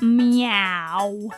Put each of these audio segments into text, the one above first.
Meow.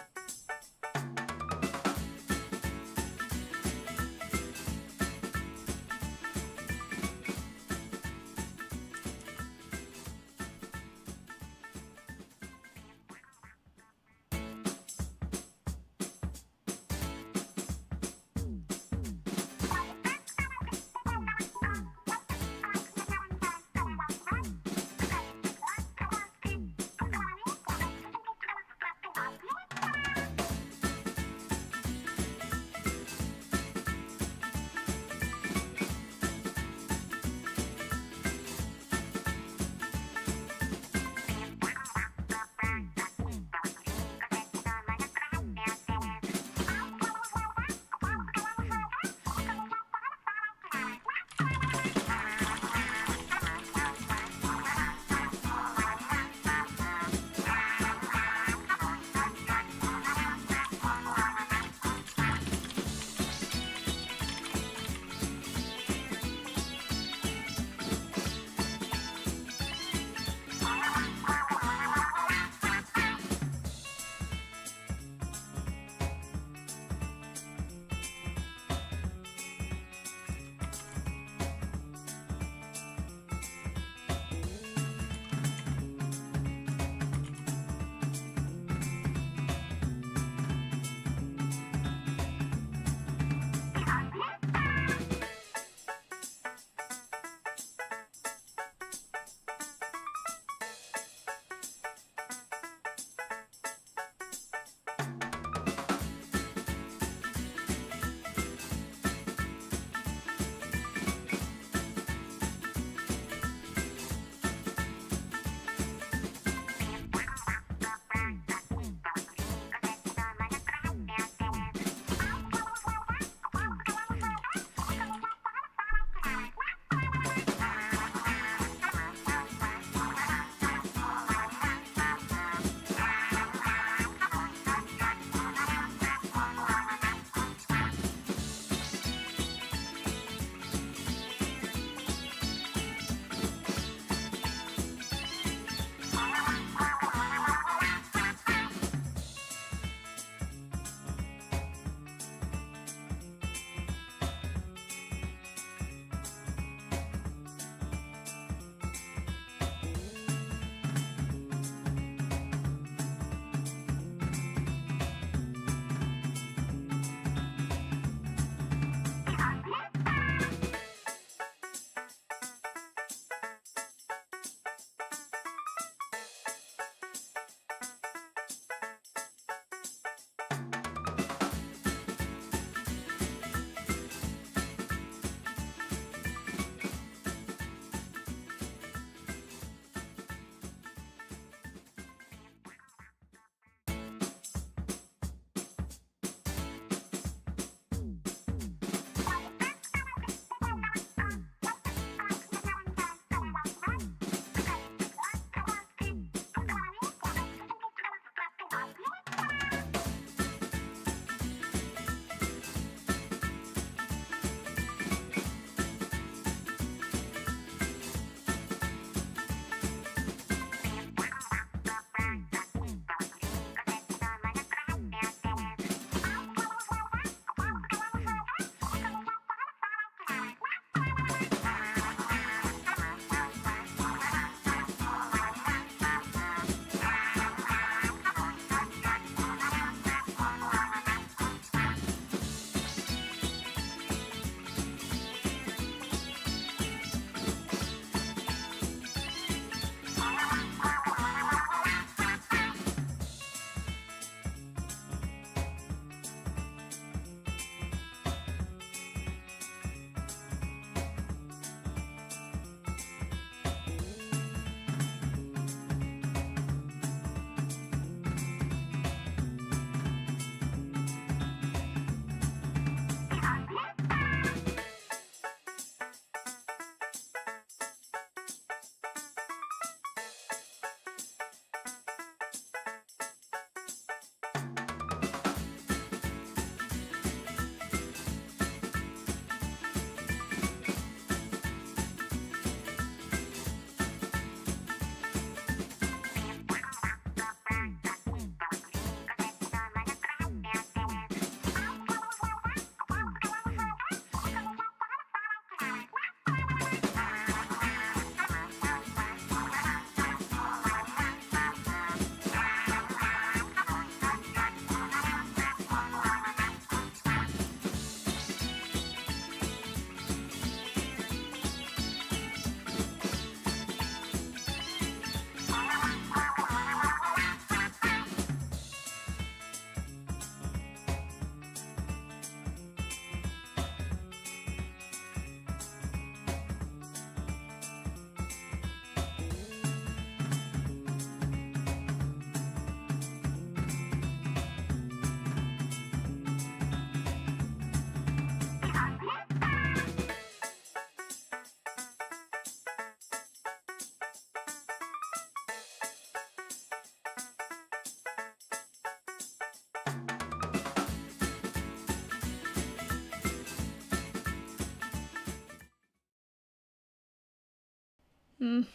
Oh,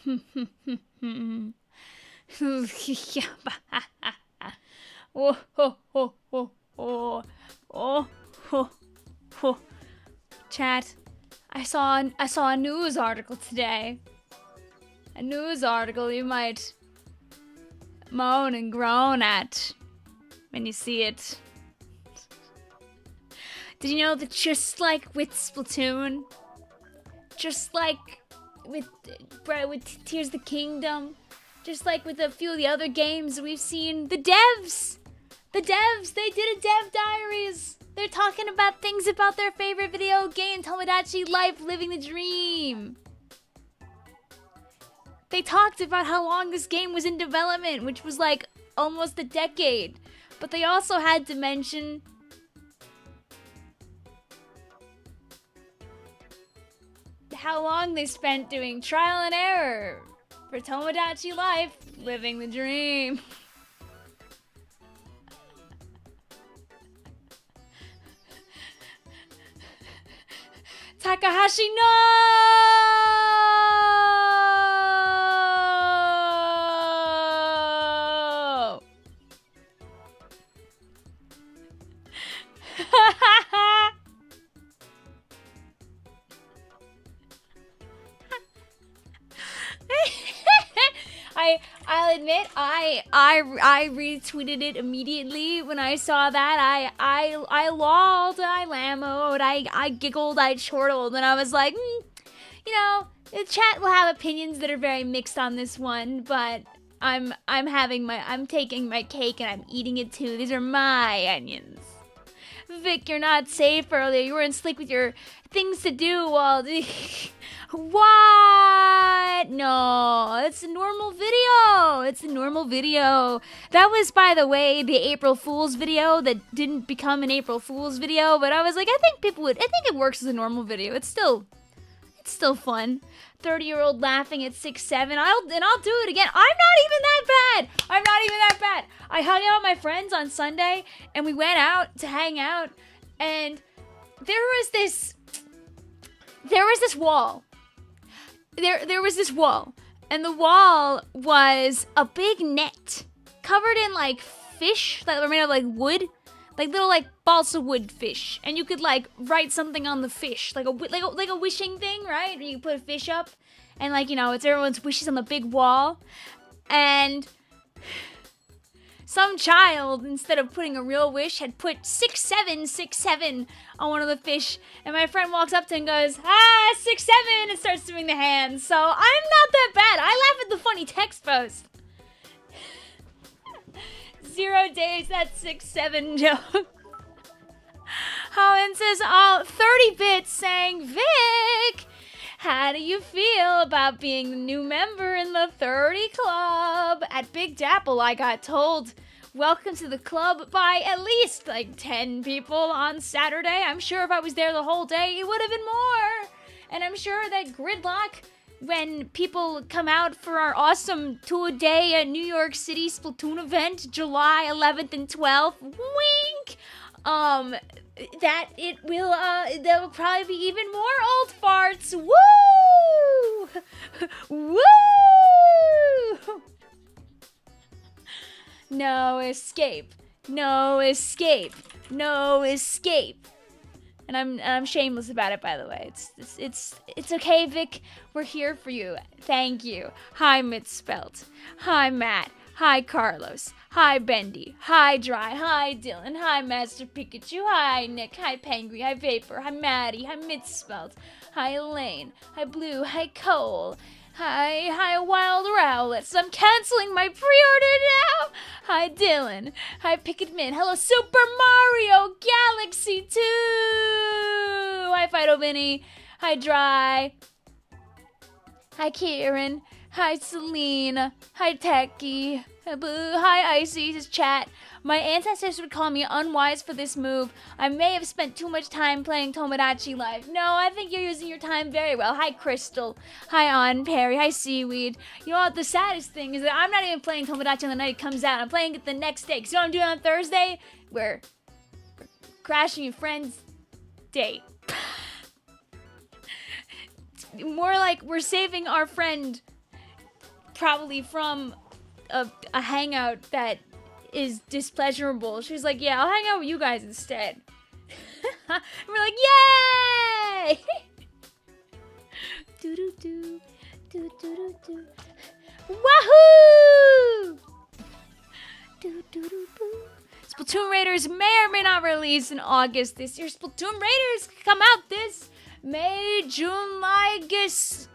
oh, oh, oh, oh, oh, oh, oh. Chat, I saw a news article today. A news article you might moan and groan at when you see it. Did you know that just like with Splatoon, just like with Tears of the Kingdom, just like with a few of the other games we've seen, the devs, they did a dev diaries. They're talking about things about their favorite video game, Tomodachi Life, living the dream. They talked about how long this game was in development, which was like almost a decade. But they also had to mention how long they spent doing trial and error for Tomodachi Life, living the dream. Takahashi, no! I'll admit, I retweeted it immediately when I saw that. I lolled, I lammoed, I giggled, I chortled, and I was like, you know, the chat will have opinions that are very mixed on this one, but I'm taking my cake and I'm eating it too. These are my onions. Vic, you're not safe earlier. You were in sleep with your things to do while What? No, it's a normal video. It's a normal video. That was, by the way, the April Fool's video that didn't become an April Fool's video, but I was like, I think it works as a normal video. It's still fun. 30-year-old laughing at 6'7". I'll do it again. I'm not even that bad. I hung out with my friends on Sunday, and we went out to hang out, and there was this wall. There was this wall, and the wall was a big net covered in like fish that were made of like wood, like little like balsa wood fish, and you could like write something on the fish, like a wishing thing, right? And you put a fish up, and like, you know, it's everyone's wishes on the big wall, and some child, instead of putting a real wish, had put 6767 on one of the fish, and my friend walks up to him and goes, 67, and starts doing the hands. So I'm not that bad. I laugh at the funny text post. 0 days, that 67 joke. Howen says, 30 bits saying, Vic, how do you feel about being the new member in the 30 club? At Big Dapple, I got told, welcome to the club by at least like 10 people on Saturday. I'm sure if I was there the whole day, it would have been more. And I'm sure that Gridlock, when people come out for our awesome two-a-day New York City Splatoon event, July 11th and 12th, wink, that it will, there will probably be even more old farts. Woo! Woo! No escape. No escape. No escape. And I'm shameless about it, by the way. It's okay, Vic. We're here for you. Thank you. Hi, Mitspelt. Hi, Matt. Hi, Carlos. Hi, Bendy. Hi, Dry. Hi, Dylan. Hi, Master Pikachu. Hi, Nick. Hi, Pangry. Hi, Vapor. Hi, Maddie. Hi, Mitspelt. Hi, Elaine. Hi, Blue. Hi, Cole. Hi, Wild Rowlets. I'm canceling my pre-order now. Hi, Dylan. Hi, Picketman. Hello, Super Mario Galaxy 2. Hi, Fido Vinny. Hi, Dry. Hi, Kieran. Hi, Selena. Hi, Techie. Hi, Blue. Hi, Icy. This is chat. My ancestors would call me unwise for this move. I may have spent too much time playing Tomodachi Life. No, I think you're using your time very well. Hi, Crystal. Hi, On Perry. Hi, Seaweed. You know what? The saddest thing is that I'm not even playing Tomodachi on the night it comes out. I'm playing it the next day. Because you know what I'm doing on Thursday? We're crashing your friend's date. More like we're saving our friend probably from a hangout that is displeasurable. She's like, yeah, I'll hang out with you guys instead. And we're like, yay! Do do do do do do do. Wahoo! Do do do boo. Splatoon Raiders may or may not release in August this year. Splatoon Raiders come out this May, June, August,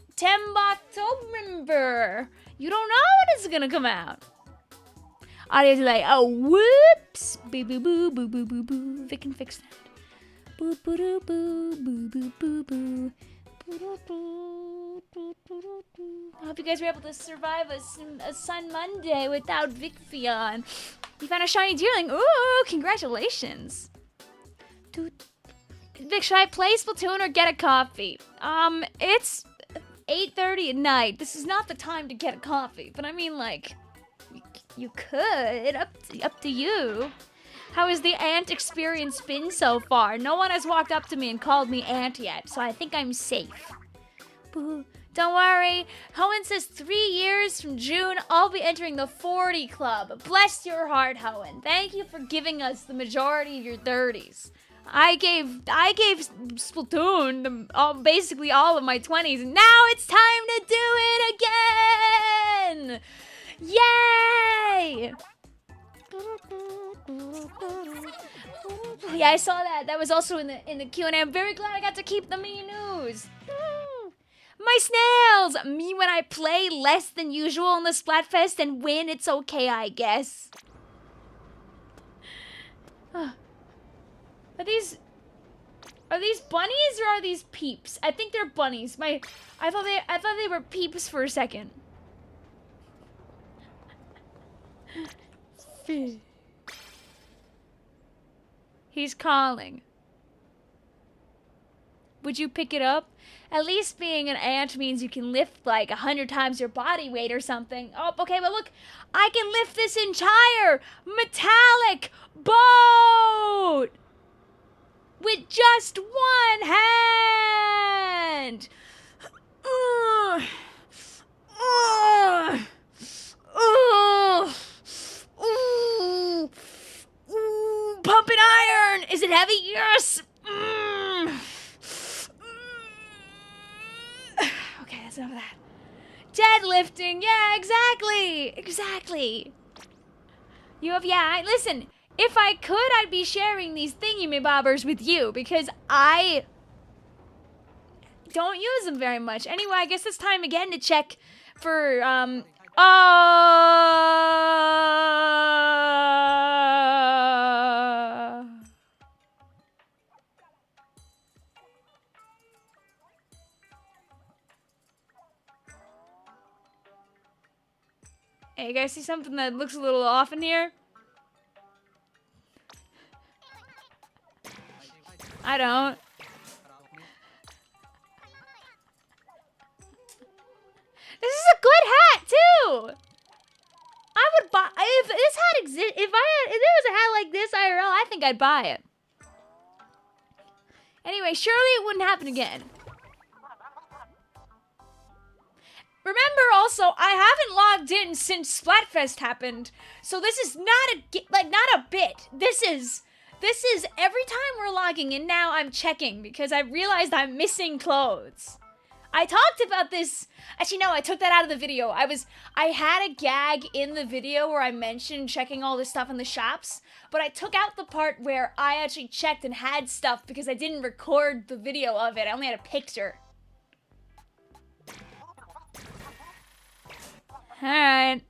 September, October. You don't know when it's gonna come out. Audio's like, oh, whoops. Boo, boo, boo, boo, boo, boo, boo. Vic can fix that. Boo, boo, boo, boo, boo, boo, boo, boo. I hope you guys were able to survive a Sun Monday without Vicvillon. You found a shiny deerling. Ooh, congratulations. Vic, should I play Splatoon or get a coffee? It's 8:30 at night. This is not the time to get a coffee, but I mean, like, you could. Up to you. How has the ant experience been so far? No one has walked up to me and called me ant yet, so I think I'm safe. Boo. Don't worry. Hoenn says 3 years from June, I'll be entering the 40 club. Bless your heart, Hoenn. Thank you for giving us the majority of your 30s. I gave Splatoon basically all of my 20s, and now it's time to do it again! Yay! Yeah, I saw that. That was also in the Q&A. I'm very glad I got to keep the me news. My snails! Me when I play less than usual in the Splatfest and win, it's okay, I guess. Are these bunnies or are these peeps? I think they're bunnies. I thought they were peeps for a second. He's calling. Would you pick it up? At least being an ant means you can lift like 100 times your body weight or something. Oh, okay, but look, I can lift this entire metallic boat with just one hand. Pumping iron. Is it heavy? Yes. Okay, that's enough of that. Deadlifting. Yeah, exactly. You have, listen, if I could, I'd be sharing these thingy-me-bobbers with you because I don't use them very much. Anyway, I guess it's time again to check for, Hey, you guys see something that looks a little off in here? I don't. This is a good hat, too! I would buy, if this hat if there was a hat like this IRL, I think I'd buy it. Anyway, surely it wouldn't happen again. Remember also, I haven't logged in since Splatfest happened, so this is not a bit. This is every time we're logging in now, I'm checking because I realized I'm missing clothes. I talked about this. Actually, no, I took that out of the video. I had a gag in the video where I mentioned checking all this stuff in the shops, but I took out the part where I actually checked and had stuff because I didn't record the video of it. I only had a picture. Alright.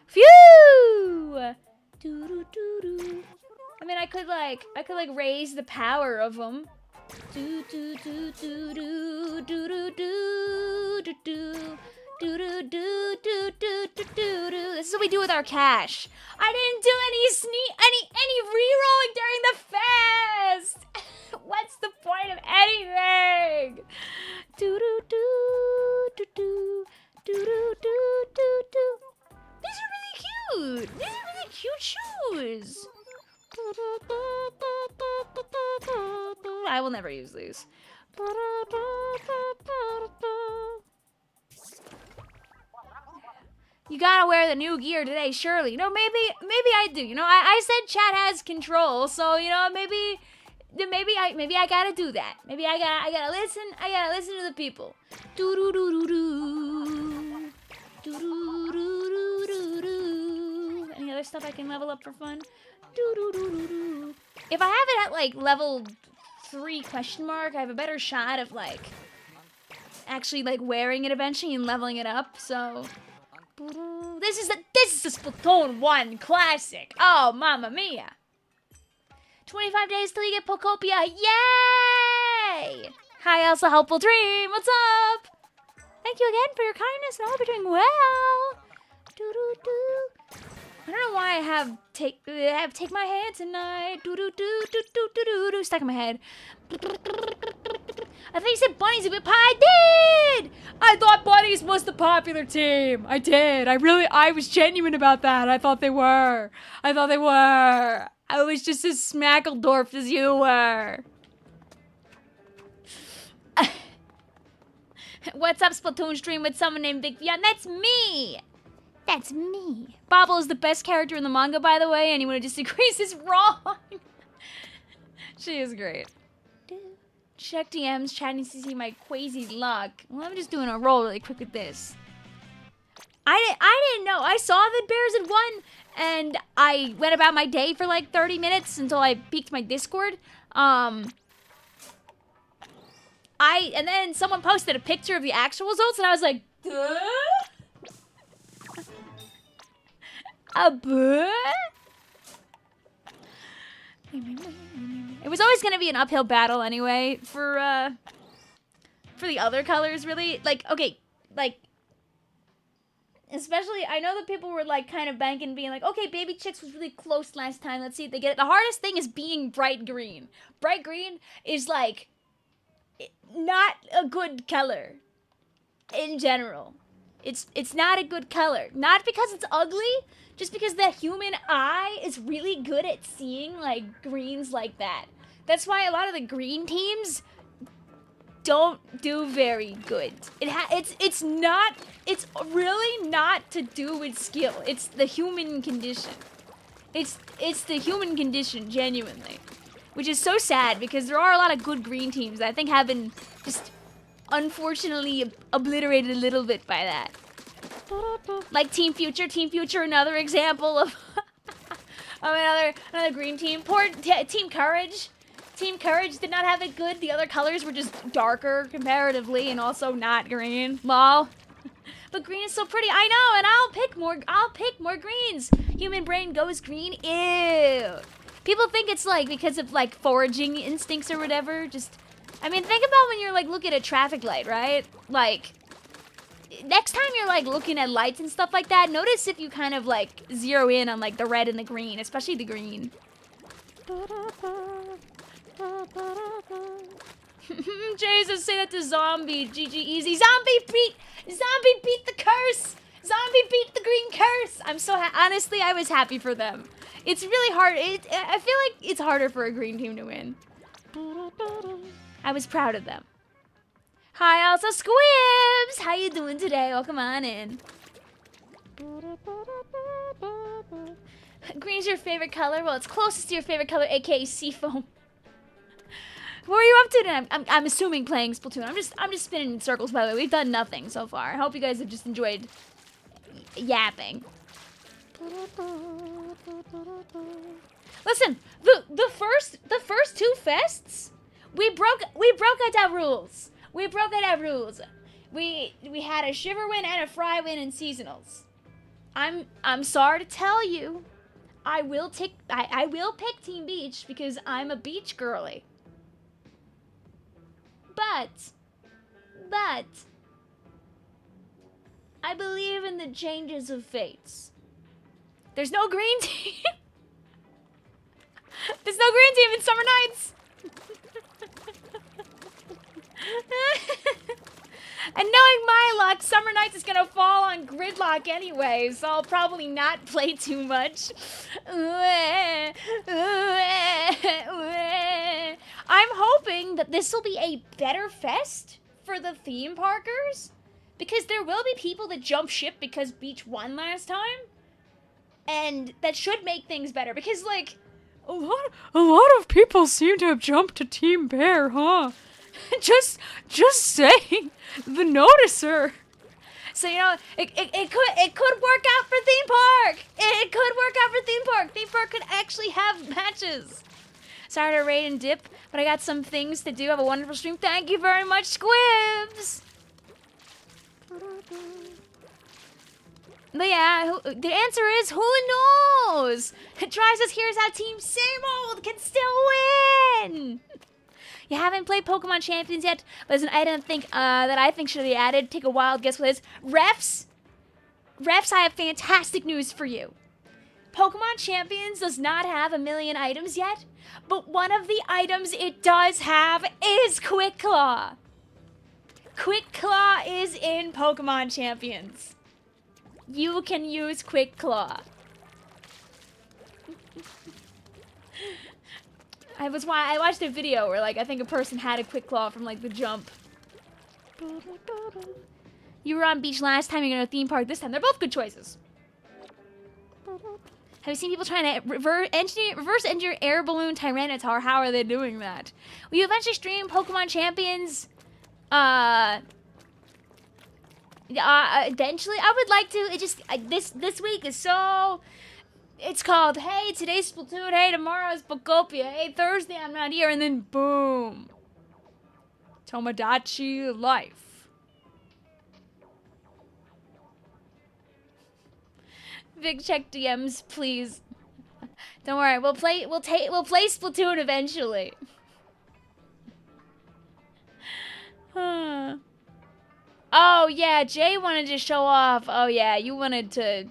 Phew! Doo-doo-doo-doo. I mean, I could raise the power of them. This is what we do with our cash. I didn't do any re-rolling during the fest. What's the point of anything? These are really cute. These are really cute shoes. I will never use these. You gotta wear the new gear today, surely. You know, maybe I do. You know, I said chat has control, so you know, maybe I gotta do that. Maybe I gotta listen. I gotta listen to the people. Do do do do do. Do do do do do. Any other stuff I can level up for fun? Do do do do do. If I have it at like level 3 question mark, I have a better shot of like actually like wearing it eventually and leveling it up. So this is a Splatoon 1 classic. Oh, mamma mia. 25 days till you get Pokopia. Yay! Hi, Elsa Helpful Dream. What's up? Thank you again for your kindness, and I hope you're doing well. Do do do. I don't know why I have take my hand tonight. Do do do do do do do do. Stuck in my head. I think you said bunnies a bit pie. I did. I thought bunnies was the popular team. I did. I was genuine about that. I thought they were. I was just as smackledorfed as you were. What's up, Splatoon stream with someone named Vicvillon? That's me. That's me. Bobble is the best character in the manga, by the way. Anyone who disagrees is wrong. She is great. Check DMs, chatting to see my crazy luck. Well, I'm just doing a roll really quick with this. I didn't know. I saw that Bears had won, and I went about my day for like 30 minutes until I peeked my Discord. And then someone posted a picture of the actual results, and I was like, duh? A buh? It was always gonna be an uphill battle anyway for the other colors, really. Like, okay, like, especially, I know that people were like kind of banking, being like, okay, Baby Chicks was really close last time. Let's see if they get it. The hardest thing is being bright green. Bright green is like not a good color in general. It's not a good color. Not because it's ugly, just because the human eye is really good at seeing like greens like that. That's why a lot of the green teams don't do very good. It's really not to do with skill. It's the human condition. It's the human condition, genuinely. Which is so sad, because there are a lot of good green teams that I think have been just unfortunately obliterated a little bit by that. Like Team Future. Team Future, another example of another green team. Poor Team Courage. Team Courage did not have it good. The other colors were just darker comparatively, and also not green. Lol. But green is so pretty. I know, and I'll pick more greens. Human brain goes green. Ew. People think it's like because of like foraging instincts or whatever. Just, I mean, think about when you're like looking at a traffic light, right? Like, next time you're like looking at lights and stuff like that, notice if you kind of like zero in on like the red and the green, especially the green. Jesus, say that to Zombie. GG easy. Zombie beat the curse. Zombie beat the green curse. I'm so honestly, I was happy for them. It's really hard. I feel like it's harder for a green team to win. I was proud of them. Hi, also Squibs. How you doing today? Welcome on in. Green's your favorite color? Well, it's closest to your favorite color, aka Seafoam. What are you up to today? I'm assuming playing Splatoon. I'm just spinning in circles, by the way. We've done nothing so far. I hope you guys have just enjoyed yapping. Listen, the first two fests, we broke out rules. We broke out rules. We had a shiver win and a fry win in seasonals. I'm sorry to tell you, I will pick Team Beach because I'm a beach girly. But I believe in the changes of fates. There's no green team. There's no green team in Summer Nights. And knowing my luck, Summer Nights is gonna fall on Gridlock anyway, so I'll probably not play too much. I'm hoping that this will be a better fest for the theme parkers, Because there will be people that jump ship because Beach won last time. And that should make things better. Because, like, a lot of people seem to have jumped to Team Bear, huh? just saying. The noticer. So, you know, it could work out for Theme Park. It could work out for Theme Park. Theme Park could actually have matches. Sorry to raid and dip, but I got some things to do. Have a wonderful stream. Thank you very much, Squibs. But yeah, the answer is who knows? Try says here's how Team Same Old can still win. You haven't played Pokemon Champions yet, but there's an item that I think should be added. Take a wild guess what it is. Refs, I have fantastic news for you. Pokemon Champions does not have a million items yet, but one of the items it does have is Quick Claw. Quick Claw is in Pokemon Champions. You can use Quick Claw. I watched a video where, like, I think a person had a Quick Claw from, like, the jump. You were on Beach last time, you're going to Theme Park this time. They're both good choices. Have you seen people trying to reverse engineer air balloon Tyranitar? How are they doing that? Will you eventually stream Pokemon Champions? Eventually, I would like to. It just this week is so. It's called, hey, today's Splatoon, hey, tomorrow's Bokopia, hey, Thursday I'm not here, and then boom. Tomodachi life. Vic, check DMs, please. Don't worry, we'll play Splatoon eventually. Oh yeah, Jay wanted to show off. Oh yeah, you wanted to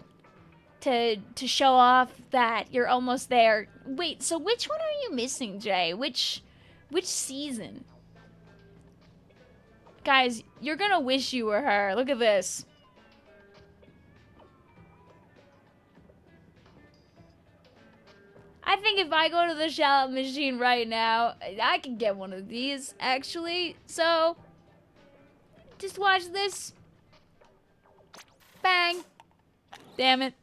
show off that you're almost there. Wait, so which one are you missing, Jay? Which season? Guys, you're gonna wish you were her. Look at this. I think if I go to the shallot machine right now, I can get one of these, actually. So, just watch this. Bang. Damn it.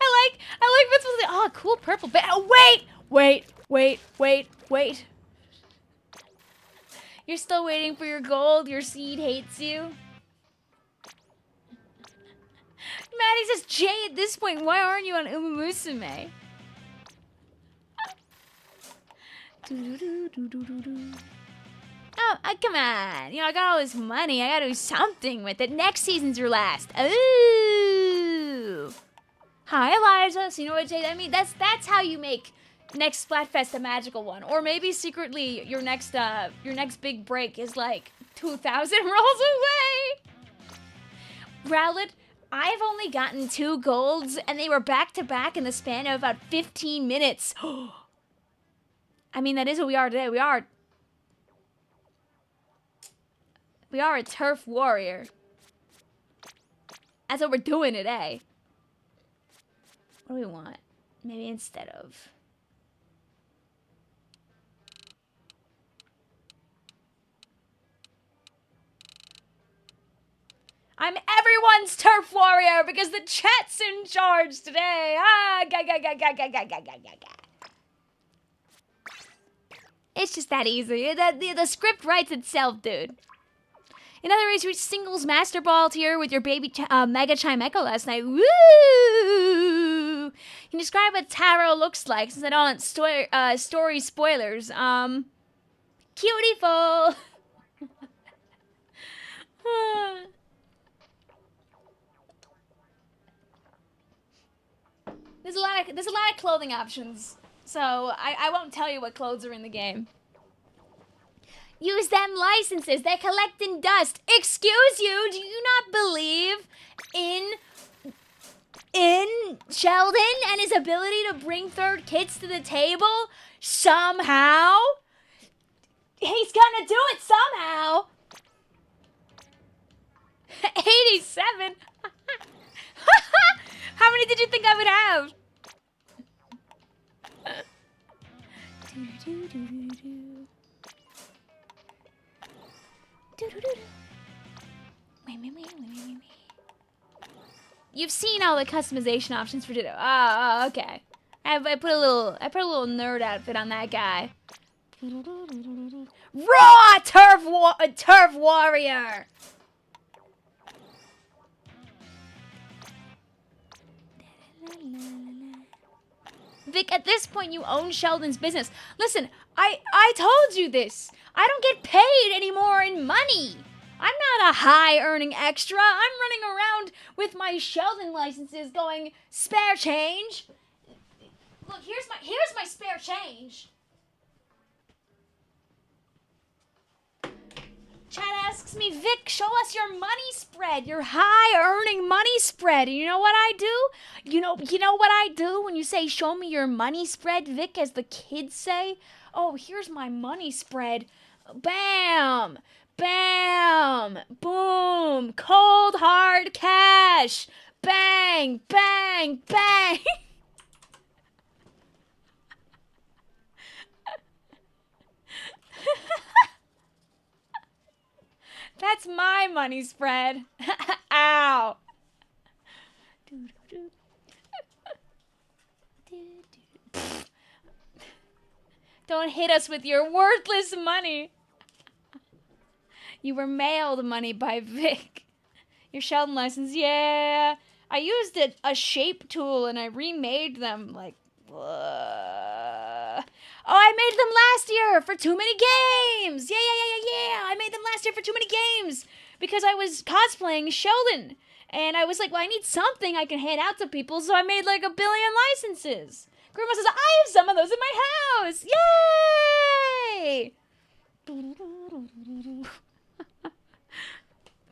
I like what's supposed to. Oh, cool purple. Oh, wait. You're still waiting for your gold. Your seed hates you. Maddie says, Jay, at this point, why aren't you on Umumusume? Oh, come on. You know, I got all this money. I gotta do something with it. Next season's your last. Ooh. Hi, Eliza. So you know what, Jay? I mean, that's how you make next Splatfest a magical one. Or maybe secretly your next big break is like 2,000 rolls away. Rowlet, I've only gotten 2 golds, and they were back-to-back in the span of about 15 minutes. I mean, that is what we are today. We are a turf warrior. That's what we're doing today. What do we want? Maybe instead of... I'm everyone's turf warrior because the chat's in charge today. It's just that easy. The script writes itself, dude. In other words, you reached singles master ball tier with your baby Mega Chimecho last night. Woo! Can you describe what Taro looks like since I don't want story spoilers? Cutie-ful. There's a lot of clothing options, so I won't tell you what clothes are in the game. Use them licenses. They're collecting dust. Excuse you. Do you not believe in Sheldon and his ability to bring third kids to the table somehow? He's gonna do it somehow. 87. How many did you think I would have? Wait. You've seen all the customization options for Ditto. Oh, okay. I put a little nerd outfit on that guy. Raw turf warrior. Vic, at this point you own Sheldon's business. Listen, I told you this. I don't get paid anymore in money. I'm not a high-earning extra. I'm running around with my Sheldon licenses going, spare change. Look, here's my spare change. Chat asks me, Vic, show us your money spread, your high-earning money spread. And you know what I do? You know what I do when you say, show me your money spread, Vic, as the kids say? Oh, here's my money spread. Bam! Bam! Boom! Cold hard cash! Bang! Bang! Bang! That's my money spread. Ow. Don't hit us with your worthless money. You were mailed money by Vic. Your Sheldon license, yeah. I used a shape tool and I remade them like... Oh, I made them last year for too many games. Yeah. I made them last year for too many games because I was cosplaying Sheldon. And I was like, well, I need something I can hand out to people, so I made like 1 billion licenses. Grandma says, I have some of those in my house. Yay!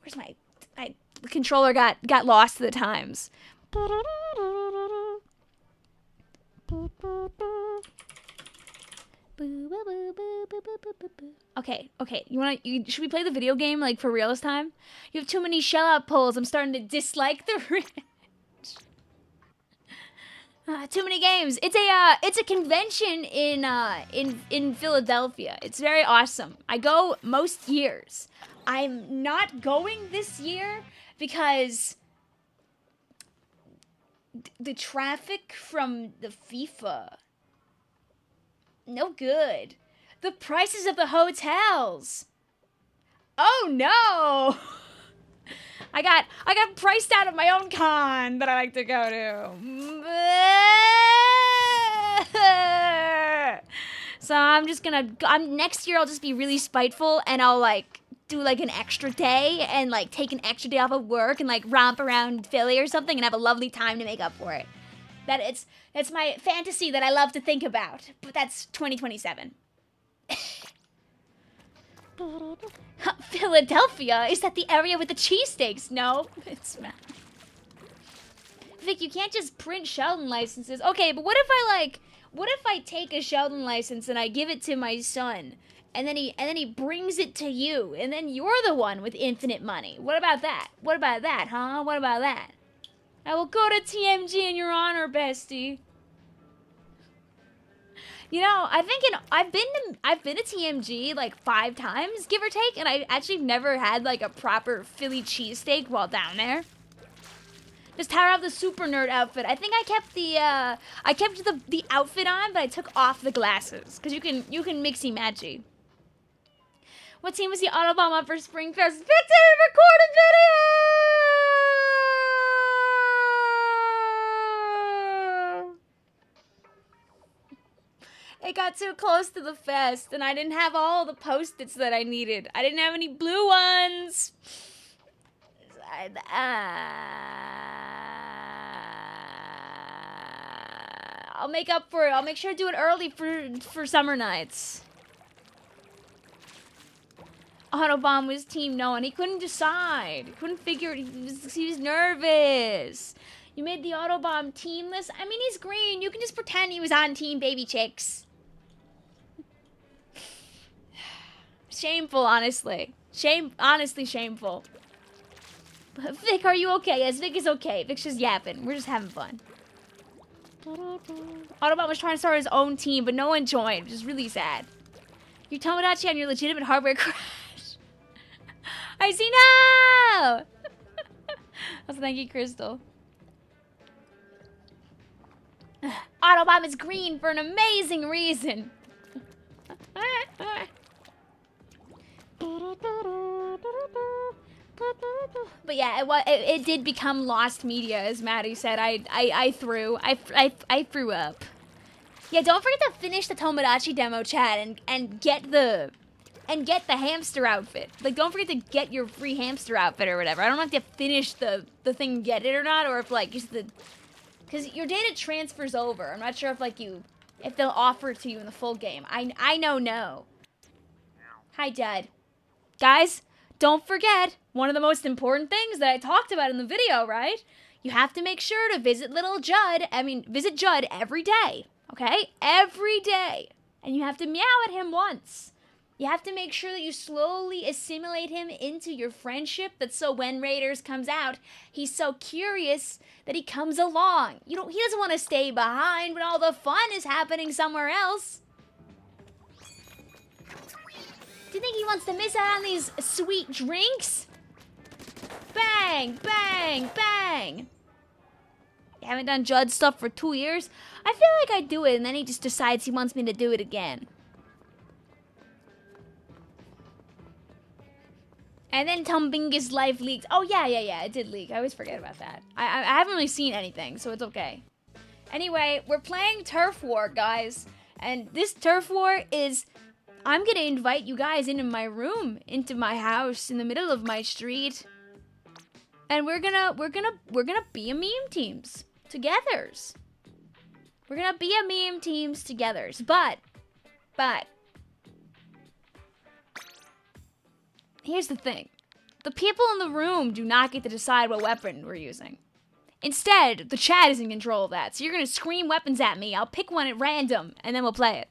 Where's my... the controller got lost to the times. Okay. Should we play the video game like for real this time? You have too many shell out pulls. I'm starting to dislike the rich. Too many games. It's a convention in Philadelphia. It's very awesome. I go most years. I'm not going this year because the traffic from the FIFA. No good. The prices of the hotels. Oh no! I got priced out of my own con that I like to go to. So next year I'll just be really spiteful and I'll like do like an extra day and like take an extra day off of work and like romp around Philly or something and have a lovely time to make up for it. That's my fantasy that I love to think about, but that's 2027. Philadelphia? Is that the area with the cheesesteaks? No, it's not. Vic, you can't just print Sheldon licenses. Okay, but what if I take a Sheldon license and I give it to my son, and then he brings it to you, and then you're the one with infinite money? What about that? What about that, huh? What about that? I will go to TMG in your honor, bestie. You know, I've been to TMG like 5 times, give or take, and I actually never had like a proper Philly cheesesteak while down there. Just how I have the super nerd outfit. I think I kept the outfit on, but I took off the glasses because you can mixy matchy. What team was the Autobomb on for Springfest? Victory recorded video. It got too close to the fest, and I didn't have all the Post-its that I needed. I didn't have any blue ones. I'll make up for it. I'll make sure to do it early for summer nights. Autobomb was team no, and he couldn't decide. He couldn't figure it. He was nervous. You made the Autobomb team list? I mean, he's green. You can just pretend he was on Team Baby Chicks. Shameful, honestly. Honestly shameful. But Vic, are you okay? Yes, Vic is okay. Vic's just yapping. We're just having fun. Autobot was trying to start his own team, but no one joined, which is really sad. You're Tomodachi on your legitimate hardware crash. I see now. Also, thank you, Crystal. Autobomb is green for an amazing reason. But yeah, it did become lost media, as Maddie said. I threw up. Yeah, don't forget to finish the Tomodachi demo, chat, and get the hamster outfit. Like, don't forget to get your free hamster outfit or whatever. I don't know if you have to finish the thing and get it or not, or if like just the, because your data transfers over. I'm not sure if like if they'll offer it to you in the full game. I know no. Hi, Dad. Guys, don't forget one of the most important things that I talked about in the video, right? You have to make sure to visit visit Judd every day. Okay? Every day. And you have to meow at him once. You have to make sure that you slowly assimilate him into your friendship, that so when Raiders comes out, he's so curious that he comes along. He doesn't want to stay behind when all the fun is happening somewhere else. Do you think he wants to miss out on these sweet drinks? Bang, bang, bang. You haven't done Judd stuff for 2 years? I feel like I do it, and then he just decides he wants me to do it again. And then Tumbingus life leaked. Oh, yeah, it did leak. I always forget about that. I haven't really seen anything, so it's okay. Anyway, we're playing Turf War, guys. And this Turf War is... I'm gonna invite you guys into my room, into my house, in the middle of my street. And we're gonna be a meme teams. Togethers. We're gonna be a meme teams togethers. But... Here's the thing. The people in the room do not get to decide what weapon we're using. Instead, the chat is in control of that. So you're going to scream weapons at me. I'll pick one at random, and then we'll play it.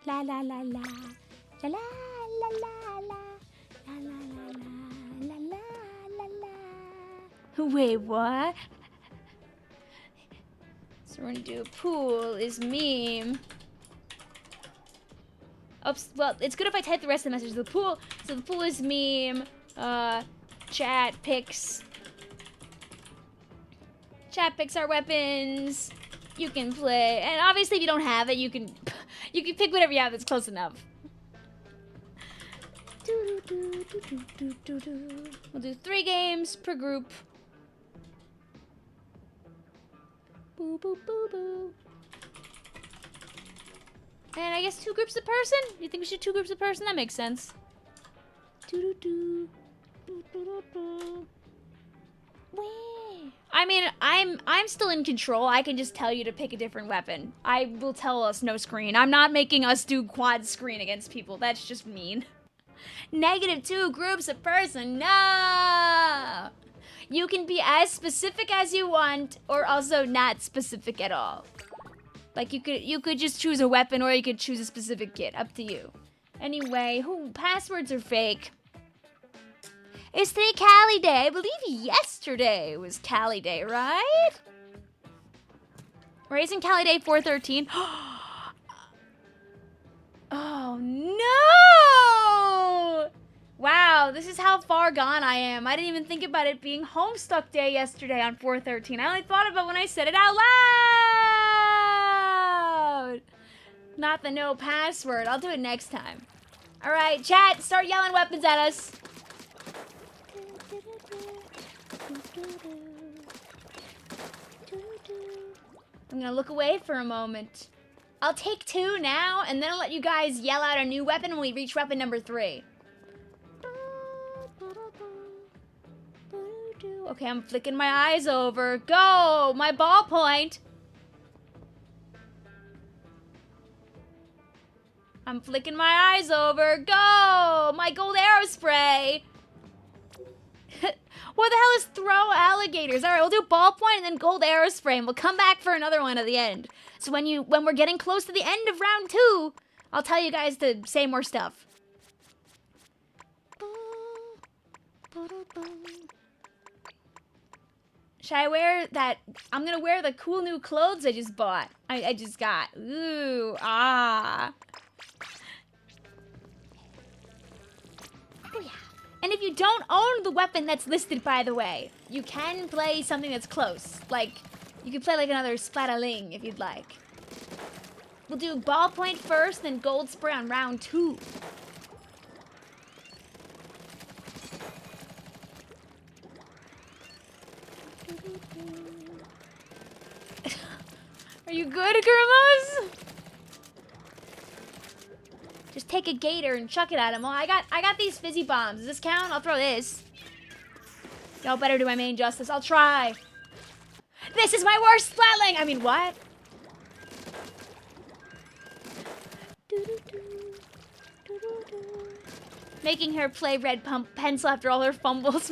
La la la la. La la la la la. La la la la. La la la la. Wait, what? So we're going to do pool is meme. Oops, well, it's good if I type the rest of the message. The pool is meme, chat picks our weapons. You can play, and obviously if you don't have it, you can pick whatever you have that's close enough. We'll do 3 games per group. Boo boo boo boo. And I guess 2 groups a person? You think we should 2 groups a person? That makes sense. I mean, I'm still in control. I can just tell you to pick a different weapon. I will tell us no screen. I'm not making us do quad screen against people. That's just mean. -2 groups a person. No! You can be as specific as you want, or also not specific at all. Like, you could just choose a weapon, or you could choose a specific kit. Up to you. Anyway, passwords are fake. It's today Cali Day. I believe yesterday was Cali Day, right? Or isn't Cali Day 4/13? Oh, no! Wow, this is how far gone I am. I didn't even think about it being Homestuck Day yesterday on 4/13. I only thought about it when I said it out loud! Not the no password. I'll do it next time. Alright, chat, start yelling weapons at us. I'm gonna look away for a moment. I'll take 2 now, and then I'll let you guys yell out a new weapon when we reach weapon number 3. Okay, I'm flicking my eyes over. Go! My ballpoint! I'm flicking my eyes over. Go! My gold arrow spray! What the hell is throw alligators? Alright, we'll do ballpoint and then gold arrow spray, and we'll come back for another one at the end. So when we're getting close to the end of round 2, I'll tell you guys to say more stuff. Should I wear that? I'm gonna wear the cool new clothes I just bought. I just got. Ooh, ah. if you don't own the weapon that's listed, by the way, you can play something that's close. Like, you can play like another Splatoon if you'd like. We'll do ballpoint first, then gold spray on round 2. Are you good, Gurumos? Just take a gator and chuck it at him. Oh, I got these fizzy bombs. Does this count? I'll throw this. Y'all better do my main justice. I'll try. This is my worst Splatling! I mean, what? Making her play red pencil after all her fumbles.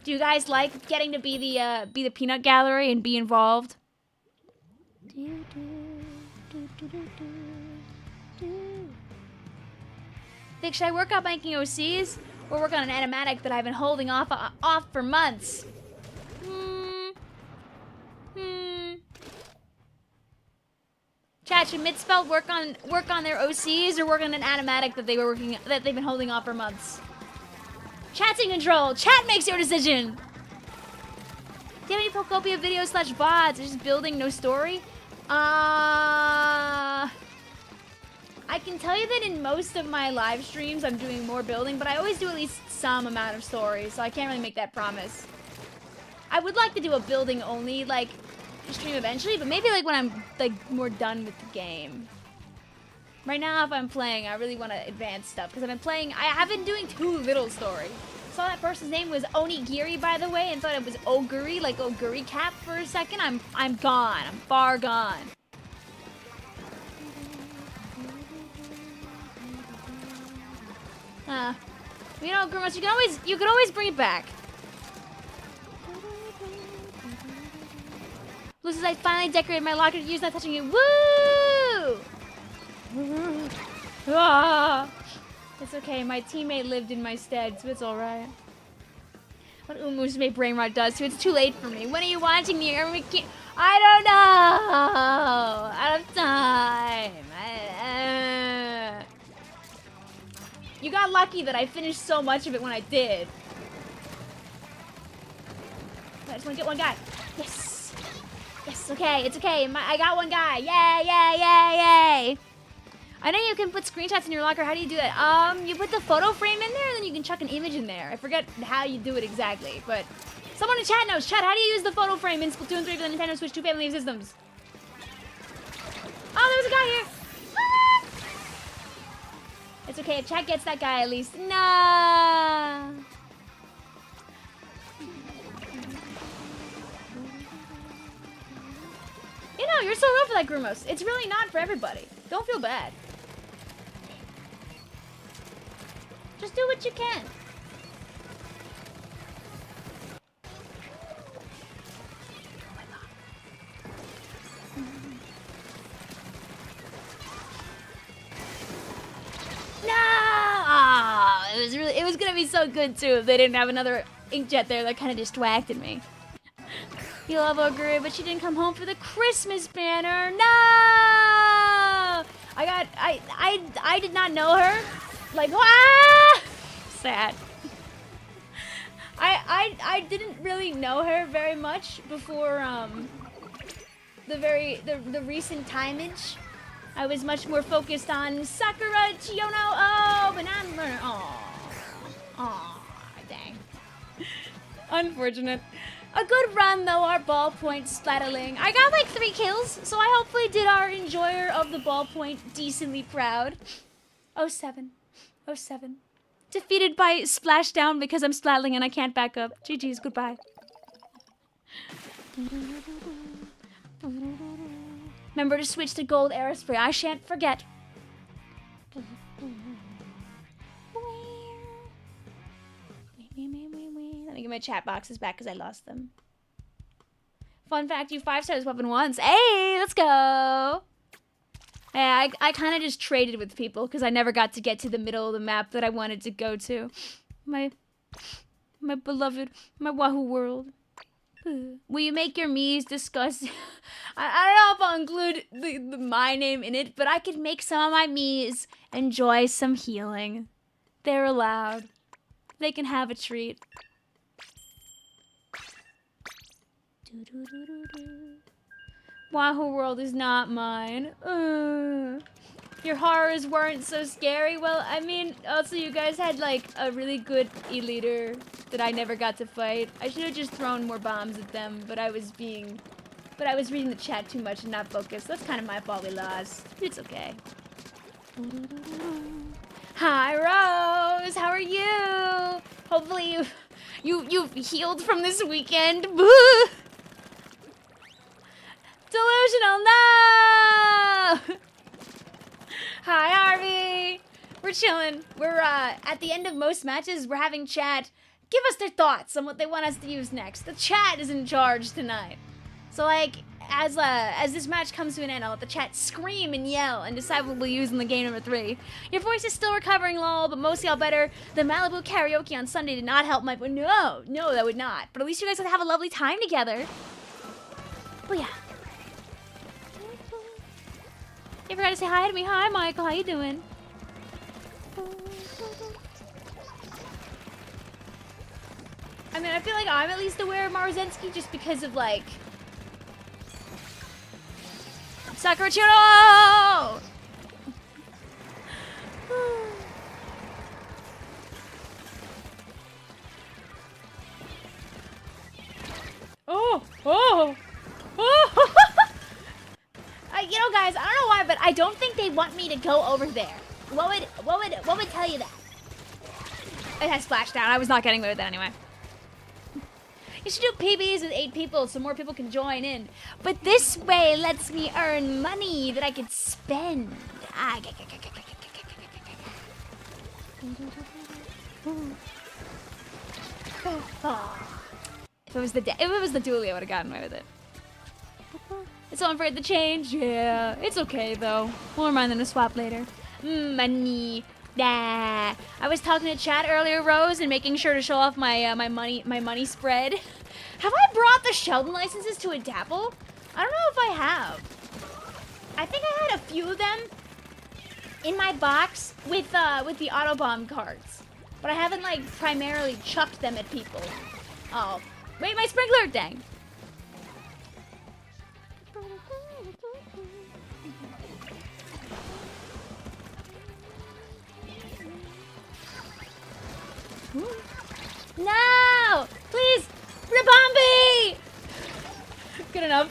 Do you guys like getting to be the peanut gallery and be involved? Vic, should I work on making OCs or work on an animatic that I've been holding off for months? Chat, should Midspelt work on their OCs or work on an animatic that they've been holding off for months? Chat's in control. Chat makes your decision. Do you have any Pokopia videos / VODs? Just building, no story? I can tell you that in most of my live streams, I'm doing more building, but I always do at least some amount of story, so I can't really make that promise. I would like to do a building only, like, stream eventually, but maybe, like, when I'm, like, more done with the game. Right now, if I'm playing, I really want to advance stuff, because I have been doing too little story. Saw that person's name was Onigiri, by the way, and thought it was Oguri, like Oguri Cap for a second. I'm gone. I'm far gone. You know, Grimace, you can always bring it back. Lucy's like, finally decorated my locker to use, not touching it. Woo! Ah! It's okay, my teammate lived in my stead, so it's alright. What Umusume Brain Rot does, so it's too late for me. When are you watching the Army? I don't know! Out of time. You got lucky that I finished so much of it when I did. I just want to get one guy. Yes! Yes, okay, it's okay. I got one guy. Yay, yay, yay, yay! I know you can put screenshots in your locker. How do you do that? You put the photo frame in there, and then you can chuck an image in there. I forget how you do it exactly, but someone in chat knows. Chat, how do you use the photo frame in Splatoon 3 for the Nintendo Switch 2 family of systems? Oh, there was a guy here. Ah! It's okay. If chat gets that guy at least. Nah. You know, you're so rough for that, Grumos. It's really not for everybody. Don't feel bad. Just do what you can. No! Oh, it was gonna be so good too if they didn't have another inkjet there that kind of distracted me. You love Ogre, but she didn't come home for the Christmas banner. No! I did not know her. Like, ah! Sad. I didn't really know her very much before the recent timeage. I was much more focused on Sakura, Chiono, oh, Banana Runner. Aw, dang. Unfortunate. A good run, though, our ballpoint Splatoon. I got like 3 kills, so I hopefully did our enjoyer of the ballpoint decently proud. 07. 07. Defeated by Splashdown because I'm Splatling and I can't back up. GG's, goodbye. Remember to switch to gold aerospray. I shan't forget. Let me get my chat boxes back because I lost them. Fun fact, you 5-star this weapon once. Hey, let's go. Yeah, I kind of just traded with people because I never got to get to the middle of the map that I wanted to go to. My beloved, my Wahoo world. Will you make your Mii's discuss? I don't know if I'll include my name in it, but I could make some of my Miis enjoy some healing. They're allowed. They can have a treat. Wahoo World is not mine. Your horrors weren't so scary. Well, I mean, also you guys had like a really good e-leader that I never got to fight. I should have just thrown more bombs at them, but I was reading the chat too much and not focused. That's kind of my fault we lost. It's okay. Hi, Rose. How are you? Hopefully you've healed from this weekend. Boo! Delusional, no! Hi, Harvey. We're chilling. We're at the end of most matches. We're having chat give us their thoughts on what they want us to use next. The chat is in charge tonight. So like, as this match comes to an end, I'll let the chat scream and yell and decide what we'll use in the game number 3. Your voice is still recovering, lol, but mostly all better. The Malibu karaoke on Sunday did not help my... No, that would not. But at least you guys would have a lovely time together. Oh yeah. You forgot to say hi to me. Hi, Michael. How you doing? I mean, I feel like I'm at least aware of Maruzensky just because of, like... Sakura Chiro! Oh! You know, guys, I don't know why, but I don't think they want me to go over there. What would tell you that? It has splashdown. I was not getting away with that anyway. You should do PBs with 8 people so more people can join in. But this way lets me earn money that I could spend. If it was the dually, I would have gotten away with it. It's on for it to change. Yeah, it's okay though. We'll remind them to swap later. Money. Nah. I was talking to chat earlier, Rose, and making sure to show off my my money spread. Have I brought the Sheldon licenses to a Dapple? I don't know if I have. I think I had a few of them in my box with the Autobomb cards, but I haven't like primarily chucked them at people. Oh, wait, my sprinkler, dang. No! Please! Rabombi! Good enough.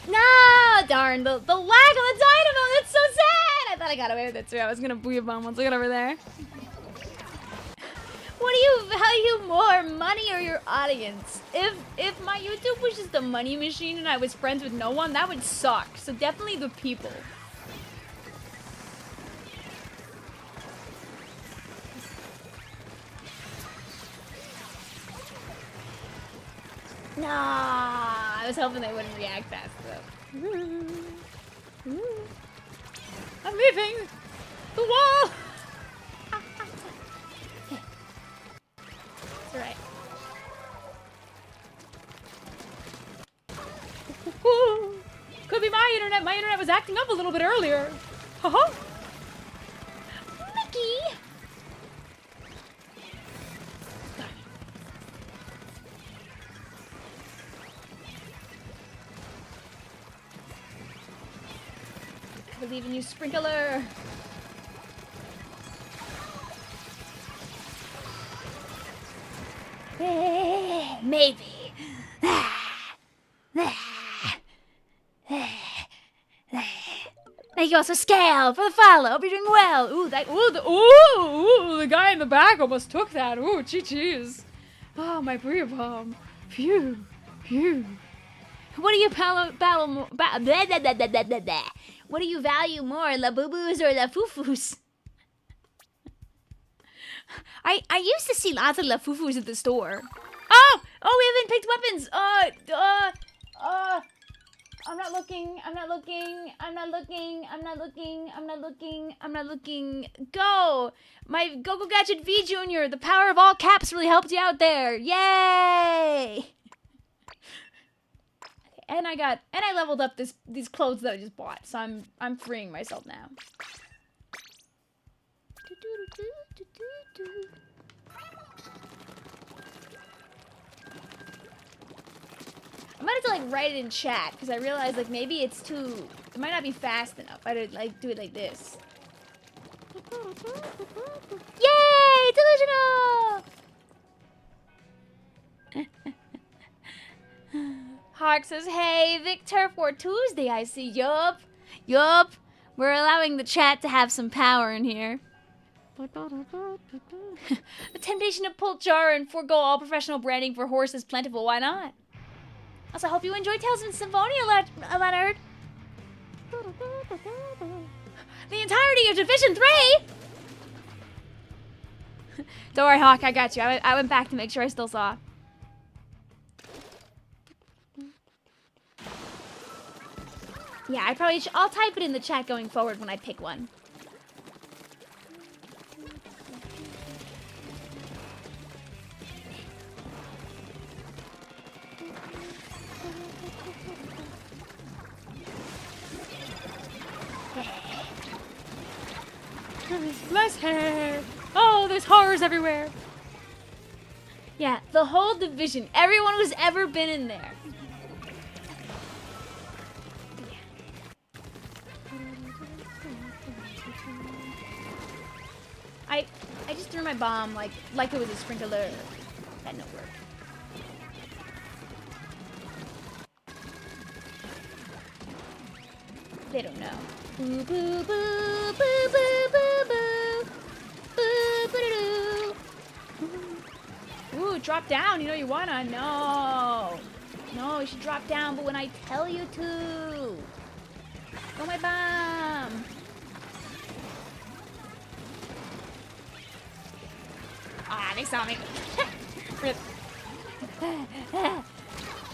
No! Darn, the lag on the dynamo! That's so sad! I thought I got away with it too. I was gonna booyah bomb once I got over there. What do you value more, money or your audience? If my YouTube was just a money machine and I was friends with no one, that would suck. So definitely the people. Nah, I was hoping they wouldn't react fast enough. I'm leaving the wall. It's alright. Could be my internet. My internet was acting up a little bit earlier. Haha. Mickey. I believe in you, Sprinkler. Maybe. Thank you also, Scale, for the follow. Hope you're doing well. Ooh, the guy in the back almost took that. Ooh, cheese. Oh, my booyah bomb. Phew. What do you What do you value more, La Boo-Boos or La Foo-Foos? I used to see lots of La Foo-Foos at the store. Oh, we haven't picked weapons. I'm not looking. Go! My Go-Go Gadget V Jr., the power of all caps really helped you out there. Yay! and I leveled up these clothes that I just bought, so I'm freeing myself now. I might have to like write it in chat because I realized like maybe it might not be fast enough. I would like do it like this. Yay! Delusional! Hark says, hey, Victor, for Tuesday, I see. Yup. We're allowing the chat to have some power in here. The temptation to pull jar and forego all professional branding for horse is plentiful. Why not? Also, I hope you enjoy Tales of Symphonia, Leonard. The entirety of Division 3! Don't worry, Hawk, I got you. I went back to make sure I still saw. Yeah, I'll type it in the chat going forward when I pick one. Less hair. Oh, there's horrors everywhere. Yeah, the whole division. Everyone who's ever been in there. I just threw my bomb like it was a sprinkler. That no work. They don't know. Boo boo boo boo boo boo boo boo boo boo. Ooh, drop down. You know you wanna. No, you should drop down. But when I tell you to, oh my bomb. Ah, they saw me. Rip.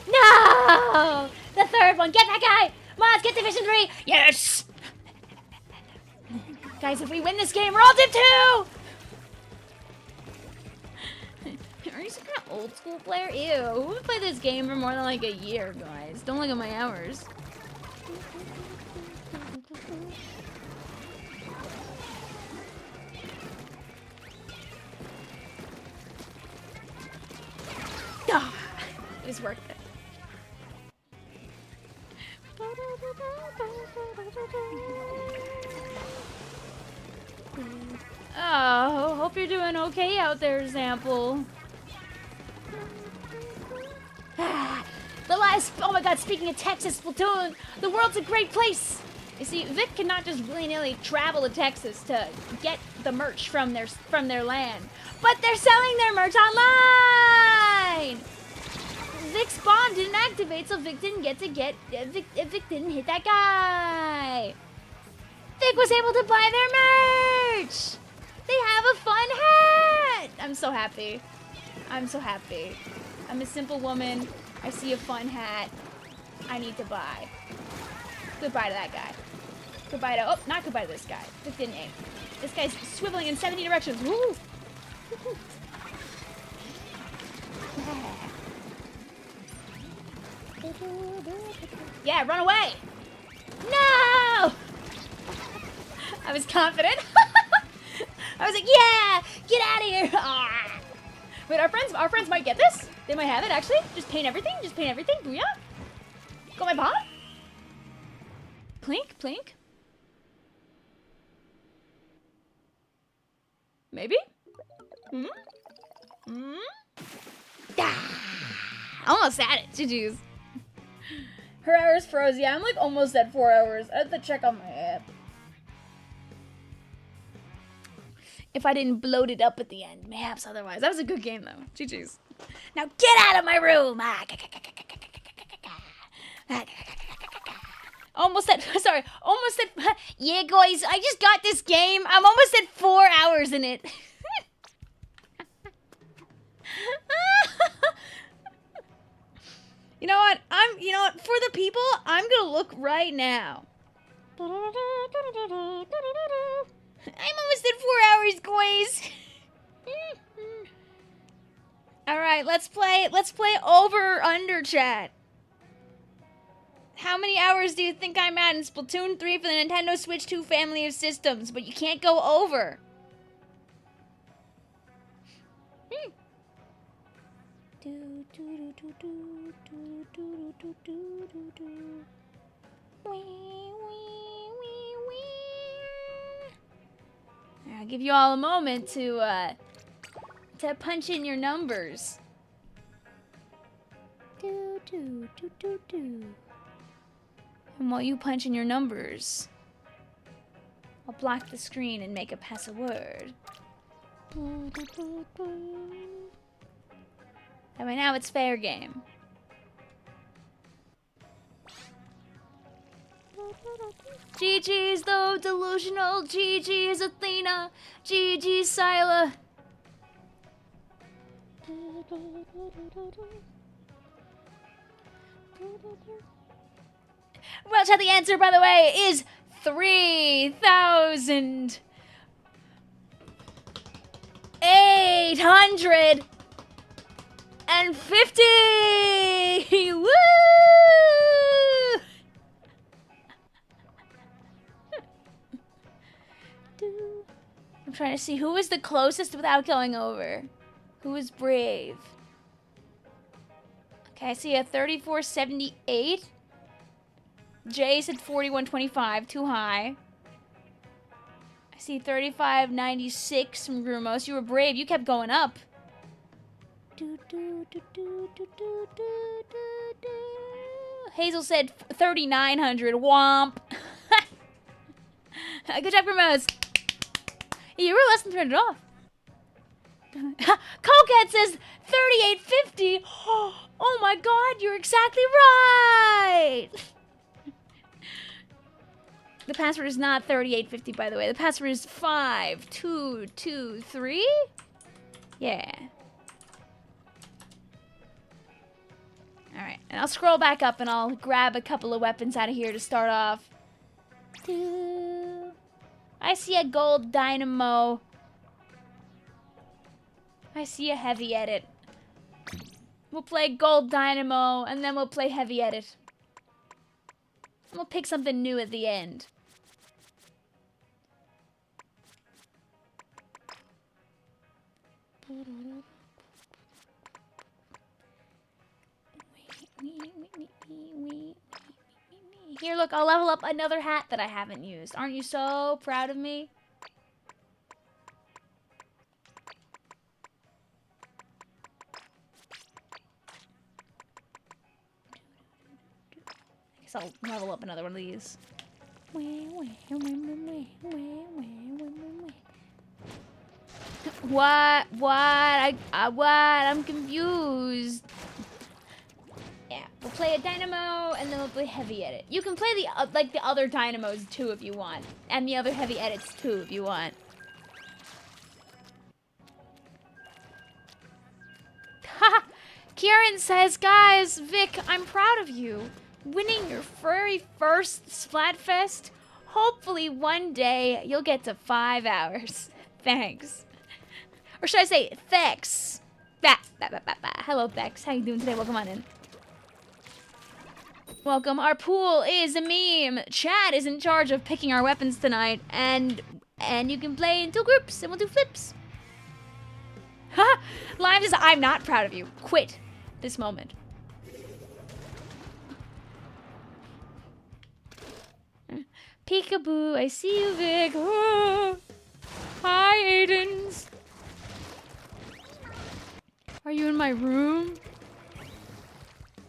No! The third one. Get that guy! Mods, get Division 3! Yes! Guys, if we win this game, we're all Div 2! Are you some kind of old school player? Ew. Who would play this game for more than like a year, guys? Don't look at my hours. It was worth it. Oh, hope you're doing okay out there, Zample. Oh my god, speaking of Texas, Splatoon, the world's a great place. You see, Vic cannot just willy-nilly travel to Texas to get the merch from their land, but they're selling their merch online. Vic's bomb didn't activate, so Vic didn't Vic didn't hit that guy. Vic was able to buy their merch. They have a fun hat. I'm so happy. I'm so happy. I'm a simple woman. I see a fun hat. I need to buy. Goodbye to that guy. Goodbye to, not goodbye to this guy. Vic didn't aim. This guy's swiveling in 70 directions. Woo! Yeah, run away! No! I was confident. I was like, yeah, get out of here. Ah. Wait, our friends might get this. They might have it actually. Just paint everything. Booyah. Got my bomb. Plink, plink. Maybe. Almost at it. GG's. Her hours froze. Yeah, I'm like almost at 4 hours. I have to check on my app. If I didn't bloat it up at the end, mayhaps otherwise. That was a good game though. GG's. Now get out of my room. Almost at, yeah guys, I just got this game. I'm almost at 4 hours in it. You know what? For the people, I'm gonna look right now. I'm almost at 4 hours, guys. All right, let's play over or under chat. How many hours do you think I'm at in Splatoon 3 for the Nintendo Switch 2 family of systems? But you can't go over. I'll give you all a moment to punch in your numbers. And while you punch in your numbers, I'll block the screen and make a password. And by now it's fair game. GG's though delusional, GG's Athena, GG's Sila. Well, chat, the answer, by the way, is 3,850! Woo! I'm trying to see who is the closest without going over. Who is brave? Okay, I see a 3478. Jay said 4125, too high. I see 3596 from Grumos. You were brave. You kept going up. Hazel said 3900. Womp. Good job, Grumos. You were less than 300 off. Coquette says 3850. Oh my god, you're exactly right. The password is not 3850, by the way. The password is 5223. Yeah. Alright, and I'll scroll back up and I'll grab a couple of weapons out of here to start off. I see a gold dynamo. I see a heavy edit. We'll play gold dynamo and then we'll play heavy edit. And we'll pick something new at the end. Here, look, I'll level up another hat that I haven't used. Aren't you so proud of me? I guess I'll level up another one of these. What? I'm confused. Yeah, we'll play a dynamo and then we'll play heavy edit. You can play the other dynamos too if you want, and the other heavy edits too if you want. Haha. Kieran says, guys, Vic, I'm proud of you. Winning your very first Splatfest. Hopefully one day you'll get to 5 hours. Thanks. Or should I say, thanks. Hello, Bex. How you doing today? Welcome on in. Welcome. Our pool is a meme. Chad is in charge of picking our weapons tonight, and you can play in 2 groups, and we'll do flips. Ha! Lime says, I'm not proud of you. Quit this moment. Peekaboo, I see you, Vic. Oh. Hi, Aidens. Are you in my room?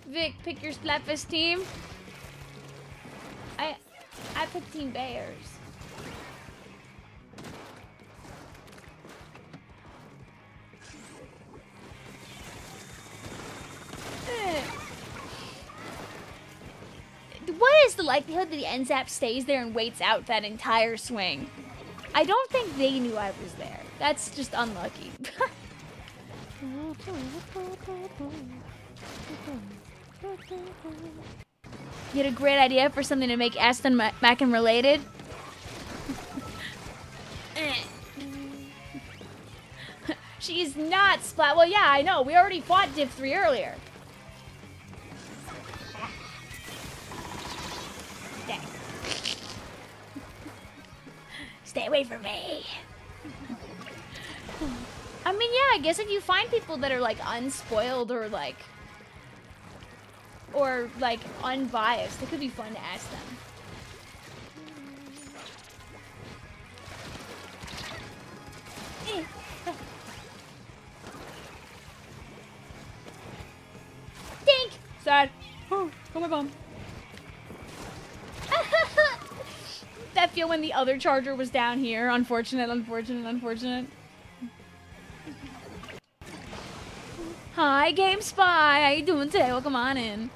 Vic, pick your Splatfest team. I picked Team Bears. What is the likelihood that the NZAP stays there and waits out that entire swing? I don't think they knew I was there. That's just unlucky. You had a great idea for something to make Aston Mackin related? She's not Splat. Well, yeah, I know. We already fought Div 3 earlier. Stay away from me. I mean, yeah, I guess if you find people that are like unspoiled or like unbiased, it could be fun to ask them. Dink! Sad. Oh, my bum. That feel when the other charger was down here. Unfortunate. Hi, Game Spy. How you doing today? Welcome on in.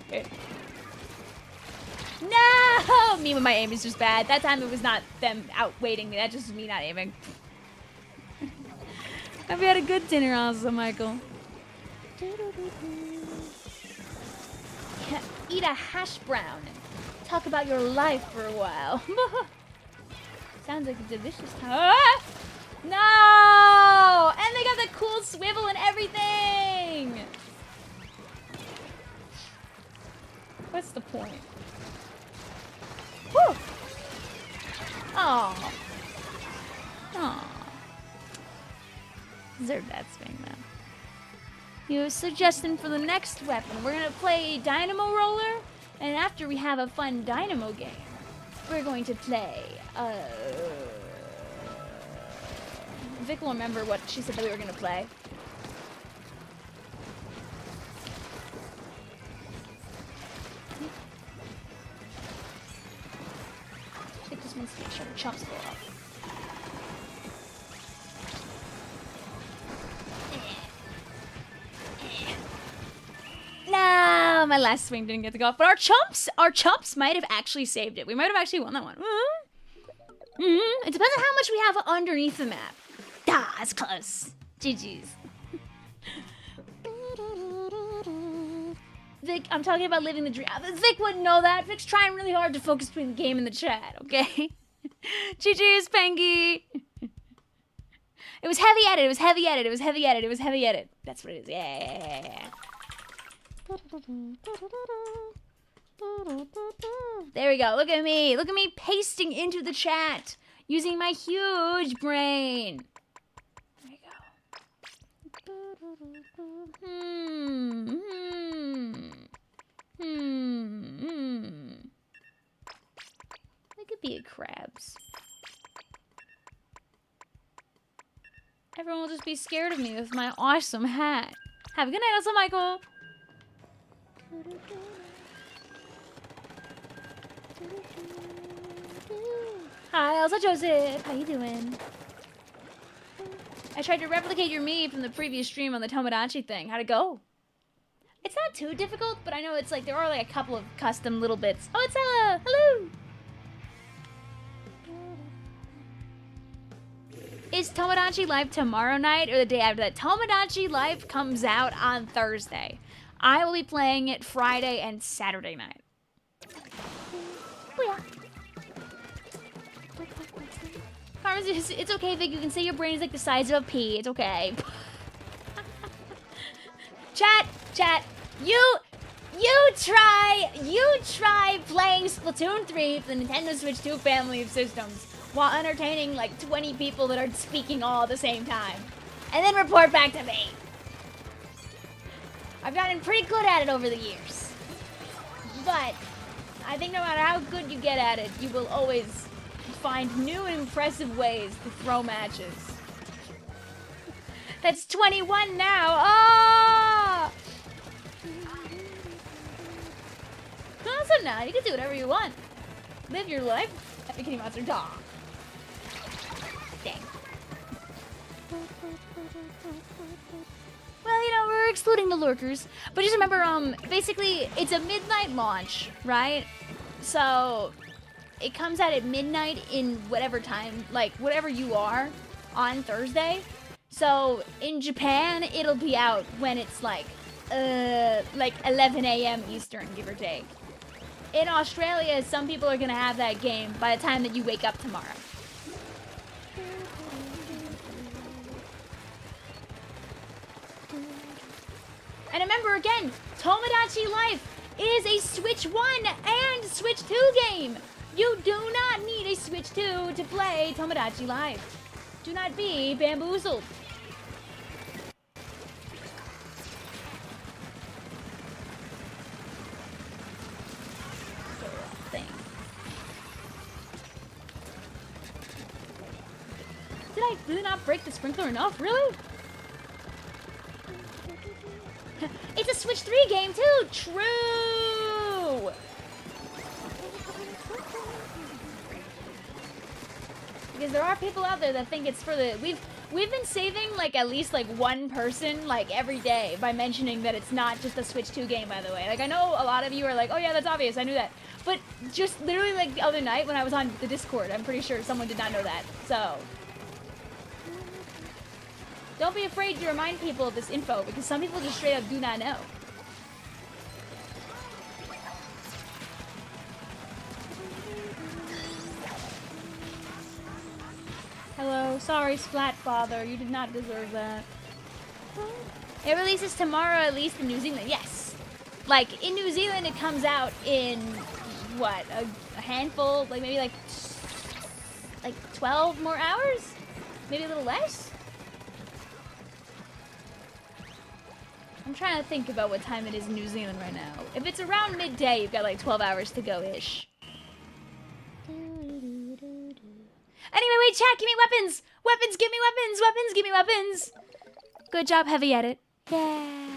Okay. No! Me when my aim is just bad. That time it was not them outweighting me. That just was me not aiming. Hope you had a good dinner also, Michael. Yeah, eat a hash brown and talk about your life for a while. Sounds like a delicious time. Ah! No! And they got the cool swivel and everything! What's the point? Woo! Oh. Oh. Deserve that swing, man. You have a suggestion for the next weapon. We're gonna play Dynamo Roller, and after we have a fun Dynamo game, we're going to play, Vic will remember what she said that we were gonna play. I think this means to make sure the chumps go up. No, my last swing didn't get to go off. But our chumps might have actually saved it. We might have actually won that one. It depends on how much we have underneath the map. It's close. GG's. Vic, I'm talking about living the dream. Vic wouldn't know that. Vic's trying really hard to focus between the game and the chat, okay? GG's, Pengy. It was heavy edit. That's what it is. Yeah. There we go. Look at me. Look at me pasting into the chat using my huge brain. There you go. Look at be crabs. Everyone will just be scared of me with my awesome hat. Have a good night, also, Michael. Hi, Elsa Joseph. How you doing? I tried to replicate your me from the previous stream on the Tomodachi thing. How'd it go? It's not too difficult, but I know it's like there are like a couple of custom little bits. Oh, it's Ella. Hello. Is Tomodachi live tomorrow night or the day after that? Tomodachi live comes out on Thursday. I will be playing it Friday and Saturday night. Oh, yeah. It's okay, Vic. You can say your brain is like the size of a pea. It's okay. Chat. You try playing Splatoon 3 for the Nintendo Switch 2 family of systems while entertaining like 20 people that are speaking all at the same time. And then report back to me. I've gotten pretty good at it over the years. But I think no matter how good you get at it, you will always find new and impressive ways to throw matches. That's 21 now. Oh! So now you can do whatever you want. Live your life. Happy Kitty Monster Dog. Dang. Well, you know, we're excluding the lurkers. But just remember, basically, it's a midnight launch, right? So it comes out at midnight in whatever time, like whatever you are on Thursday. So in Japan, it'll be out when it's like 11 a.m. Eastern, give or take. In Australia, some people are gonna have that game by the time that you wake up tomorrow. And remember again, Tomodachi Life is a Switch 1 and Switch 2 game. You do not need a Switch 2 to play Tomodachi Life. Do not be bamboozled. Did I really not break the sprinkler enough? Really? It's a Switch 3 game too! True! Because there are people out there that think it's for the... We've been saving like at least like one person like every day by mentioning that it's not just a Switch 2 game, by the way. Like I know a lot of you are like, oh yeah, that's obvious, I knew that. But just literally like the other night when I was on the Discord, I'm pretty sure someone did not know that. So... don't be afraid to remind people of this info, because some people just straight up do not know. Hello, sorry Splatfather, you did not deserve that. It releases tomorrow, at least in New Zealand, yes. Like, in New Zealand it comes out in, what, a handful, like maybe like 12 more hours? Maybe a little less? I'm trying to think about what time it is in New Zealand right now. If it's around midday, you've got like 12 hours to go-ish. Anyway, wait, chat, give me weapons! Weapons, give me weapons! Weapons, give me weapons! Good job, Heavy Edit. Yeah.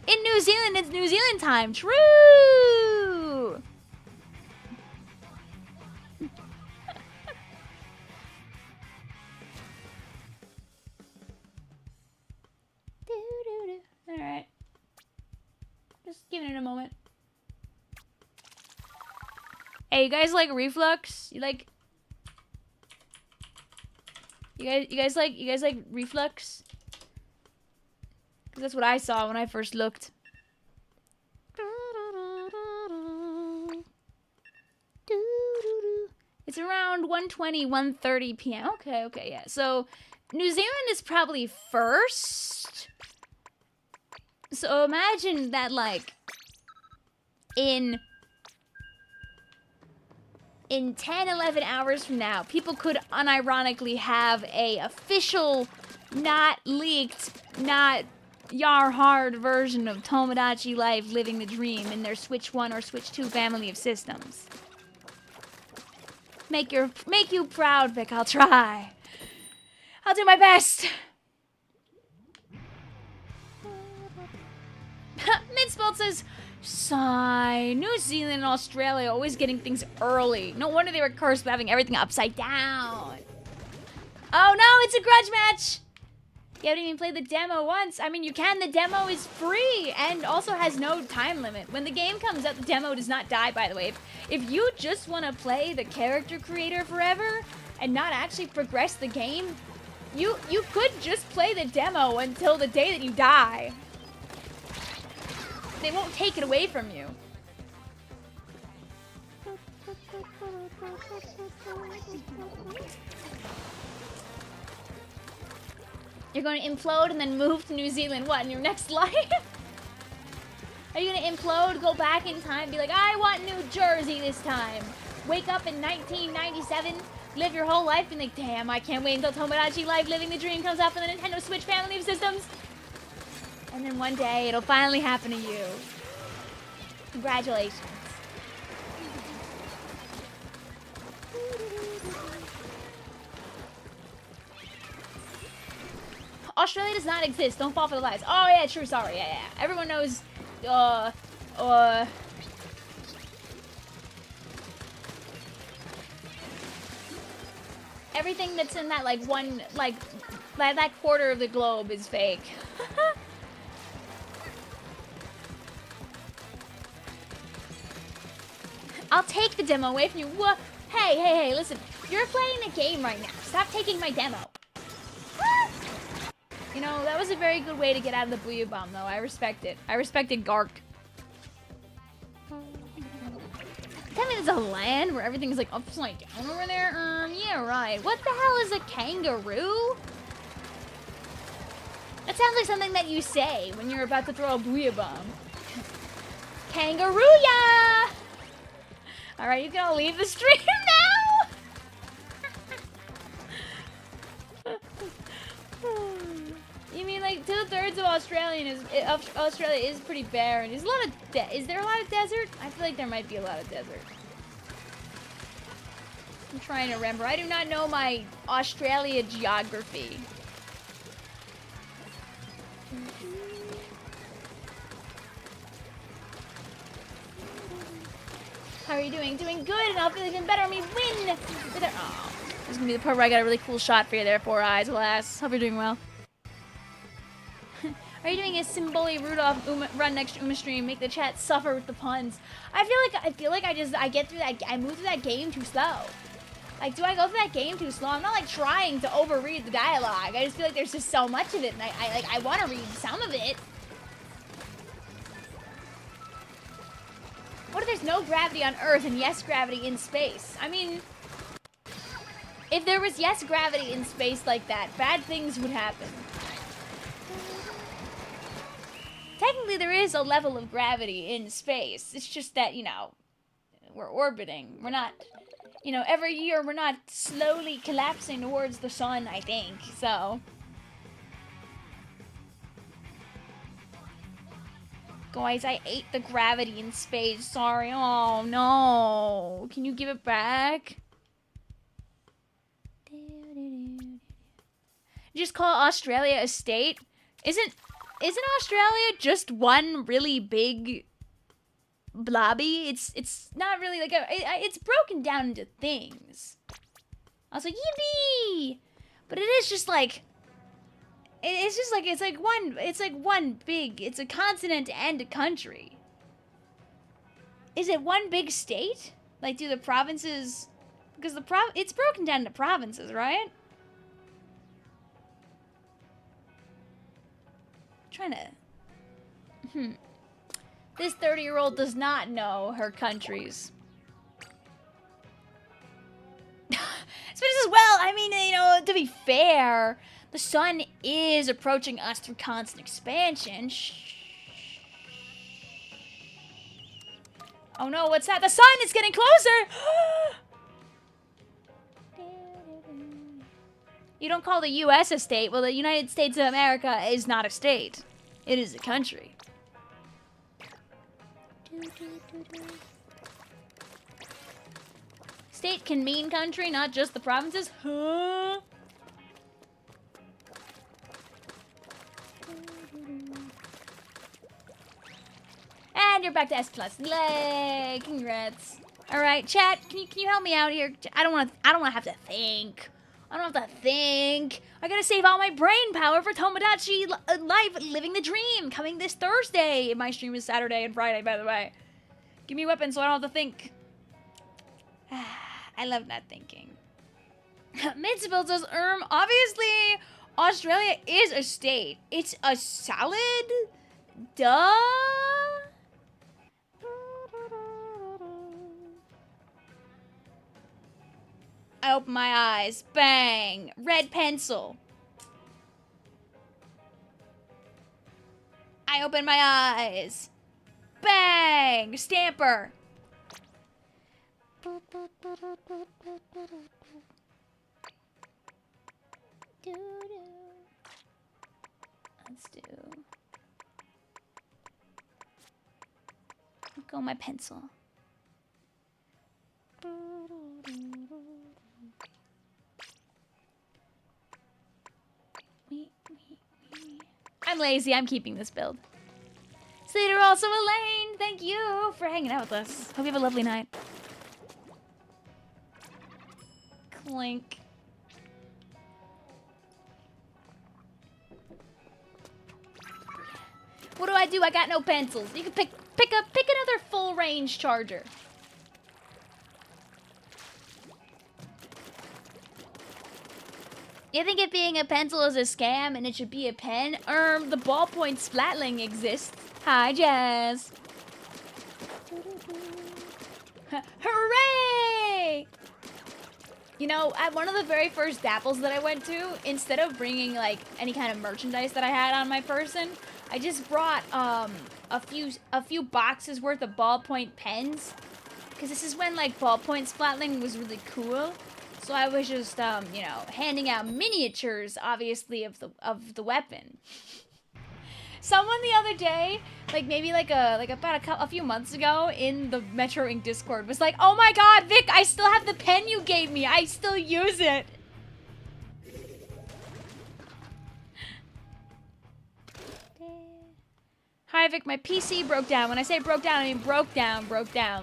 In New Zealand, it's New Zealand time. True! Alright. Just giving it a moment. Hey, you guys like Reflux? You guys like Reflux? Cause that's what I saw when I first looked. It's around 1:20, 1:30 p.m. Okay, yeah. So New Zealand is probably first. So imagine that, like, in 10, 11 hours from now, people could unironically have a official, not leaked, not yar hard version of Tomodachi Life Living the Dream in their Switch 1 or Switch 2 family of systems. Make you proud, Vic. I'll try. I'll do my best. Midspelt says, sigh. New Zealand and Australia always getting things early. No wonder they were cursed with having everything upside down. Oh no, it's a grudge match. You haven't even played the demo once. I mean, you can. The demo is free and also has no time limit. When the game comes out, the demo does not die, by the way. If you just want to play the character creator forever and not actually progress the game, you could just play the demo until the day that you die. They won't take it away from you. You're going to implode and then move to New Zealand, what, in your next life? Are you going to implode, go back in time, be like, I want New Jersey this time. Wake up in 1997, live your whole life, and like, damn, I can't wait until Tomodachi Life Living the Dream comes out for the Nintendo Switch family of systems. And then one day, it'll finally happen to you. Congratulations. Australia does not exist. Don't fall for the lies. Oh, yeah, true. Sorry. Yeah. Everyone knows, everything that's in that, like, one, like, that quarter of the globe is fake. I'll take the demo away from you. What? Hey, listen. You're playing the game right now. Stop taking my demo. You know, that was a very good way to get out of the Booyah Bomb, though. I respect it. I respected Gark. Tell me there's a land where everything's, like, upside down over there? Yeah, right. What the hell is a kangaroo? A That sounds like something that you say when you're about to throw a booyah bomb. Kangaroo-ya! Alright, you can all leave the stream now! You mean like 2/3 of Australia is pretty barren. Is there a lot of desert? I feel like there might be a lot of desert. I'm trying to remember. I do not know my Australia geography. How are you doing? Doing good, and I'll feel even better when we win! Oh, this is gonna be the part where I got a really cool shot for you there, 4 eyes, alas. Hope you're doing well. Are you doing a Symboli Rudolph run next to Uma stream? Make the chat suffer with the puns. I feel like I get through that, I move through that game too slow. Like, do I go through that game too slow? I'm not like trying to overread the dialogue. I just feel like there's just so much of it, and I want to read some of it. What if there's no gravity on Earth and yes gravity in space? I mean, if there was yes gravity in space like that, bad things would happen. Technically, there is a level of gravity in space. It's just that, you know, we're orbiting. We're not, you know, every year we're not slowly collapsing towards the sun, I think, so. Guys, I ate the gravity in space. Sorry. Oh, no. Can you give it back? Just call Australia a state? Isn't Australia just one really big blobby? It's not really like it's broken down into things. I was like, yippee! But it is just like it's a continent and a country. Is it one big state? Like, do the provinces, because it's broken down into provinces, right? I'm trying to, This 30-year-old does not know her countries. So as well, I mean, you know, to be fair, the sun is approaching us through constant expansion. Oh no, what's that? The sun is getting closer! You don't call the U.S. a state. Well, the United States of America is not a state. It is a country. State can mean country, not just the provinces. Huh? And you're back to S+. Yay! Congrats. All right, chat. Can you help me out here? I don't want to have to think. I don't have to think. I gotta save all my brain power for Tomodachi Life Living the Dream coming this Thursday. My stream is Saturday and Friday, by the way. Give me a weapon so I don't have to think. I love not thinking. Mitzville says, obviously, Australia is a state. It's a salad? Duh? I open my eyes. Bang. Red pencil. I open my eyes. Bang. Stamper. Let's do. Go my pencil. I'm lazy. I'm keeping this build. Slater, also Elaine, thank you for hanging out with us. Hope you have a lovely night. Clink. What do? I got no pencils. You can pick another full range charger. You think if being a pencil is a scam and it should be a pen? The ballpoint splatling exists. Hi, Jazz. Hooray! You know, at one of the very first dapples that I went to, instead of bringing like any kind of merchandise that I had on my person, I just brought a few boxes worth of ballpoint pens, because this is when like ballpoint splatling was really cool. So I was just you know, handing out miniatures, obviously of the weapon. Someone the other day, like maybe about a few months ago in the Metro Inc. Discord was like, "Oh my God, Vic, I still have the pen you gave me. I still use it." Hi, Vic, my PC broke down. When I say broke down, I mean broke down.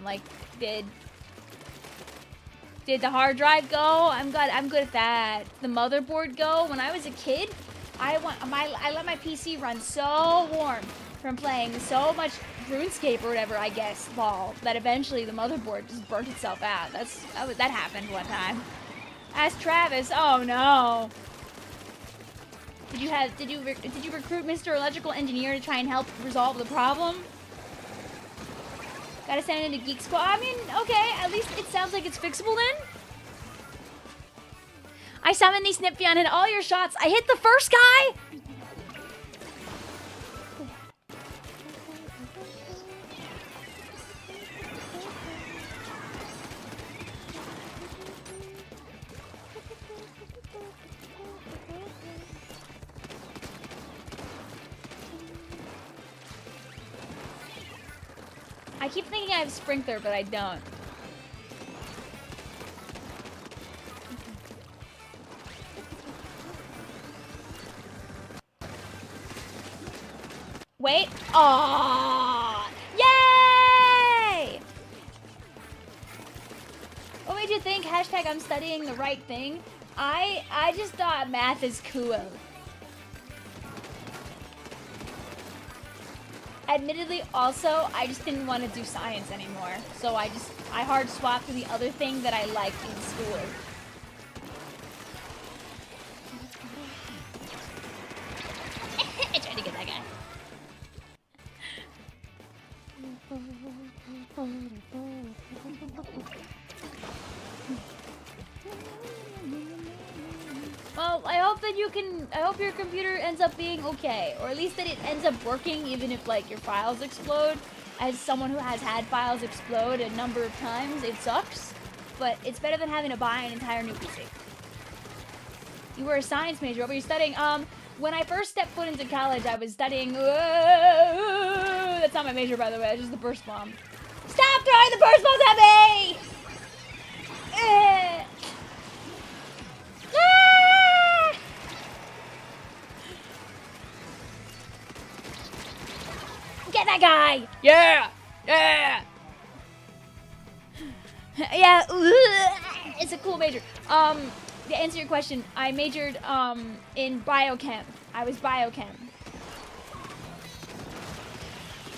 Like, did the hard drive go? I'm good at that. The motherboard go? When I was a kid, I let my PC run so warm from playing so much RuneScape or whatever, I guess, ball, that eventually the motherboard just burnt itself out. That happened one time. Ask Travis. Oh no. Did you recruit Mr. Electrical Engineer to try and help resolve the problem? Gotta send it to Geek Squad. I mean, okay, at least it sounds like it's fixable then. I summoned these Snipfion and all your shots. I hit the first guy? I keep thinking I have Sprinkler, but I don't. Wait. Aww. Yay! What made you think hashtag I'm studying the right thing? I just thought math is cool. Admittedly, also, I just didn't want to do science anymore. So I hard swapped to the other thing that I liked in school. I tried to get that guy. Well, I hope your computer ends up being okay, or at least that it ends up working even if like your files explode. As someone who has had files explode a number of times, it sucks, but it's better than having to buy an entire new PC. You were a science major. What were you studying? When I first stepped foot into college, I was studying. That's not my major, by the way. It's just the burst bomb. Stop throwing the burst bombs at me! Ah! Get that guy! Yeah! Yeah! Yeah, it's a cool major. To answer your question, I majored in biochem. I was biochem.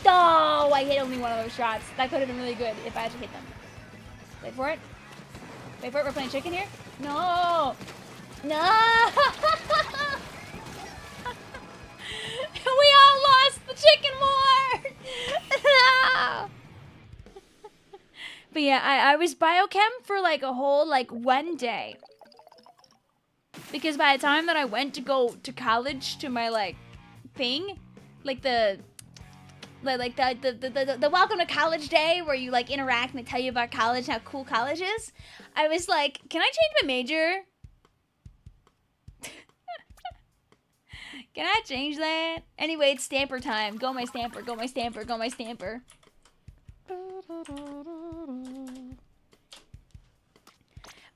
Oh, I hit only one of those shots. That could have been really good if I actually hit them. Wait for it. Wait for it. We're playing chicken here. No. No. We all lost the chicken war. No. But yeah, I was biochem for like a whole like one day. Because by the time that I went to go to college to my like thing, like the welcome to college day where you like interact and they tell you about college, how cool college is, I was like, can I change my major? Can I change that? Anyway, it's stamper time. Go my stamper, go my stamper, go my stamper.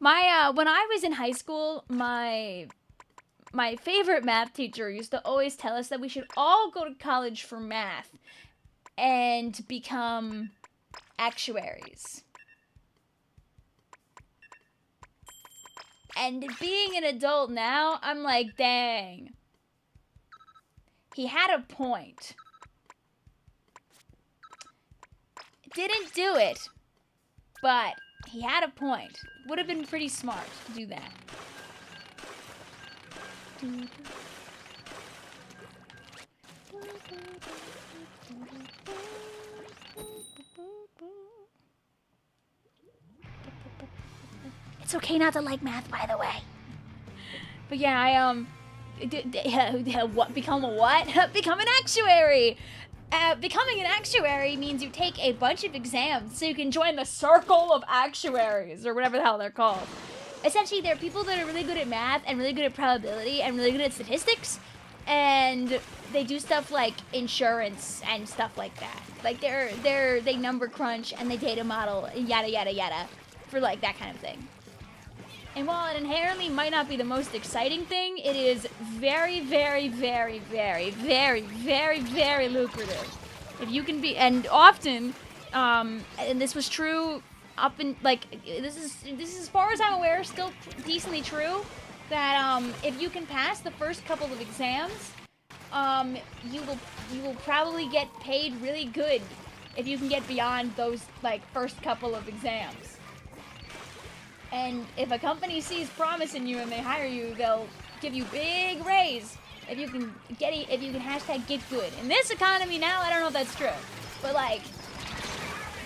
My when I was in high school, my favorite math teacher used to always tell us that we should all go to college for math and become actuaries. And being an adult now, I'm like, dang. He had a point. Didn't do it, but he had a point. Would have been pretty smart to do that. It's okay not to like math, by the way. But yeah, what? Become a what? Become an actuary. Becoming an actuary means you take a bunch of exams so you can join the circle of actuaries, or whatever the hell they're called. Essentially, they're people that are really good at math and really good at probability and really good at statistics, and they do stuff like insurance and stuff like that. Like they number crunch and they data model, yada yada yada, for like that kind of thing. And while it inherently might not be the most exciting thing, it is very, very, very, very, very, very, very lucrative. If you can be, and often, and this was true up in, like, this is as far as I'm aware, still decently true, that if you can pass the first couple of exams, you will probably get paid really good if you can get beyond those, like, first couple of exams. And if a company sees promise in you and they hire you, they'll give you big raise if you can hashtag get good. In this economy now, I don't know if that's true, but like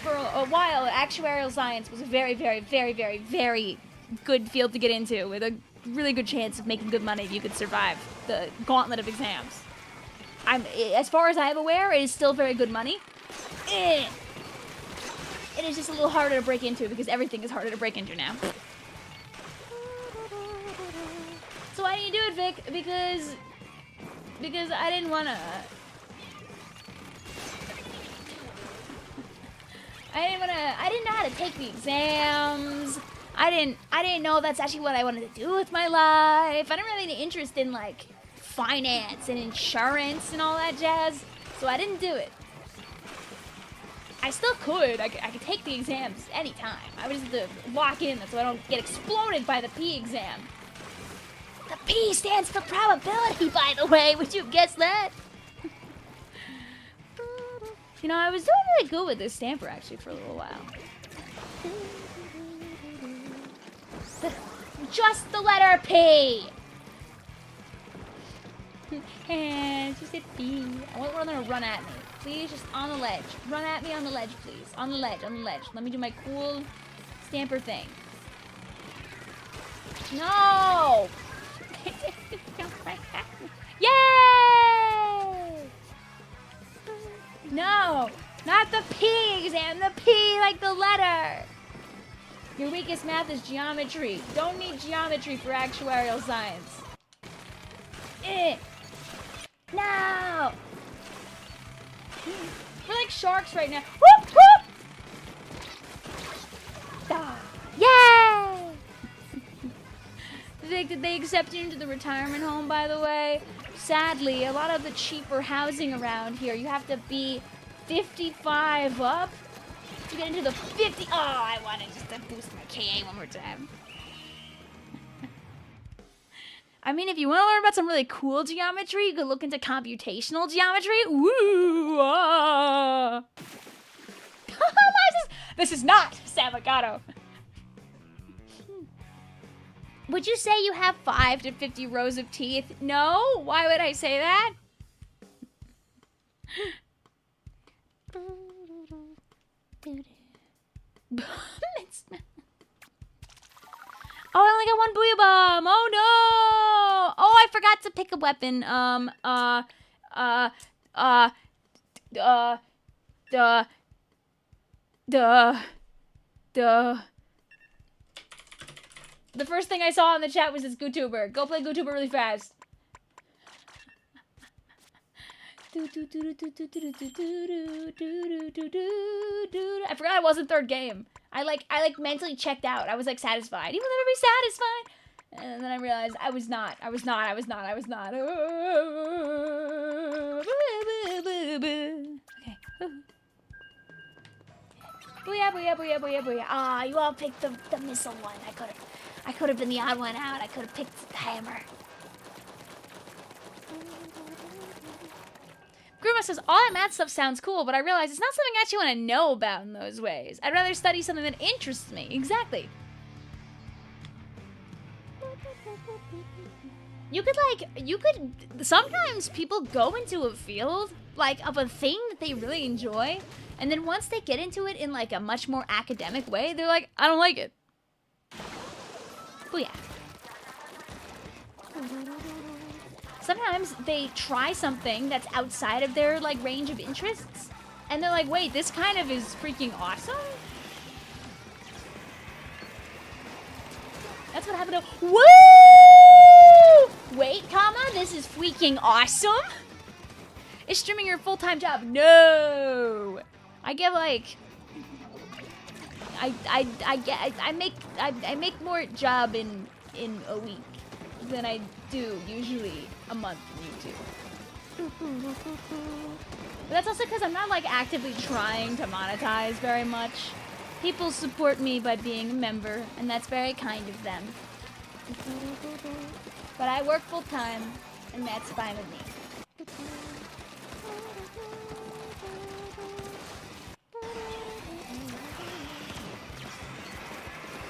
for a while, actuarial science was a very, very, very, very, very good field to get into with a really good chance of making good money if you could survive the gauntlet of exams. As far as I'm aware, it is still very good money. It is just a little harder to break into because everything is harder to break into now. So why didn't you do it, Vic? Because I didn't wanna. I didn't know how to take the exams. I didn't know that's actually what I wanted to do with my life. I didn't really have any interest in like finance and insurance and all that jazz. So I didn't do it. I still could. I could take the exams anytime. I would just have to lock in so I don't get exploded by the P exam. The P stands for probability, by the way. Would you guess that? You know, I was doing really good with this stamper, actually, for a little while. Just the letter P! And she said P. I want one of them to run at me. Please, just on the ledge. Run at me on the ledge, please. On the ledge, on the ledge. Let me do my cool stamper thing. No! Yay! No! Not the P exam! The P like the letter! Your weakest math is geometry. Don't need geometry for actuarial science. No! We're like sharks right now. Whoop, whoop! Ah, yay! Did they accept you into the retirement home, by the way? Sadly, a lot of the cheaper housing around here, you have to be 55 up to get into the 50. Oh, I wanted just to boost my KA one more time. I mean, if you want to learn about some really cool geometry, you could look into computational geometry. Woo! Ah. This is not Savocado. Would you say you have 5 to 50 rows of teeth? No? Why would I say that? Oh, I only got one Booyah Bomb. Oh, no. Oh, I forgot to pick a weapon. The first thing I saw in the chat was this GooTuber. Go play GooTuber really fast. I forgot I wasn't third game. I mentally checked out. I was like satisfied. You will never be satisfied. And then I realized I was not. Okay. Booyah, booyah, booyah, booyah, booyah. Ah, you all picked the missile one. I could have been the odd one out. I could have picked the hammer. Gruma says, all that math stuff sounds cool, but I realize it's not something I actually want to know about in those ways. I'd rather study something that interests me. Exactly. You could, sometimes people go into a field, of a thing that they really enjoy, and then once they get into it in, a much more academic way, they're like, I don't like it. Booyah. Sometimes they try something that's outside of their, like, range of interests, and they're like, wait, this kind of is freaking awesome? That's what happened to— Woo! Wait, comma, this is freaking awesome? Is streaming your full-time job? No! I get, like... I make more job in a week than I do usually a month in YouTube. But that's also because I'm not like actively trying to monetize very much. People support me by being a member, and that's very kind of them. But I work full time, and that's fine with me.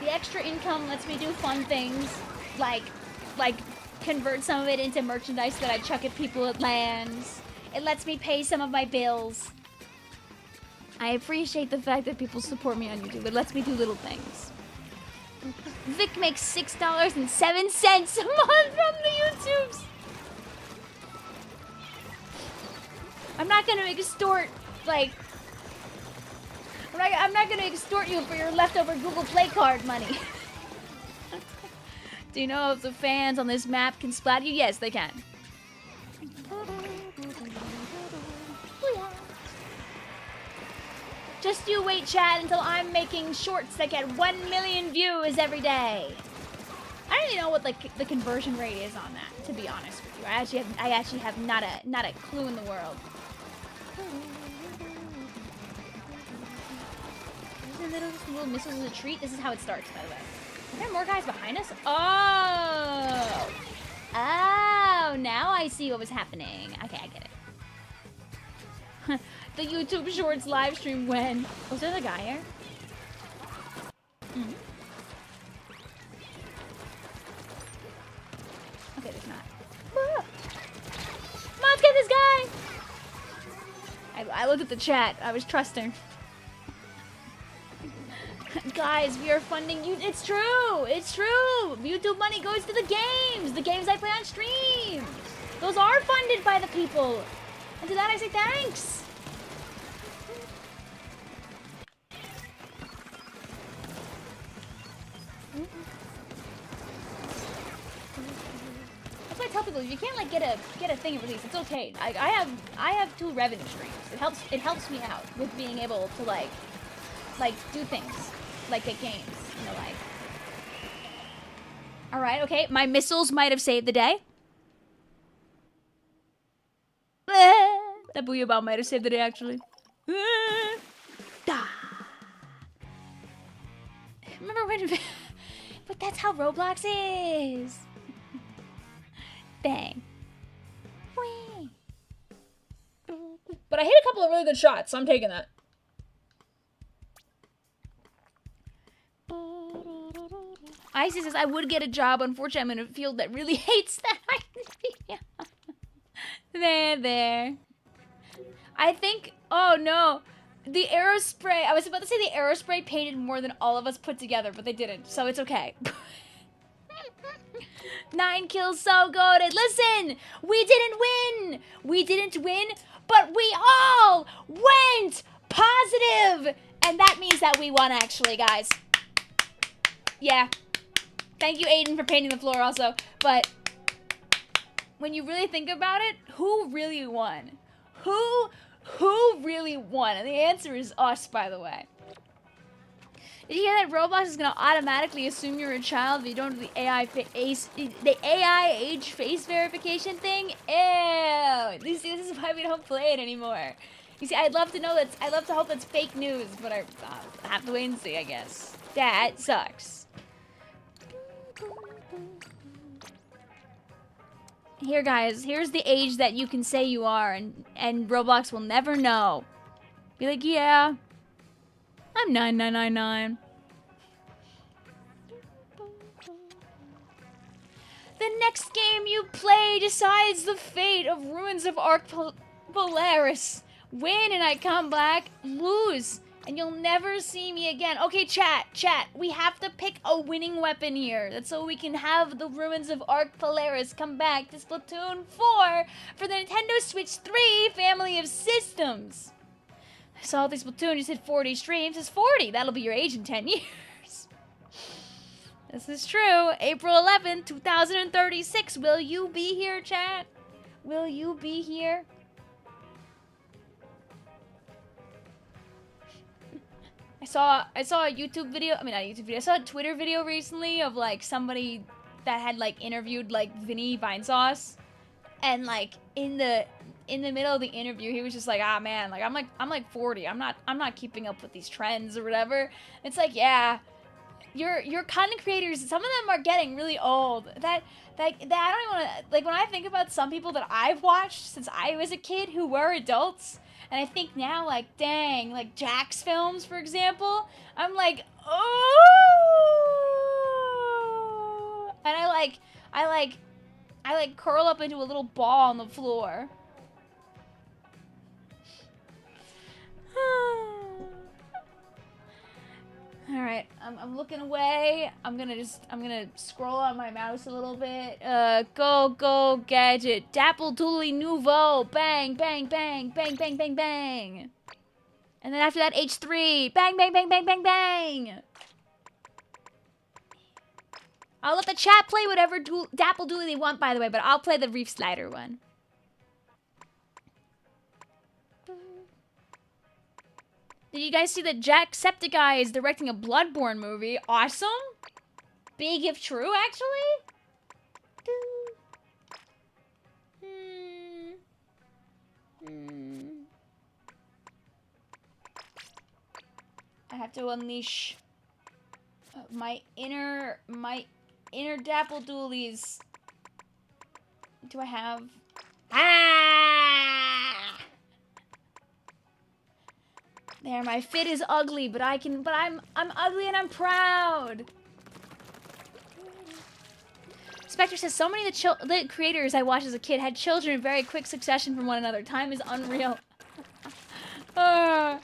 The extra income lets me do fun things, like convert some of it into merchandise that I chuck at people at lands. It lets me pay some of my bills. I appreciate the fact that people support me on YouTube. It lets me do little things. Vic makes $6.07 a month from the YouTubes. I'm not gonna extort, like... I'm not gonna extort you for your leftover Google Play card money. Do you know if the fans on this map can splat you? Yes, they can. Just you wait, chat, until I'm making shorts that get 1 million views every day. I don't even know what the conversion rate is on that, to be honest with you. I actually have not a clue in the world. Little missiles is a treat. This is how it starts, by the way. Are there more guys behind us? Oh! Oh, now I see what was happening. Okay, I get it. The YouTube Shorts live stream when... Was there the guy here? Mm-hmm. Okay, there's not. Ah! Come on, let's get this guy! I looked at the chat. I was trusting. Guys, we are funding you. It's true. It's true. YouTube money goes to the games I play on stream. Those are funded by the people. And to that I say thanks. That's why I tell people, if you can't like get a thing released, it's okay. I have 2 revenue streams. It helps me out with being able to like do things. Like at games and the like. Alright, okay. My missiles might have saved the day. That booyah might have saved the day, actually. Remember when... But that's how Roblox is. Bang. Whee. But I hit a couple of really good shots, so I'm taking that. Icy says, I would get a job. Unfortunately, I'm in a field that really hates that idea. There. I think, oh no. The aerospray, I was about to say the aerospray painted more than all of us put together, but they didn't, so it's okay. 9 kills, so goated. Listen, we didn't win. We didn't win, but we all went positive. And that means that we won, actually, guys. Yeah. Thank you, Aiden, for painting the floor also. But when you really think about it, who really won? Who really won? And the answer is us, by the way. Did you hear that Roblox is going to automatically assume you're a child if you don't do the AI age face verification thing? Ew. This is why we don't play it anymore. You see, I'd love to hope that's fake news, but I have to wait and see, I guess. That sucks. Here, guys, here's the age that you can say you are, and Roblox will never know. Be like, yeah, I'm 9999. The next game you play decides the fate of Ruins of Arc Polaris. Win and I come back. Lose And you'll never see me again. Okay, chat, we have to pick a winning weapon here. That's so we can have the ruins of Arc Polaris come back to Splatoon 4 for the Nintendo Switch 3 family of systems. I saw this Splatoon just hit 40 streams. It's 40. That'll be your age in 10 years. This is true. April 11th, 2036. Will you be here, chat? Will you be here? I saw a YouTube video, I mean not a YouTube video, I saw a Twitter video recently of like somebody that had like interviewed like Vinny Vinesauce, and like in the middle of the interview he was just like, ah man, like I'm like 40, I'm not keeping up with these trends or whatever. It's like, yeah, your content creators, some of them are getting really old. That I don't even want to, like when I think about some people that I've watched since I was a kid who were adults. And I think now, like, dang, like Jack's films, for example, I'm like, oh, and I curl up into a little ball on the floor. All right, I'm looking away. I'm gonna scroll on my mouse a little bit. Go gadget, Dapple Dooley Nouveau, bang bang bang bang bang bang bang, and then after that H3, bang bang bang bang bang bang. I'll let the chat play whatever Dapple Dooley they want, by the way, but I'll play the Reef Slider one. Did you guys see that Jacksepticeye is directing a Bloodborne movie? Awesome! Big if true, actually? I have to unleash my inner Dapple Doolies. Do I have... Ah! There, my fit is ugly, but I'm ugly and I'm proud. Spectre says, so many of the creators I watched as a kid had children in very quick succession from one another. Time is unreal. I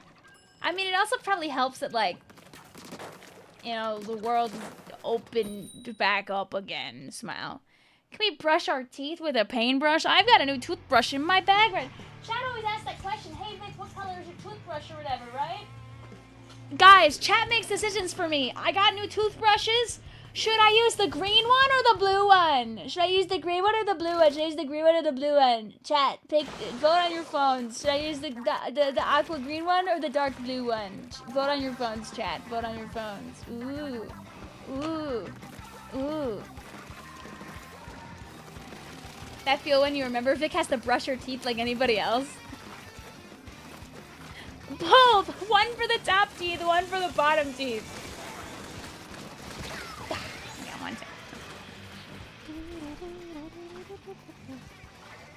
mean, it also probably helps that, like, you know, the world opened back up again. Smile. Can we brush our teeth with a paintbrush? I've got a new toothbrush in my bag right now. Chat always asks that question, hey Vic, what color is your toothbrush or whatever, right? Guys, chat makes decisions for me. I got new toothbrushes. Should I use the green one or the blue one? Should I use the green one or the blue one? Should I use the green one or the blue one? Chat, vote on your phones. Should I use the aqua green one or the dark blue one? Vote on your phones, chat. Vote on your phones. Ooh. That feel when you remember Vic has to brush her teeth like anybody else. Both! One for the top teeth, one for the bottom teeth. Yeah, one second.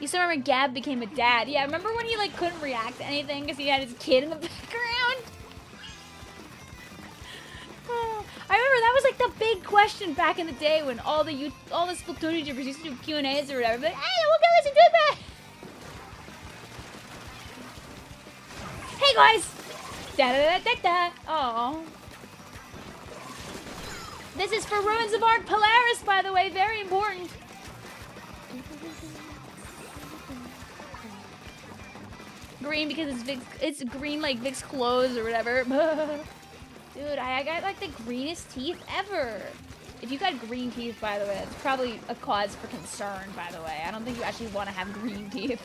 You still remember Gab became a dad? Yeah, remember when he like couldn't react to anything because he had his kid in the background? I remember that was like the big question back in the day when all the Splatoon YouTubers used to do Q&As or whatever. Like, hey, we'll go listen to it. Hey guys! Da-da-da-da-da. Oh. This is for Ruins of Arc Polaris, by the way. Very important. Green because it's green like Vic's clothes or whatever. Dude, I got like the greenest teeth ever. If you got green teeth, by the way, that's probably a cause for concern, by the way. I don't think you actually want to have green teeth.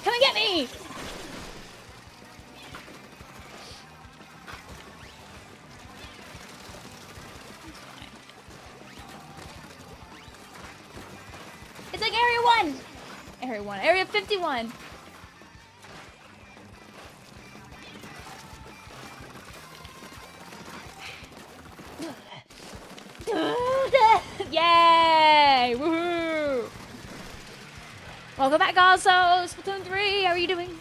Come and get me! It's like Area 1! Area 1. Area 51! Yay! Woohoo! Welcome back also, Splatoon 3, how are you doing?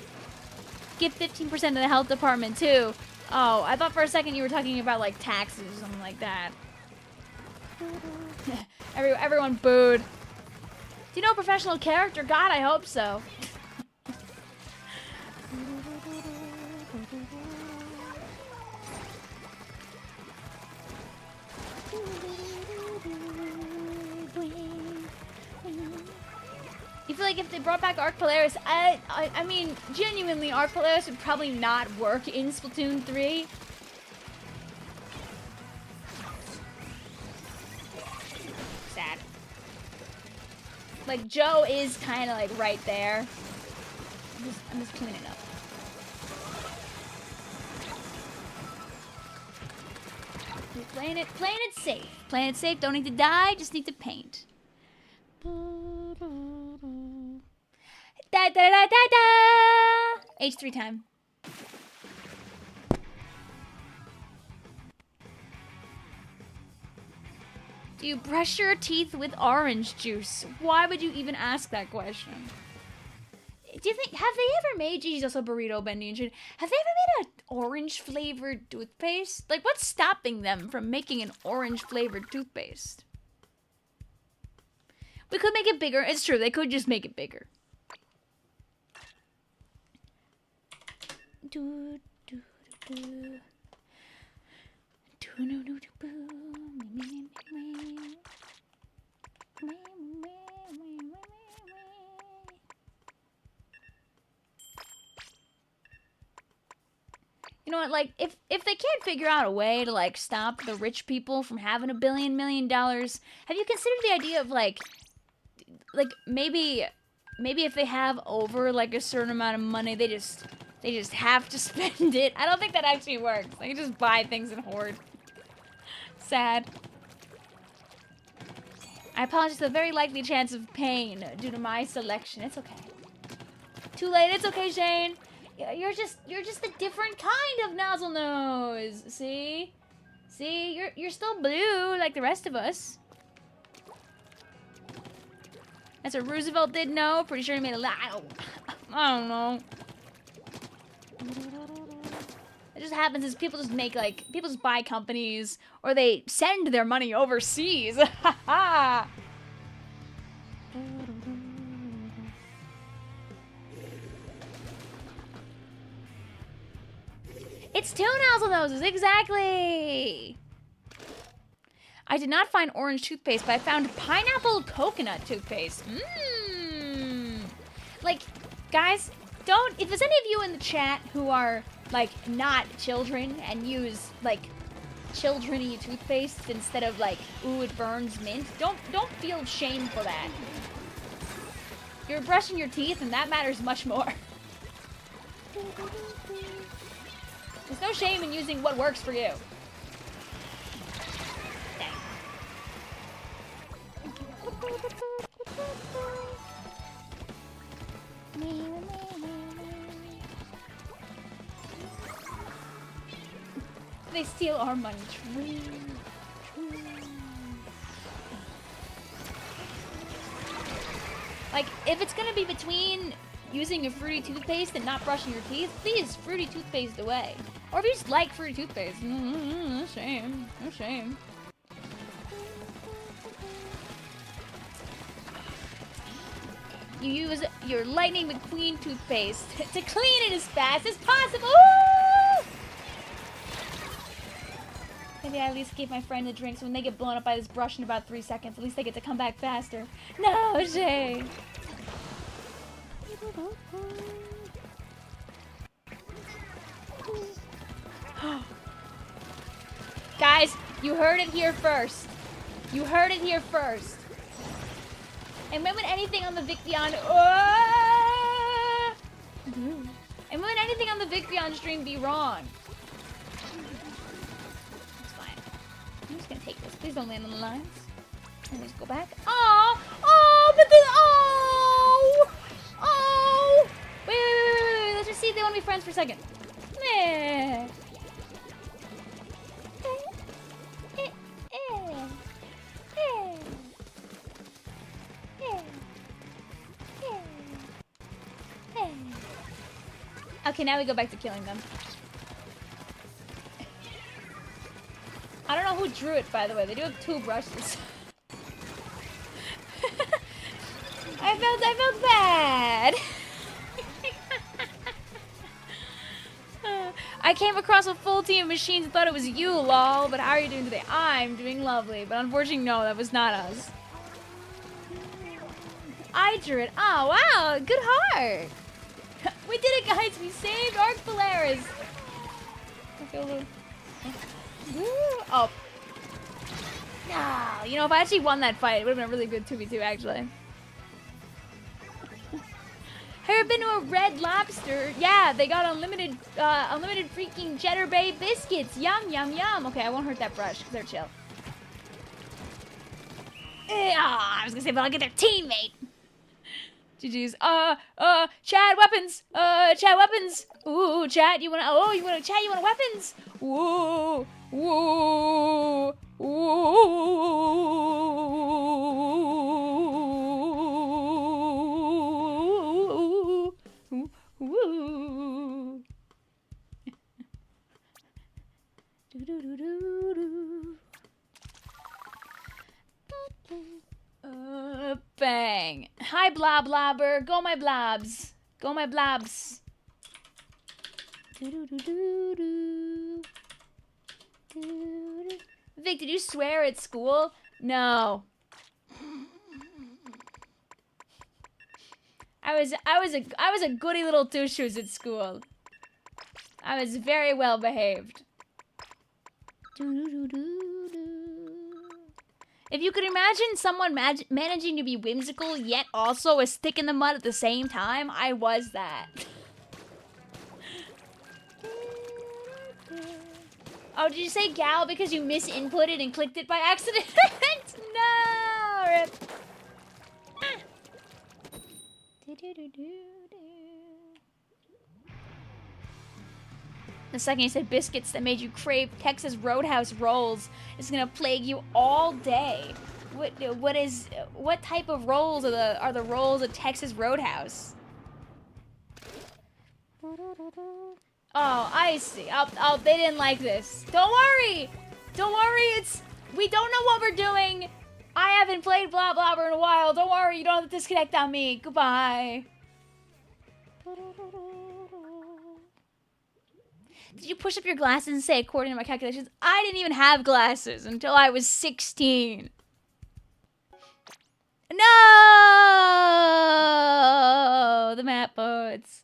Give 15% of the health department too. Oh, I thought for a second you were talking about like taxes or something like that. Everyone booed. Do you know professional character? God, I hope so. You feel like if they brought back Arc Polaris, I mean, genuinely, Arc Polaris would probably not work in Splatoon 3. Sad. Like, Joe is kind of like right there. I'm just cleaning up. Playing it safe. Playing it safe, don't need to die, just need to paint. Da da da da da! H3 time. Do you brush your teeth with orange juice? Why would you even ask that question? Do you think, have they ever made, geez, also burrito bending, have they ever made an orange flavored toothpaste? Like, what's stopping them from making an orange flavored toothpaste? We could make it bigger. It's true, they could just make it bigger. You know what, like, if they can't figure out a way to, like, stop the rich people from having $1 billion million, have you considered the idea of, like, maybe if they have over, like, a certain amount of money, they just have to spend it? I don't think that actually works. They can just buy things and hoard. Sad. I apologize for the very likely chance of pain due to my selection. It's okay. Too late. It's okay, Shane. You're just a different kind of nozzle nose. See? See? You're still blue like the rest of us. That's what Roosevelt did know. Pretty sure he made a lot. I don't know. It just happens is people just make, like, people just buy companies or they send their money overseas. Ha ha! It's two nozzle noses, exactly! I did not find orange toothpaste, but I found pineapple coconut toothpaste. Mmm. Like, guys, if there's any of you in the chat who are, like, not children and use, like, children-y toothpaste instead of, like, ooh, it burns mint, don't feel shame for that. You're brushing your teeth, and that matters much more. There's no shame in using what works for you. Dang. They steal our money. True. Like, if it's gonna be between using a fruity toothpaste and not brushing your teeth, please fruity toothpaste away. Or if you just like fruity toothpaste, no shame, no shame. You use your Lightning McQueen toothpaste to clean it as fast as possible. Ooh! Maybe I at least give my friend a drink so when they get blown up by this brush in about 3 seconds, at least they get to come back faster. No shame. Guys, you heard it here first. You heard it here first. And when would anything on the Vicvillon... And when would anything on the Vicvillon stream be wrong? It's fine. I'm just gonna take this. Please don't land on the lines. And just go back. Oh! Oh! But then... Oh! Oh! Wait. Let's just see if they want to be friends for a second. Meh. Okay, now we go back to killing them. I don't know who drew it, by the way. They do have 2 brushes. I felt bad. I came across a full team of machines and thought it was you, lol. But how are you doing today? I'm doing lovely. But unfortunately, no, that was not us. I drew it. Oh, wow. Good heart. We did it, guys. We saved Arc Polaris. Oh. No. You know, if I actually won that fight, it would have been a really good 2v2, actually. Have you ever been to a Red Lobster? Yeah, they got unlimited freaking Cheddar Bay biscuits. Yum, yum, yum. Okay, I won't hurt that brush because they're chill. I was gonna say, but I'll get their teammate. GG's. Chad, weapons. Chad, weapons. Ooh, Chad, you wanna, Chad, you want weapons? Ooh, ooh, ooh, ooh. Bang. Hi, Blob Blobber. Go, my blobs. Go, my blobs. Vic, did you swear at school? No. I was a goody little two-shoes at school. I was very well behaved. If you could imagine someone managing to be whimsical yet also a stick in the mud at the same time, I was that. Oh, did you say gal because you misinputted and clicked it by accident? No! Rip. The second you said biscuits that made you crave Texas Roadhouse rolls is gonna plague you all day. What type of rolls are the rolls of Texas Roadhouse? Oh, I see. Oh, they didn't like this. Don't worry. Don't worry. We don't know what we're doing. I haven't played Blah Blobber in a while. Don't worry. You don't have to disconnect on me. Goodbye. Did you push up your glasses and say, according to my calculations, I didn't even have glasses until I was 16. No! The map boats.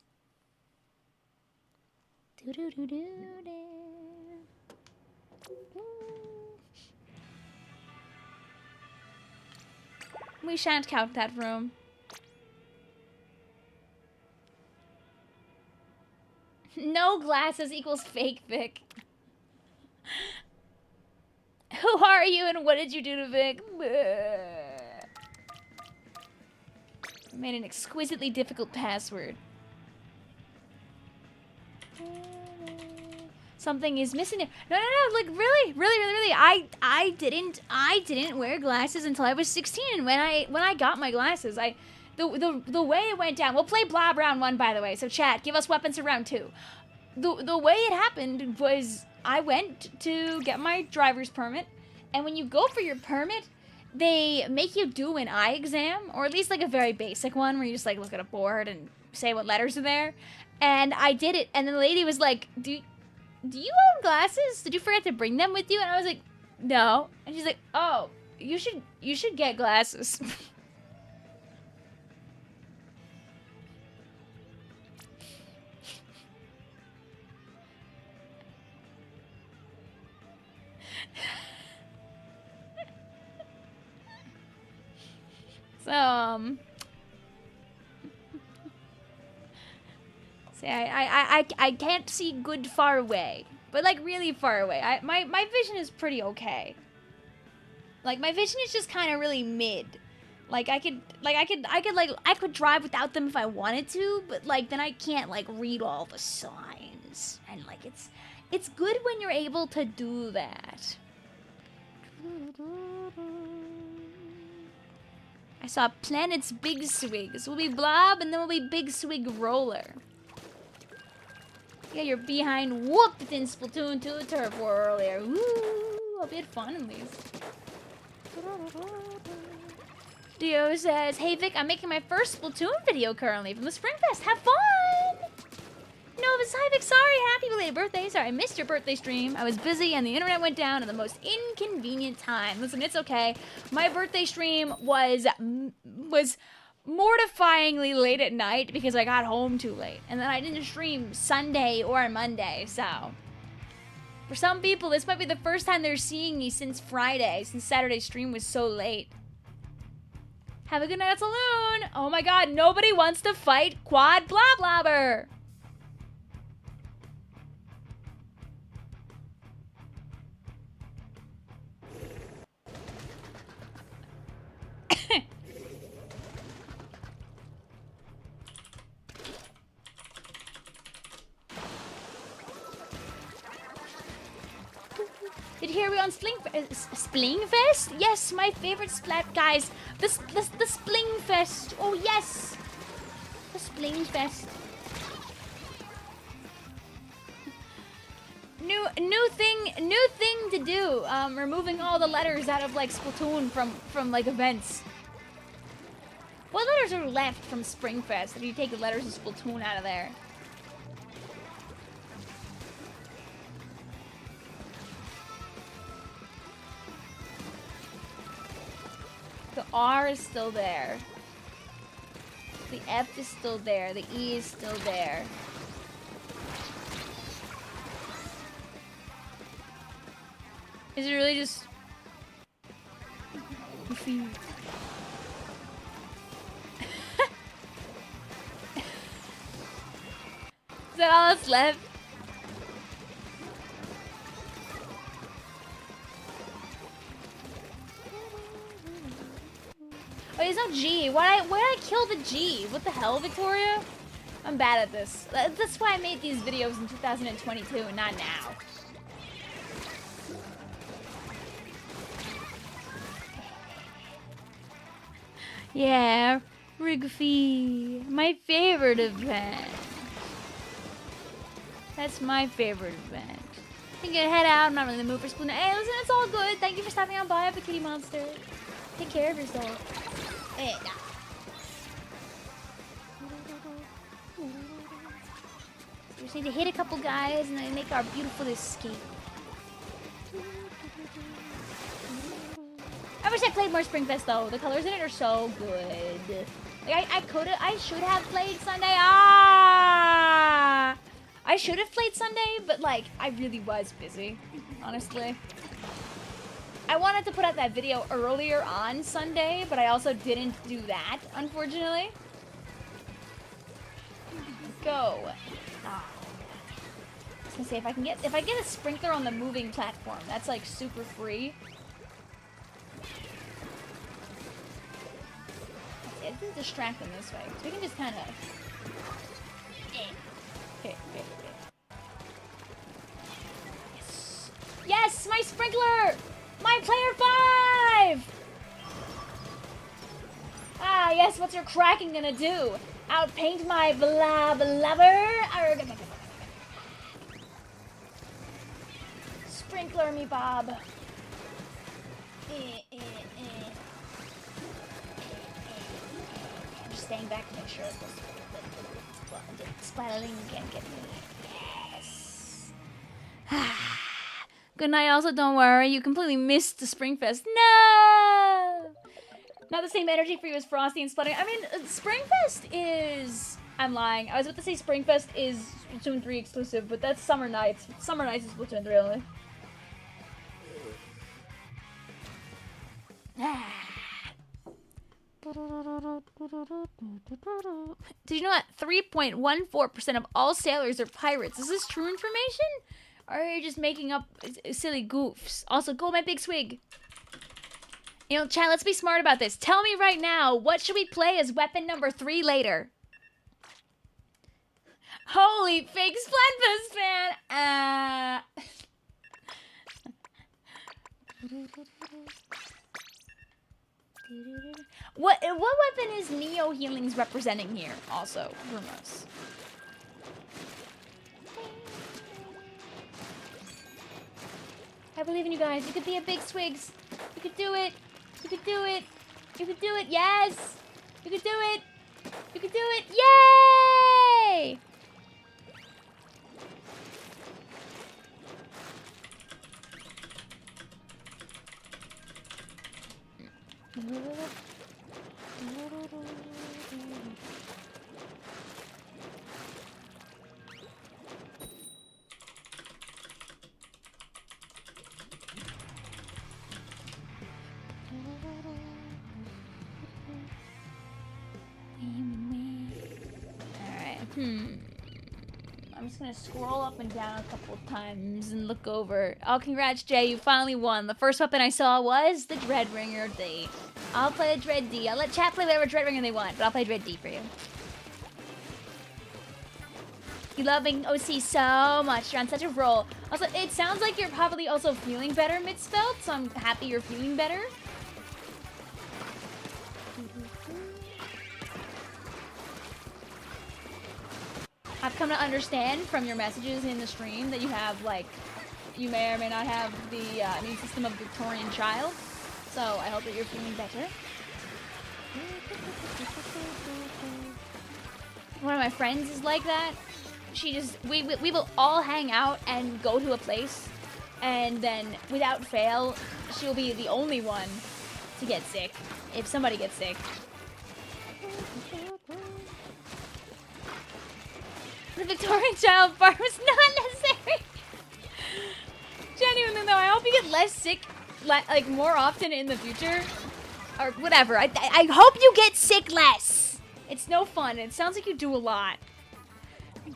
We shan't count that room. No glasses equals fake Vic. Who are you and what did you do to Vic? I made an exquisitely difficult password. Something is missing there. No, like really. I didn't wear glasses until I was 16. And when I got my glasses, the way it went down. We'll play Blob round 1, by the way. So chat, give us weapons for round 2. The way it happened was I went to get my driver's permit, and when you go for your permit, they make you do an eye exam, or at least like a very basic one where you just like look at a board and say what letters are there. And I did it, and the lady was like, Do you own glasses? Did you forget to bring them with you? And I was like, no. And she's like, oh, you should get glasses. So, see, I can't see good far away, but like really far away. My vision is pretty okay. Like my vision is just kind of really mid. Like I could drive without them if I wanted to, but like then I can't like read all the signs, and like it's good when you're able to do that. I saw Planet's Big Swigs. We'll be Blob, and then we'll be Big Swig Roller. You got your behind whooped in Splatoon 2 Turf War earlier. Woo! Hope you had fun at least. Dio says, hey Vic, I'm making my first Splatoon video currently from the Springfest. Have fun! Nova Vic, sorry, happy belated birthday. Sorry, I missed your birthday stream. I was busy and the internet went down at the most inconvenient time. Listen, it's okay. My birthday stream was mortifyingly late at night because I got home too late. And then I didn't stream Sunday or Monday, so. For some people, this might be the first time they're seeing me since Friday, since Saturday's stream was so late. Have a good night at Saloon. Oh my god, nobody wants to fight Quad Bloblobber. Did you hear we on Splingfest? Yes, my favorite splat guys. The Splingfest. Oh yes, the Splingfest. New thing to do. Removing all the letters out of like Splatoon from like events. What letters are left from Springfest if you take the letters of Splatoon out of there? The R is still there. The F is still there. The E is still there. Is it really just... Is that all that's left? Oh, there's no G. Why did I kill the G? What the hell, Victoria? I'm bad at this. That's why I made these videos in 2022 and not now. Yeah, Rigfy. My favorite event. That's my favorite event. I can head out. I'm not really in the mood for Splatoon. Hey, listen, it's all good. Thank you for stopping on by, the kitty monster. Take care of yourself. Hey, nah. We just need to hit a couple guys and then make our beautiful escape. I wish I played more Springfest though. The colors in it are so good. Like I should have played Sunday. I should have played Sunday, but like I really was busy, honestly. I wanted to put out that video earlier on Sunday, but I also didn't do that, unfortunately. Go. Oh. I was gonna say if I get a sprinkler on the moving platform, that's like super free. Okay, it didn't distract them this way. So we can just kind of. Okay. Yes. Yes, my sprinkler. My player 5! Ah, yes, what's your cracking gonna do? Outpaint my blabber? Sprinkler me, Bob. I'm just staying back to make sure the splatterling can't get me. Yes. Good night. Also, don't worry. You completely missed the Springfest. No! Not the same energy for you as Frosty and Splatoon. I mean, Springfest is... I'm lying. I was about to say Springfest is Splatoon 3 exclusive, but that's Summer Nights. Summer Nights is Splatoon 3 only. Did you know that 3.14% of all sailors are pirates? Is this true information? Or are you just making up silly goofs? Also, go my big swig. You know, chat, let's be smart about this. Tell me right now, what should we play as weapon number 3 later? Holy fake Splatfest fan! What weapon is Neo Healings representing here? Also, from us. I believe in you guys. You could be a big Swigs. You could do it. You could do it. You could do it. Yes. You could do it. You could do it. Yay! I'm just gonna scroll up and down a couple of times and look over. Oh, congrats, Jay, you finally won. The first weapon I saw was the Dreadringer D. I'll play the Dread D. I'll let chat play whatever Dreadringer they want, but I'll play Dread D for you. You love making OC so much. You're on such a roll. Also, it sounds like you're probably also feeling better mid-spelt, so I'm happy you're feeling better. I've come to understand from your messages in the stream that you have, like, you may or may not have the immune system of a Victorian child. So I hope that you're feeling better. One of my friends is like that. She just, we will all hang out and go to a place, and then without fail, she'll be the only one to get sick if somebody gets sick. The Victorian child part was not necessary. Genuinely though, I hope you get less sick, like more often in the future, or whatever. I hope you get sick less. It's no fun. It sounds like you do a lot. Do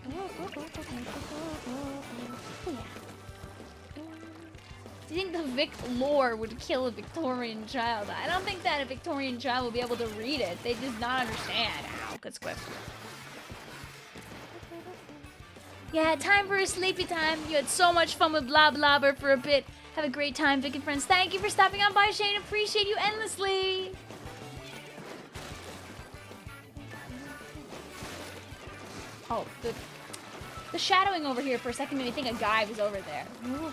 you think the Vic lore would kill a Victorian child? I don't think that a Victorian child will be able to read it. They just not understand. Ow, good squiff. Yeah, time for a sleepy time. You had so much fun with Blah Blobber for a bit. Have a great time, Vic and friends. Thank you for stopping on by, Shane. Appreciate you endlessly. Oh, the shadowing over here for a second made me think a guy was over there. Ooh.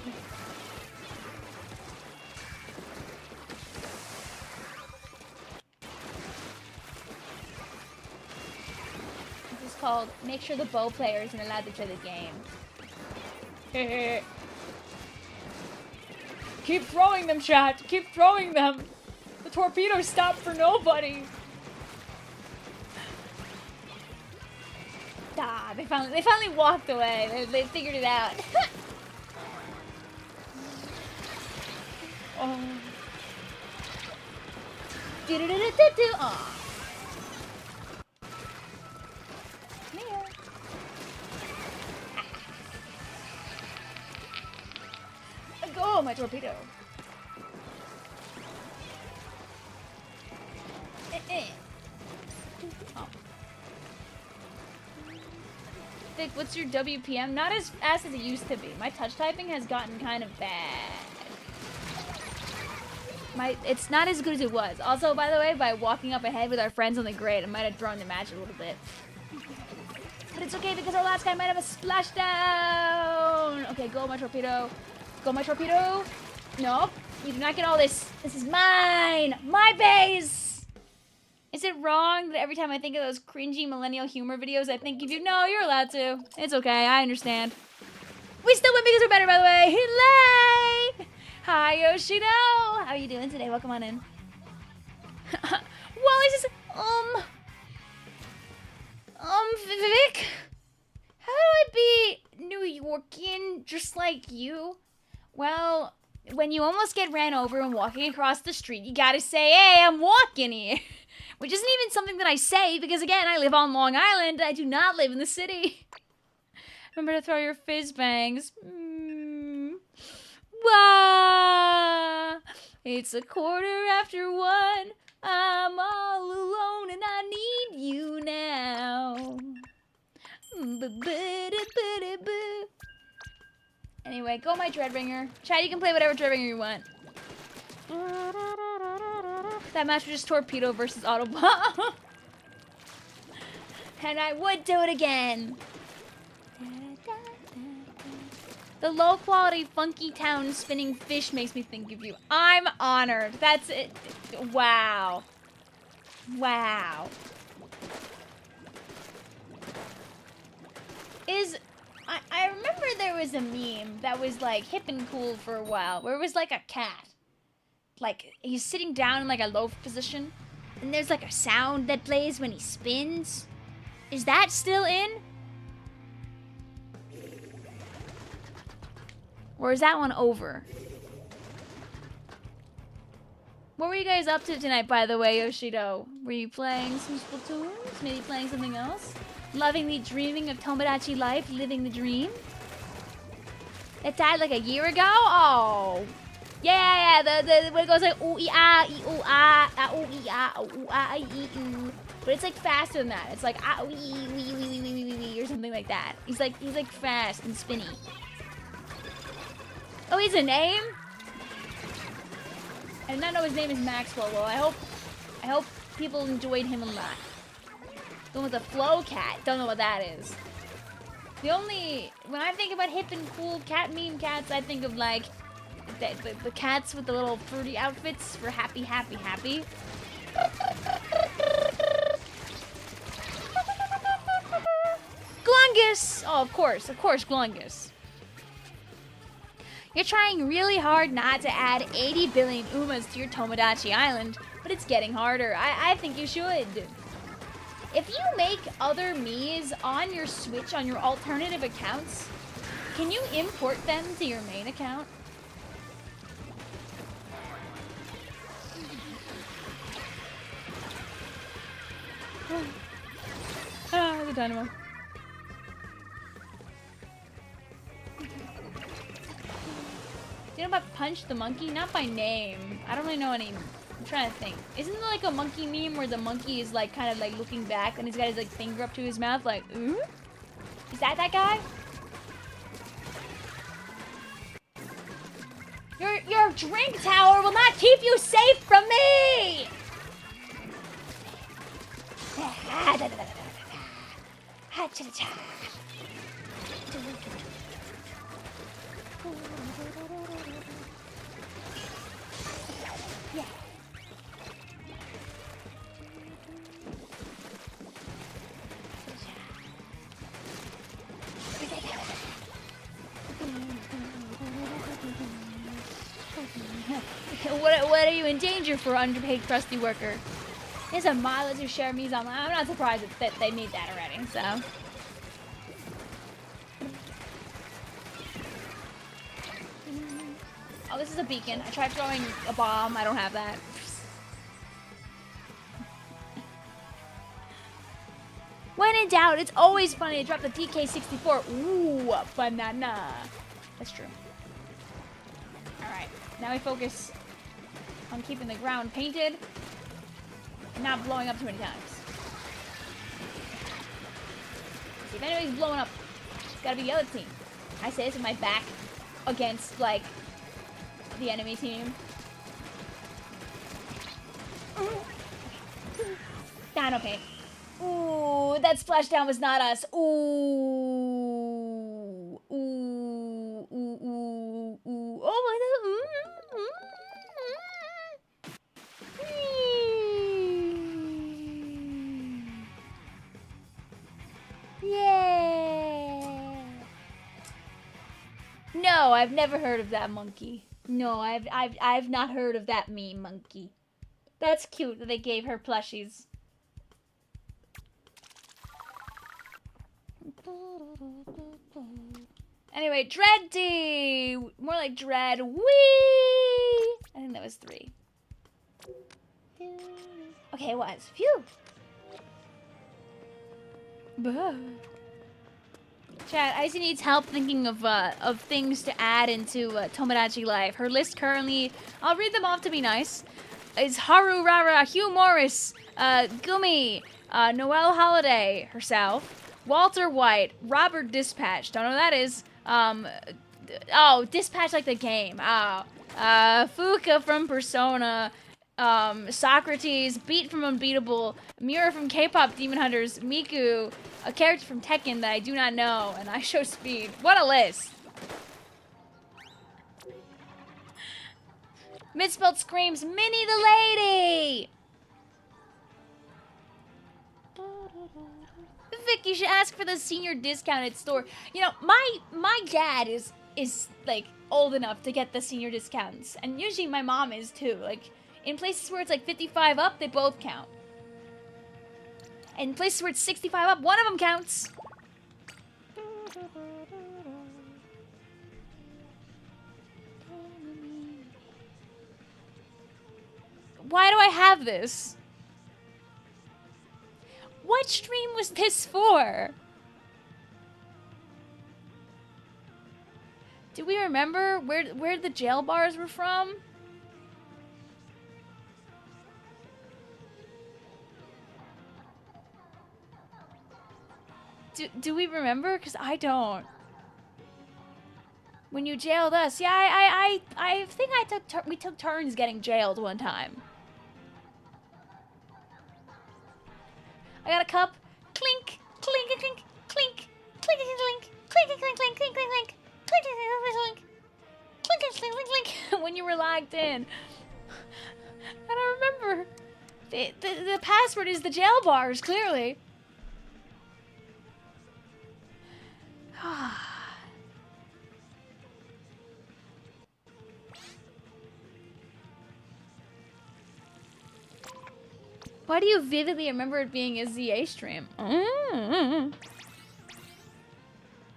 This is called make sure the bow player isn't allowed to play the game. Keep throwing them, chat. Keep throwing them. The torpedoes stop for nobody. Ah, they finally walked away. They figured it out. Oh. Do-do-do-do-do-do. Aw. Come here. Oh, my torpedo. Oh. Vic, what's your WPM? Not as fast as it used to be. My touch typing has gotten kind of bad. It's not as good as it was. Also, by the way, by walking up ahead with our friends on the grade, I might have thrown the match a little bit. But it's okay because our last guy might have a splashdown. Okay, go my torpedo. Go my torpedo. Nope. You do not get all this. This is mine. My base. Is it wrong that every time I think of those cringy millennial humor videos, I think of you? No, you're allowed to. It's okay. I understand. We still win because we're better, by the way. Hello. Hi, Yoshino. How are you doing today? Welcome on in. Wally says, Vic, how do I be New Yorkian just like you? Well, when you almost get ran over when walking across the street, you gotta say, hey, I'm walking here. Which isn't even something that I say, because again, I live on Long Island. I do not live in the city. Remember to throw your fizz bangs. Wah! It's 1:15. I'm all alone and I need you now. Anyway, go my Dreadringer. Chad, you can play whatever Dreadringer you want. That match was just Torpedo versus Autobomb. And I would do it again. The low-quality Funky Town spinning fish makes me think of you. I'm honored. That's it. Wow. Wow. I remember there was a meme that was like hip and cool for a while, where it was like a cat. Like, he's sitting down in like a loaf position, and there's like a sound that plays when he spins. Is that still in? Or is that one over? What were you guys up to tonight, by the way, Yoshido? Were you playing some Splatoons? Maybe playing something else? Lovingly dreaming of Tomodachi life, living the dream? It died like a year ago? Oh. Yeah, the when it goes like ooh ee ah ee ooh ah ooh ee ah ooh ah ee ooh. But it's like faster than that. It's like ah wee wee wee wee wee wee or something like that. He's like fast and spinny. Oh, he's a name? I did not know his name is Maxwell. Well, I hope people enjoyed him a lot. The one with the flow cat. Don't know what that is. When I think about hip and cool cat meme cats, I think of like the cats with the little fruity outfits for happy. Glungus! Oh, of course, Glungus. You're trying really hard not to add 80 billion Umas to your Tomodachi Island, but it's getting harder. I think you should. If you make other Miis on your Switch, on your alternative accounts, can you import them to your main account? Ah, the dynamo. Do you know about Punch the Monkey? Not by name. I don't really know any. I'm trying to think. Isn't there like a monkey meme where the monkey is like kind of like looking back and he's got his like finger up to his mouth like, ooh? Is that guy? Your drink tower will not keep you safe from me! Yeah. What are you in danger for, underpaid crusty worker? There's a mileage of share me's online. I'm not surprised that they need that already, so. Oh, this is a beacon. I tried throwing a bomb. I don't have that. When in doubt, it's always funny to drop the DK64. Ooh, banana. That's true. Alright, now we focus on keeping the ground painted and not blowing up too many times. See, if anybody's blowing up, it's gotta be the other team. I say this with my back against, like, the enemy team. Dino paint. Ooh, that splashdown was not us. Ooh. Ooh. Ooh. Ooh. Ooh. Oh my god. Yeah. No, I've never heard of that monkey. No, I've not heard of that meme monkey. That's cute that they gave her plushies. Anyway, Dread D! More like Dread Wee! I think that was 3. Okay, it was. Phew! Buh. Chat, Icy needs help thinking of things to add into Tomodachi Life. Her list currently, I'll read them off to be nice, is Haru Rara, Hugh Morris, Gumi, Noelle Holiday herself, Walter White, Robert Dispatch, don't know who that is, oh, Dispatch like the game, Fuka from Persona, Socrates, Beat from Unbeatable, Mira from K-Pop Demon Hunters, Miku, a character from Tekken that I do not know, and I show speed. What a list! Misspelled screams, Minnie the lady! Vic, you should ask for the senior discount at store. You know, my dad is like old enough to get the senior discounts, and usually my mom is too. Like in places where it's like 55 up, they both count. And in places where it's 65 up, one of them counts. Why do I have this? What stream was this for? Do we remember where the jail bars were from? Do we remember? Because I don't. When you jailed us, yeah, I think we took turns getting jailed one time. I got a cup. Clink, clink, clink, clink, clink, clink, clink, clink, clink, clink, clink, clink, clink, clink, clink, clink, clink. When you were logged in, I don't remember. The password is the jail bars. Clearly. Why do you vividly remember it being a ZA stream?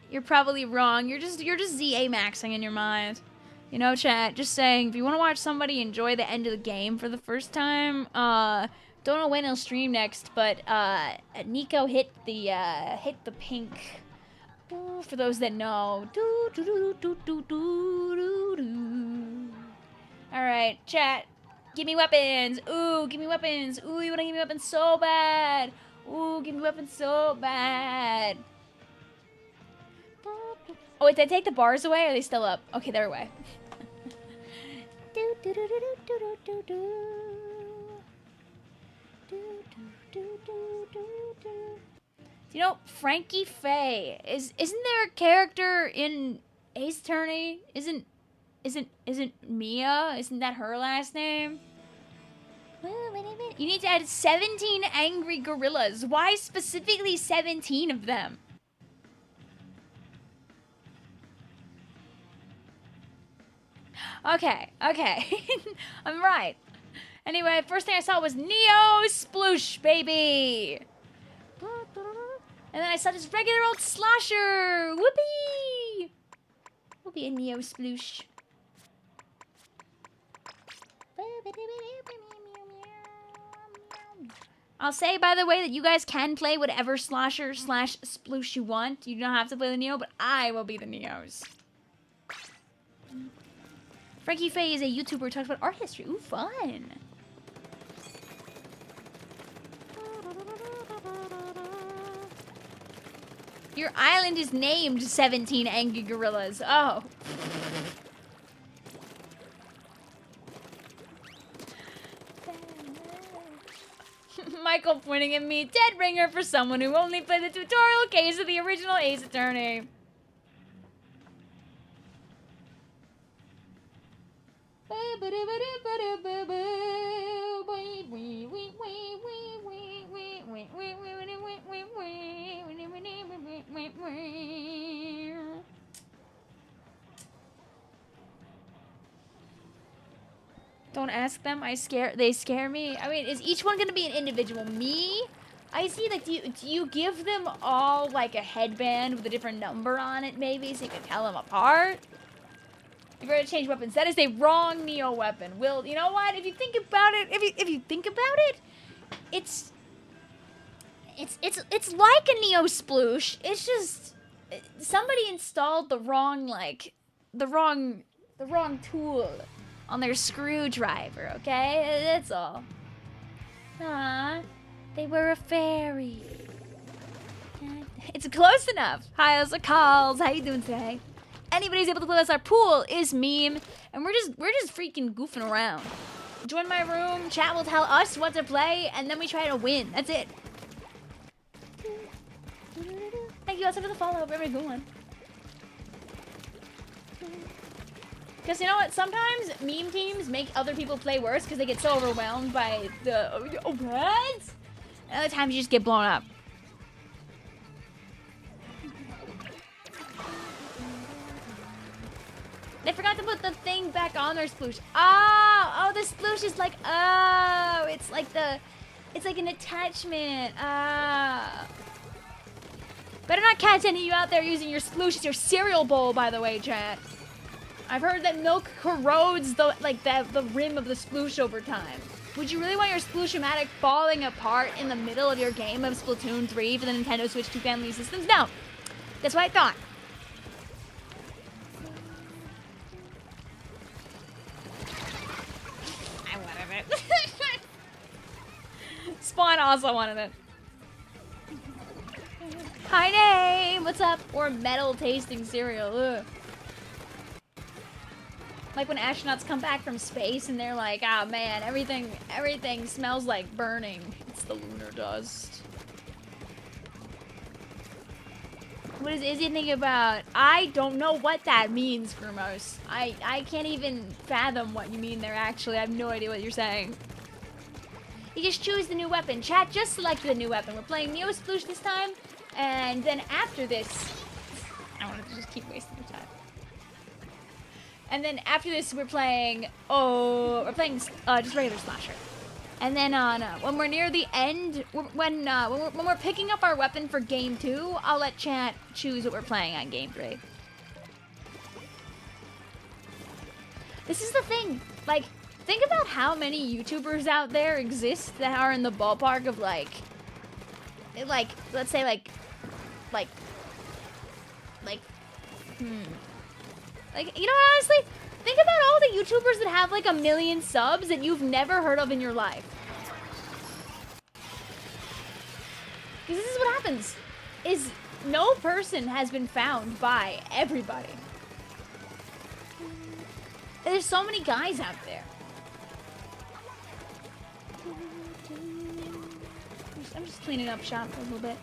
You're probably wrong. You're just ZA maxing in your mind. You know, chat, just saying, if you want to watch somebody enjoy the end of the game for the first time, don't know when he'll stream next, but Nico hit the pink. Ooh, for those that know. Alright, chat. Give me weapons. Ooh, give me weapons. Ooh, you wanna give me weapons so bad. Ooh, give me weapons so bad. Oh, wait, did I take the bars away? Or are they still up? Okay, they're away. You know, Frankie Faye isn't there a character in Ace Attorney? Isn't Mia? Isn't that her last name? You need to add 17 angry gorillas. Why specifically 17 of them? Okay. I'm right. Anyway, first thing I saw was Neo Sploosh, baby. And then I saw this regular old slosher. Whoopee! We'll be a Neo Sploosh. I'll say, by the way, that you guys can play whatever slosher / sploosh you want. You don't have to play the Neo, but I will be the Neos. Frankie Faye is a YouTuber who talks about art history. Ooh, fun. Your island is named 17 Angry Gorillas. Oh. Michael pointing at me. Dead ringer for someone who only played the tutorial case of the original Ace Attorney. Don't ask them. They scare me. I mean, is each one gonna be an individual? Me? I see. Like, do you give them all like a headband with a different number on it, maybe, so you can tell them apart? You're going to change weapons. That is a wrong Neo weapon. Will, you know what? If you think about it, if you think about it, it's like a Neo Sploosh. It's just somebody installed the wrong tool on their screwdriver. Okay, that's all. Ah, they were a fairy. It's close enough. Hi, how's the calls? How you doing today? Anybody's able to play us. Our pool is meme, and we're just freaking goofing around. Join my room. Chat will tell us what to play, and then we try to win. That's it. Thank you also for the follow. Very good one. Because you know what? Sometimes meme teams make other people play worse because they get so overwhelmed by the what? And other times you just get blown up. They forgot to put the thing back on their sploosh. Oh, the sploosh is like, oh, it's like an attachment. Better not catch any of you out there using your sploosh as your cereal bowl, by the way, chat. I've heard that milk corrodes the rim of the sploosh over time. Would you really want your sploosh-o-matic falling apart in the middle of your game of Splatoon 3 for the Nintendo Switch 2 family systems? No. That's what I thought. I wanted it. Spawn also wanted it. Hi, name. What's up? Or metal-tasting cereal. Ugh. Like when astronauts come back from space and they're like, oh man, everything smells like burning. It's the lunar dust. What is Izzy thinking about? I don't know what that means, Grumos. I can't even fathom what you mean there, actually. I have no idea what you're saying. You just choose the new weapon. Chat just selected a new weapon. We're playing Neo Sploosh this time. And then after this... I don't want to just keep wasting your time. And then after this, we're playing just regular Slasher. And then when we're near the end, when we're picking up our weapon for Game 2, I'll let chat choose what we're playing on Game 3. This is the thing. Like, think about how many YouTubers out there exist that are in the ballpark of let's say like, you know what, honestly? Think about all the YouTubers that have like 1 million subs that you've never heard of in your life. Because this is what happens, is no person has been found by everybody. There's so many guys out there. I'm just cleaning up shop for a little bit.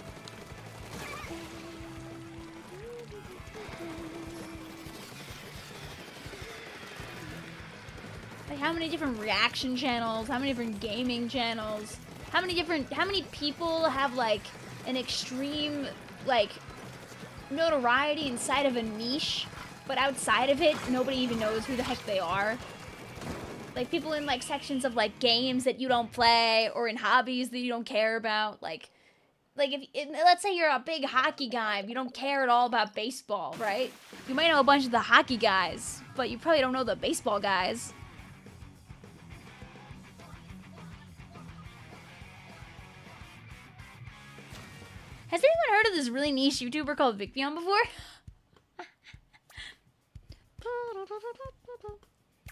Like how many different reaction channels, how many different gaming channels, how many people have like an extreme like notoriety inside of a niche, but outside of it, nobody even knows who the heck they are. Like people in like sections of like games that you don't play or in hobbies that you don't care about. Like if let's say you're a big hockey guy, but you don't care at all about baseball, right? You might know a bunch of the hockey guys, but you probably don't know the baseball guys. Has anyone heard of this really niche YouTuber called Vicvillon before?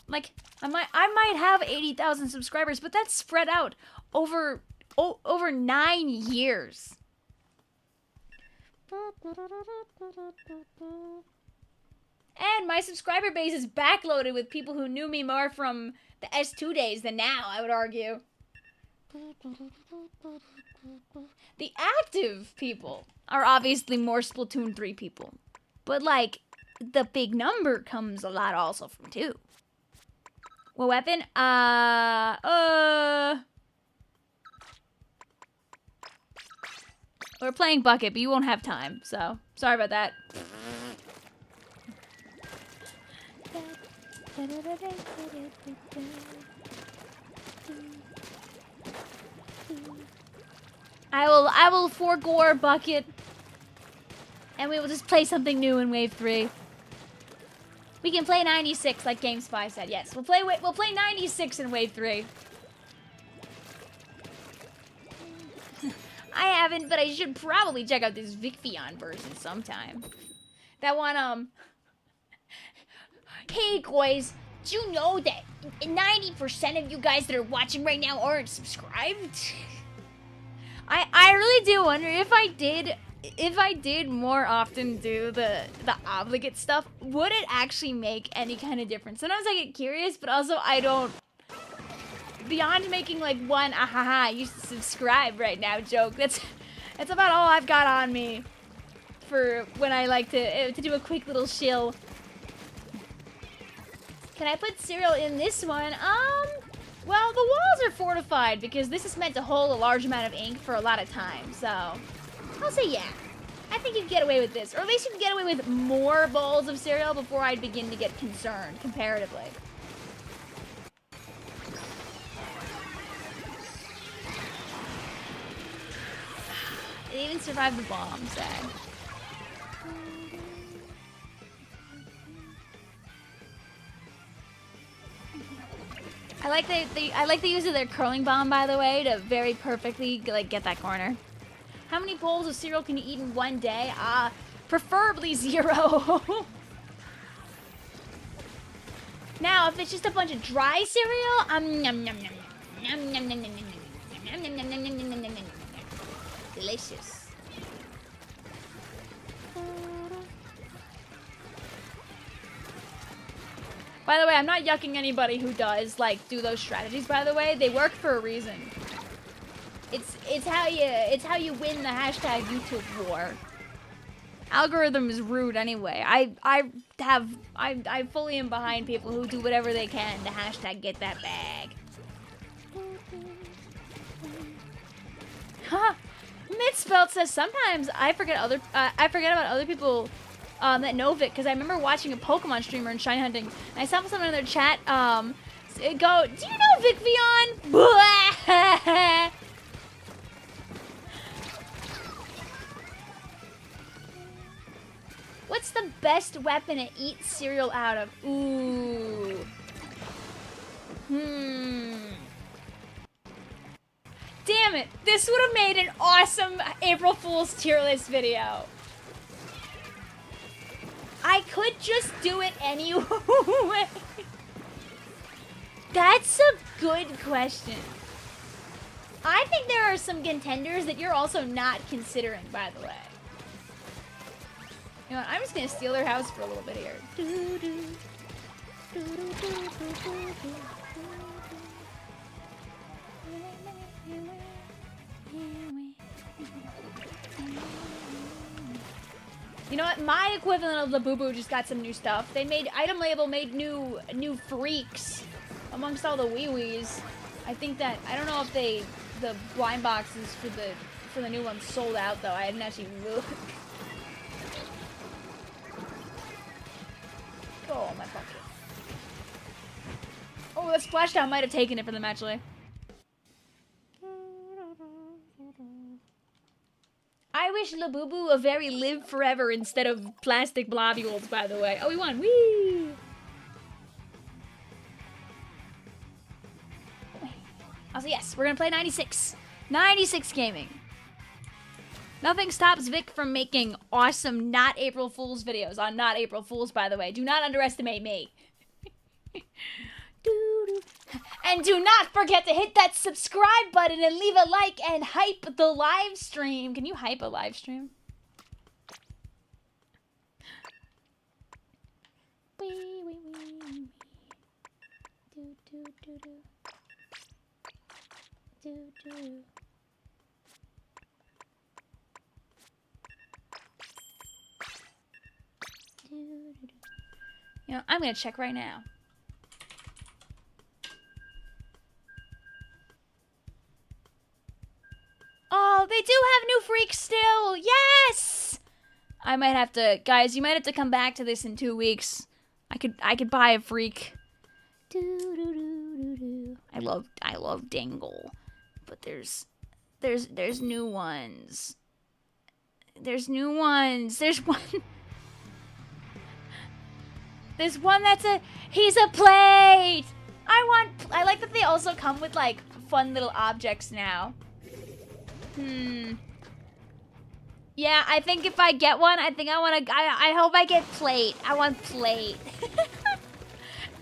Like, I might have 80,000 subscribers, but that's spread out over 9 years. And my subscriber base is backloaded with people who knew me more from the S2 days than now, I would argue. The active people are obviously more Splatoon 3 people. But, like, the big number comes a lot also from 2. What weapon? We're playing Bucket, but you won't have time, so sorry about that. I will forego Bucket, and we will just play something new in Wave 3. We can play 96 like GameSpy said. Yes, we'll play 96 in Wave 3. I haven't, but I should probably check out this Vicvillon version sometime. That one, Hey guys, do you know that 90% of you guys that are watching right now aren't subscribed? I really do wonder if I did more often do the obligate stuff, would it actually make any kind of difference? Sometimes I get curious, but also I don't. Beyond making like one ahaha, you subscribe right now joke. That's about all I've got on me for when I like to do a quick little shill. Can I put cereal in this one? Well, the walls are fortified because this is meant to hold a large amount of ink for a lot of time, so I'll say yeah. I think you can get away with this, or at least you can get away with more bowls of cereal before I begin to get concerned, comparatively. It even survived the bomb, sad. I like the use of their curling bomb, by the way, to very perfectly like get that corner. How many bowls of cereal can you eat in one day? Preferably 0. Now, if it's just a bunch of dry cereal, delicious. By the way, I'm not yucking anybody who does like do those strategies. By the way, they work for a reason. It's how you win the hashtag YouTube war. Algorithm is rude anyway. I fully am behind people who do whatever they can to hashtag get that bag. Huh. Mitspelt says sometimes I forget about other people that know Vic, because I remember watching a Pokemon streamer in Shine Hunting, and I saw someone in their chat go, "Do you know Vicvillon?" What's the best weapon to eat cereal out of? Ooh. Damn it! This would have made an awesome April Fool's tier list video. I could just do it anyway. That's a good question. I think there are some contenders that you're also not considering, by the way. You know what, I'm just gonna steal their house for a little bit here. You know what? My equivalent of Labubu just got some new stuff. They made item label made new freaks amongst all the wee-wees. I think that I don't know if the blind boxes for the new ones sold out though. I didn't actually look. Oh, my bucket. Oh, that splashdown might have taken it for them, actually. I wish Labubu a very live forever instead of plastic blobules, by the way. Oh, we won. Whee! Also, yes, we're gonna play 96. 96 gaming. Nothing stops Vic from making awesome not April Fool's videos on not April Fool's, by the way. Do not underestimate me. And do not forget to hit that subscribe button and leave a like and hype the live stream. Can you hype a live stream? You know, I'm gonna check right now. Oh, they do have new freaks still. Yes! I might have to, guys, you might have to come back to this in 2 weeks. I could buy a freak. I love Dingle. But there's new ones. There's new ones. There's one he's a plate. I like that they also come with like fun little objects now. Yeah, I think if I get one, I hope I get plate. I want plate.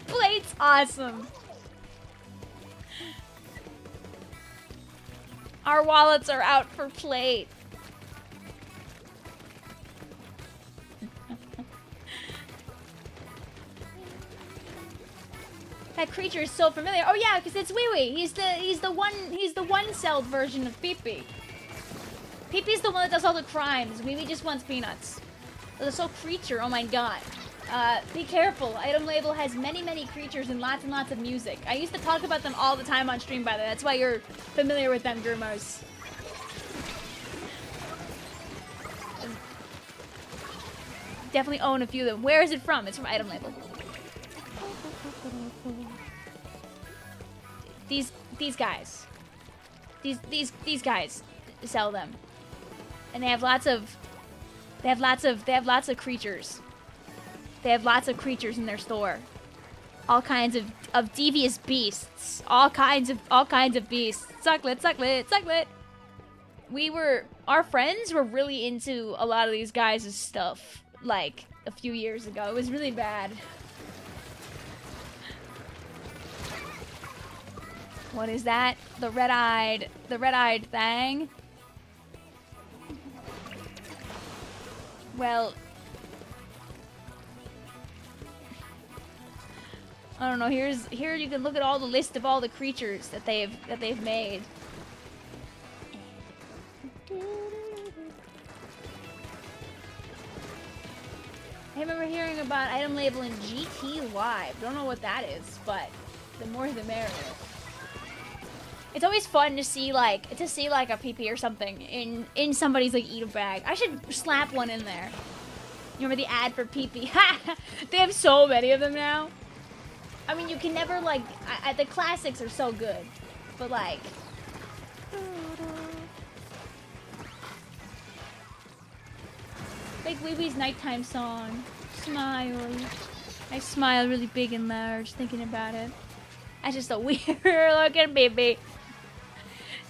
Plate's awesome. Our wallets are out for plate. That creature is so familiar. Oh yeah, because it's Wee Wee. He's the one-celled version of Pee Pee. Pee Pee's the one that does all the crimes. Wee Wee just wants peanuts. Oh, the soul creature. Oh my god. Be careful. Item label has many, many creatures and lots of music. I used to talk about them all the time on stream, by the way. That's why you're familiar with them, Groomers. Definitely own a few of them. Where is it from? It's from item label. These guys. These guys sell them. And they have lots of creatures. They have lots of creatures in their store. All kinds of devious beasts. All kinds of beasts. Sucklet. Our friends were really into a lot of these guys' stuff, like, a few years ago. It was really bad. What is that? The red-eyed thing? Well, I don't know. Here you can look at all the list of all the creatures that they've made. I remember hearing about item label in GT Live. Don't know what that is, but the more the merrier. It's always fun to see like a PP or something in somebody's like eat a bag. I should slap one in there. You remember the ad for PP? Ha! They have so many of them now. I mean, you can never like the classics are so good, but like. Like Weewee's nighttime song. Smile. I smile really big and large thinking about it. That's just a weird looking baby.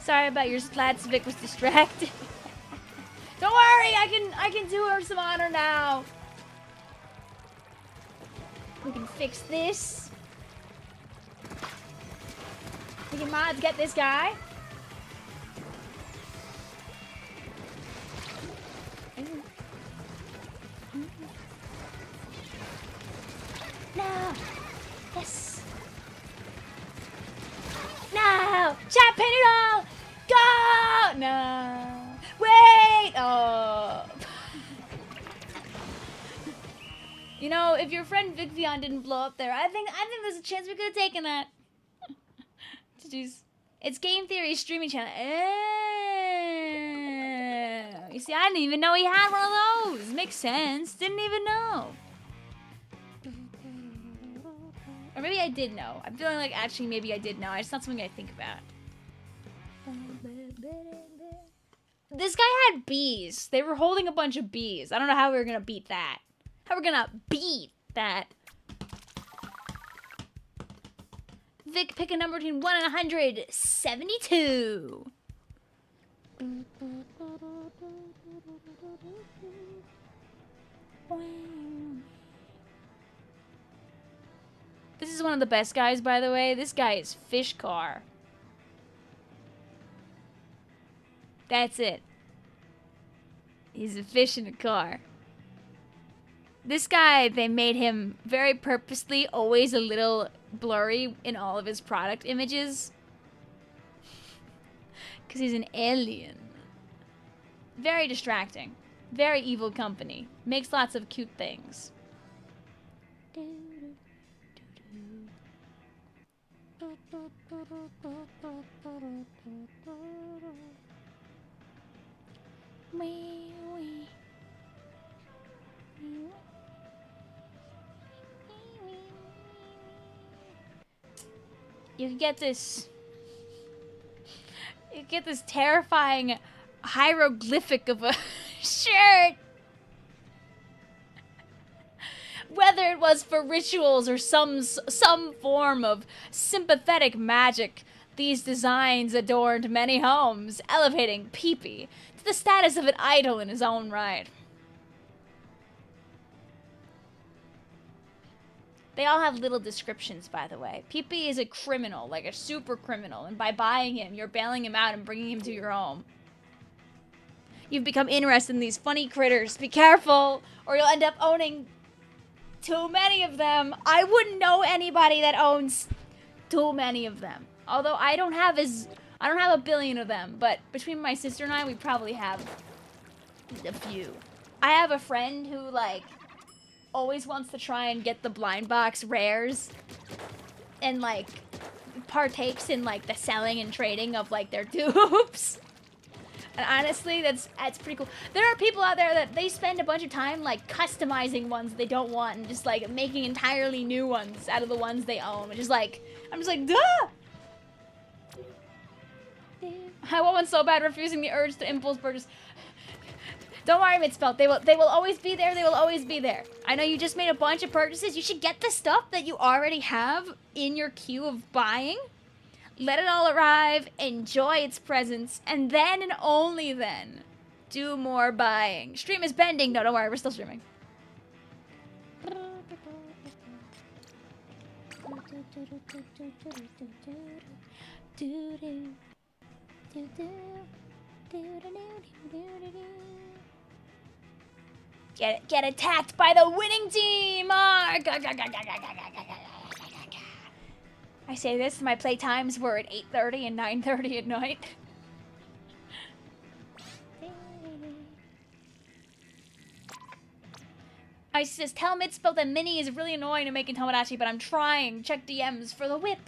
Sorry about your splats, Vic was distracted. Don't worry, I can do her some honor now. We can fix this. We can mods get this guy. No! Yes! No! Chat, pin it all! Go! No! Wait! Oh! You know, if your friend Vicvillon didn't blow up there, I think there's a chance we could have taken that. It's Game Theory's streaming channel. You see, I didn't even know he had one of those. Makes sense. Didn't even know. Or maybe I did know. I'm feeling like actually maybe I did know. It's not something I think about. This guy had bees. They were holding a bunch of bees. I don't know how we were gonna beat that. How we're gonna beat that. Vic, pick a number between 1 and 100. 72. This is one of the best guys, by the way. This guy is Fish Car. That's it. He's a fish in a car. This guy, they made him very purposely always a little blurry in all of his product images. Because he's an alien. Very distracting. Very evil company. Makes lots of cute things. You can get this. You get this terrifying hieroglyphic of a shirt. Whether it was for rituals or some form of sympathetic magic, these designs adorned many homes, elevating Pee-Pee to the status of an idol in his own right. They all have little descriptions, by the way. Pee-Pee is a criminal, like a super criminal, and by buying him, you're bailing him out and bringing him to your home. You've become interested in these funny critters. Be careful, or you'll end up owning too many of them. I wouldn't know anybody that owns too many of them. Although I don't have a billion of them, but between my sister and I, we probably have a few. I have a friend who, like, always wants to try and get the blind box rares and like partakes in like the selling and trading of like their dupes. And honestly, that's pretty cool. There are people out there that they spend a bunch of time like customizing ones they don't want and just like making entirely new ones out of the ones they own. Which is like, I'm just like, duh! I want one so bad, refusing the urge to impulse purchase. Don't worry, Mitspelt. They will always be there. They will always be there. I know you just made a bunch of purchases. You should get the stuff that you already have in your queue of buying. Let it all arrive, enjoy its presence, and then and only then, do more buying. Stream is bending. No, don't worry, we're still streaming. Get attacked by the winning team! I say this, my playtimes were at 8:30 and 9:30 at night. I just tell Mitspell that Minnie is really annoying to making Tomodachi, but I'm trying. Check DMs for the whip.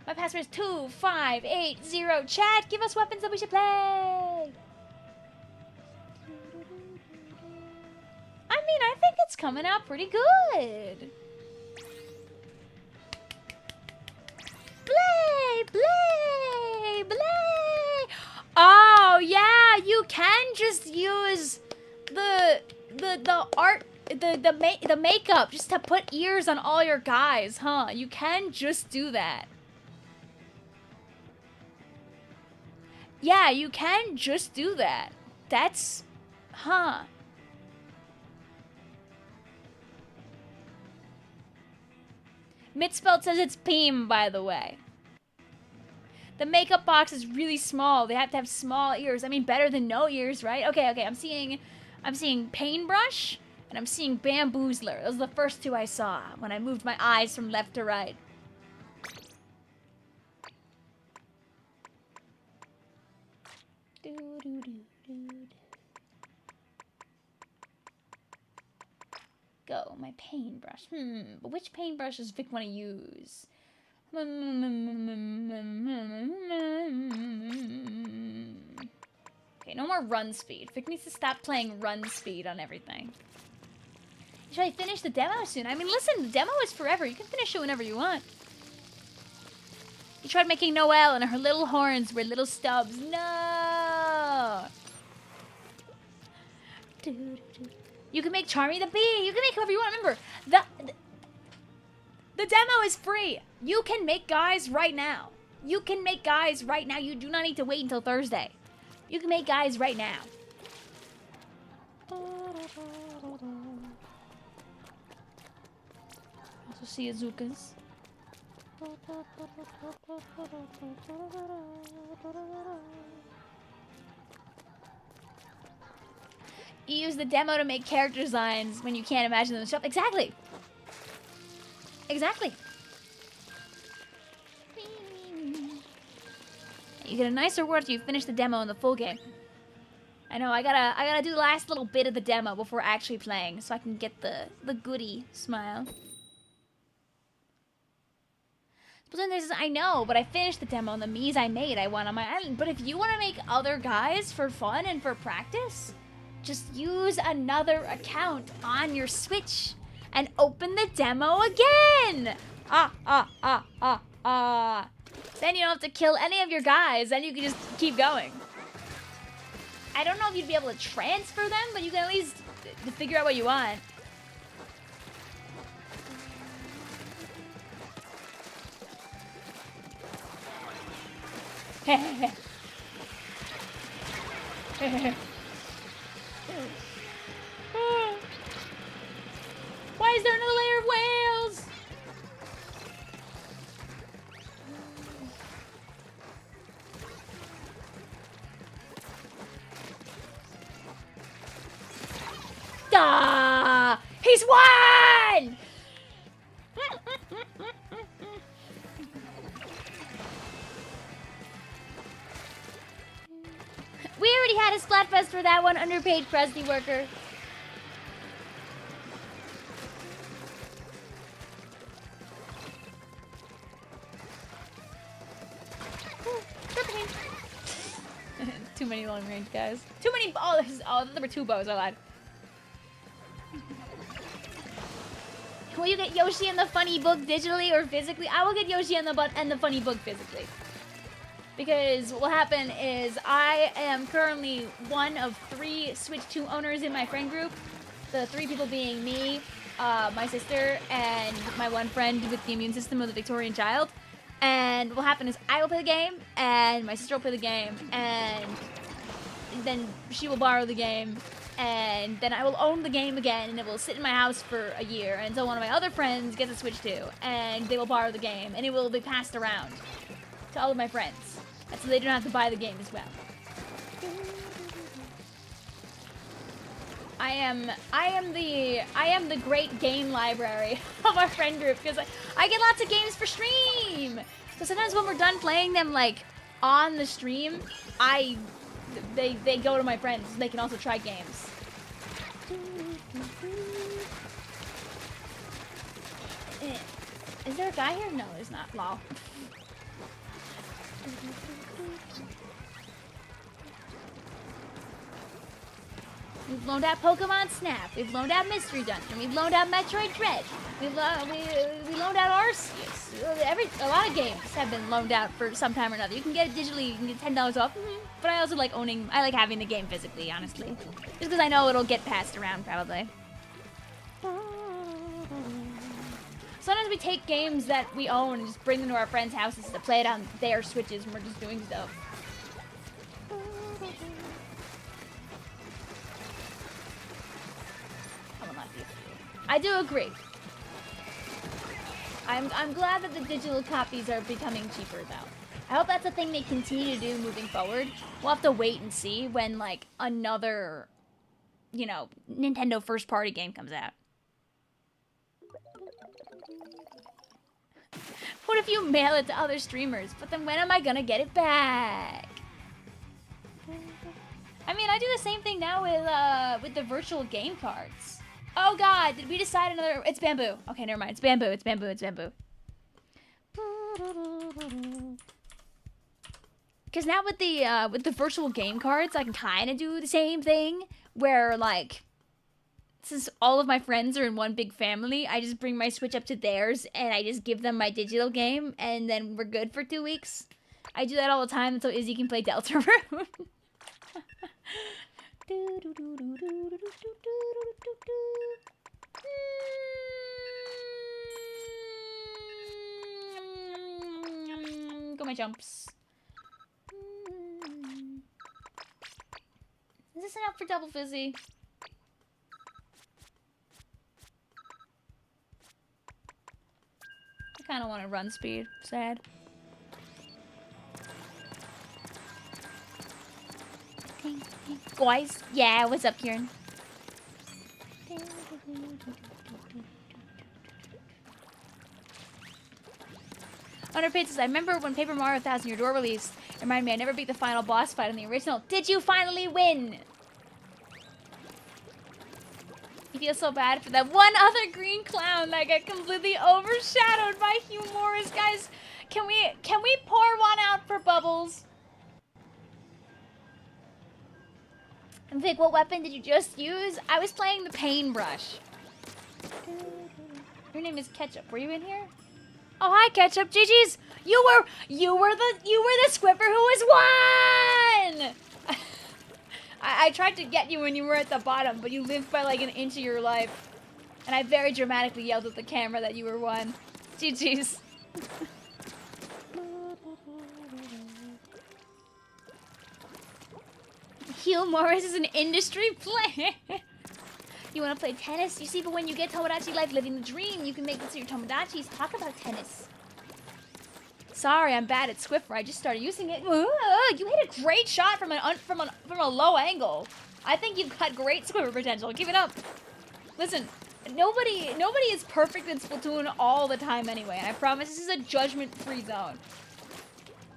My password is 2580. Chat, give us weapons that we should play. I mean, I think it's coming out pretty good. Play. Oh yeah, you can just use the art, the makeup just to put ears on all your guys, huh? You can just do that. Yeah, you can just do that. That's, huh? Mitspelt says it's Peem, by the way. The makeup box is really small. They have to have small ears. I mean, better than no ears, right? Okay. I'm seeing Paintbrush and I'm seeing Bamboozler. Those are the first two I saw when I moved my eyes from left to right. Go, my paintbrush. But which paintbrush does Vic want to use? Okay, no more run speed. Vic needs to stop playing run speed on everything. Should I finish the demo soon? I mean, listen, the demo is forever. You can finish it whenever you want. You tried making Noelle and her little horns were little stubs. No! You can make Charmy the bee. You can make whoever you want. Remember, the demo is free. You can make guys right now. You can make guys right now. You do not need to wait until Thursday. You can make guys right now. Also see Azukas. You use the demo to make character designs when you can't imagine them in the shop. Exactly. Exactly. You get a nice reward if you finish the demo in the full game. I know, I gotta do the last little bit of the demo before actually playing so I can get the goodie smile. I know, but I finished the demo and the Miis I made I want on my island. But if you want to make other guys for fun and for practice, just use another account on your Switch and open the demo again. Then you don't have to kill any of your guys, then you can just keep going. I don't know if you'd be able to transfer them, but you can at least figure out what you want. Why is there another layer of whales? Ah! He's won! We already had a Splatfest for that one, underpaid crusty worker. too many long range guys. Too many. Oh, there were 2 bows. I lied. Will you get Yoshi and the funny book digitally or physically? I will get Yoshi and the funny book physically. Because what will happen is I am currently one of 3 Switch 2 owners in my friend group. The 3 people being me, my sister, and my one friend with the immune system of the Victorian child. And what will happen is I will play the game, and my sister will play the game, and then she will borrow the game, and then I will own the game again, and it will sit in my house for a year until one of my other friends gets a Switch 2, and they will borrow the game, and it will be passed around to all of my friends, and so they don't have to buy the game as well. I am the great game library of our friend group because I get lots of games for stream. So sometimes when we're done playing them like on the stream, they go to my friends. They can also try games. Is there a guy here? No, there's not. Lol. We've loaned out Pokemon Snap. We've loaned out Mystery Dungeon. We've loaned out Metroid Dread. We loaned out Arceus. A lot of games have been loaned out for some time or another. You can get it digitally. You can get $10 off. But I also like I like having the game physically, honestly. Just because I know it'll get passed around, probably. Sometimes we take games that we own and just bring them to our friends' houses to play it on their Switches, and we're just doing stuff. I do agree. I'm glad that the digital copies are becoming cheaper, though. I hope that's a thing they continue to do moving forward. We'll have to wait and see when, like, another, you know, Nintendo first-party game comes out. What if you mail it to other streamers? But then when am I gonna get it back? I mean, I do the same thing now with the virtual game cards. Oh god, did we decide another? It's bamboo. Okay, never mind. It's bamboo. It's bamboo. It's bamboo. Because now with the virtual game cards, I can kind of do the same thing. Where like, since all of my friends are in one big family, I just bring my Switch up to theirs and I just give them my digital game, and then we're good for 2 weeks. I do that all the time until Izzy can play Deltarune. Go my jumps. Is this enough for double fizzy? I kind of want to run speed. Sad. Guys, yeah, what's up, Kieran? Underpaid says, I remember when Paper Mario 1000 Year Door released. It reminded me I never beat the final boss fight in the original. Did you finally win? You feel so bad for that one other green clown that got completely overshadowed by Humorous. Guys, can we pour one out for Bubbles? And Vic, what weapon did you just use? I was playing the paintbrush. Your name is Ketchup. Were you in here? Oh, hi, Ketchup. GG's. You were the Squipper who was won. I tried to get you when you were at the bottom, but you lived by like an inch of your life. And I very dramatically yelled at the camera that you were won. GG's. Hugh Morris is an industry player. You want to play tennis? You see, but when you get Tomodachi Life Living the Dream, you can make it so your Tomodachis talk about tennis. Sorry, I'm bad at Swiffer. I just started using it. You hit a great shot from a low angle. I think you've got great Swiffer potential. Give it up. Listen, nobody is perfect in Splatoon all the time anyway, and I promise this is a judgment-free zone.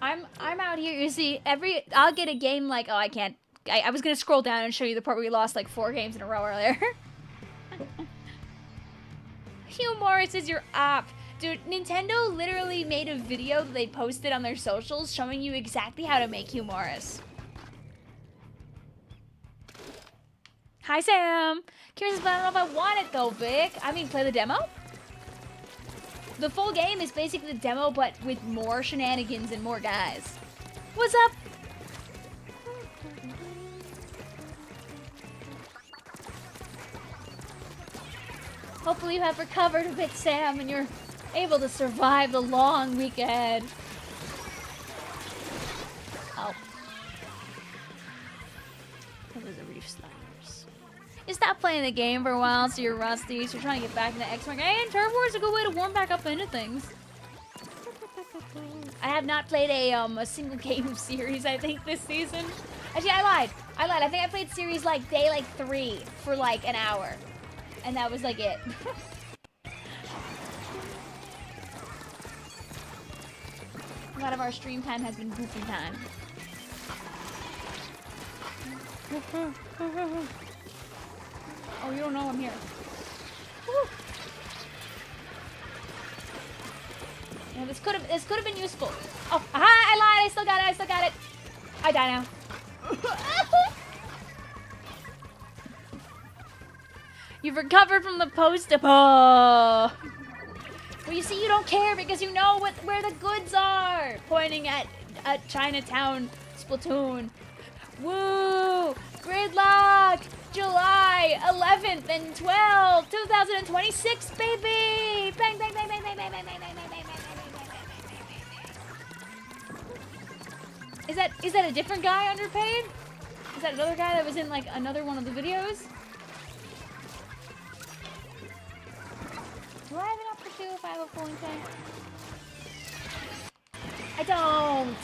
I'm out here. You see, I'll get a game like, oh, I can't. I was gonna scroll down and show you the part where we lost like 4 games in a row earlier. Hugh Morris is your op. Dude, Nintendo literally made a video that they posted on their socials showing you exactly how to make Hugh Morris. Hi, Sam. Curious, but I don't know if I want it though, Vic. I mean, play the demo? The full game is basically the demo, but with more shenanigans and more guys. What's up? Hopefully you have recovered a bit, Sam, and you're able to survive the long week ahead. Oh. That was a reef sliders. You stopped playing the game for a while, so you're rusty, so you're trying to get back into X-Mark. And Turf War is a good way to warm back up into things. I have not played a single game series, I think, this season. Actually, I lied. I think I played series like day 3 for like an hour. And that was like it. A lot of our stream time has been goofy time. Oh, you don't know I'm here. Woo. Yeah, this could have been useful. Oh, aha, I lied. I still got it. I die now. You've recovered from the post-up. Oh. Well, you see, you don't care because you know where the goods are. Pointing at Chinatown, Splatoon. Woo! Gridlock! July 11th and 12th, 2026, baby! Bang, bang, bang, bang, bang, bang, bang, bang, bang, bang, bang, bang, bang. Is that a different guy underpaid? Is that another guy that was in like another one of the videos? Do I have enough for 2 if I have a pulling tank? I don't!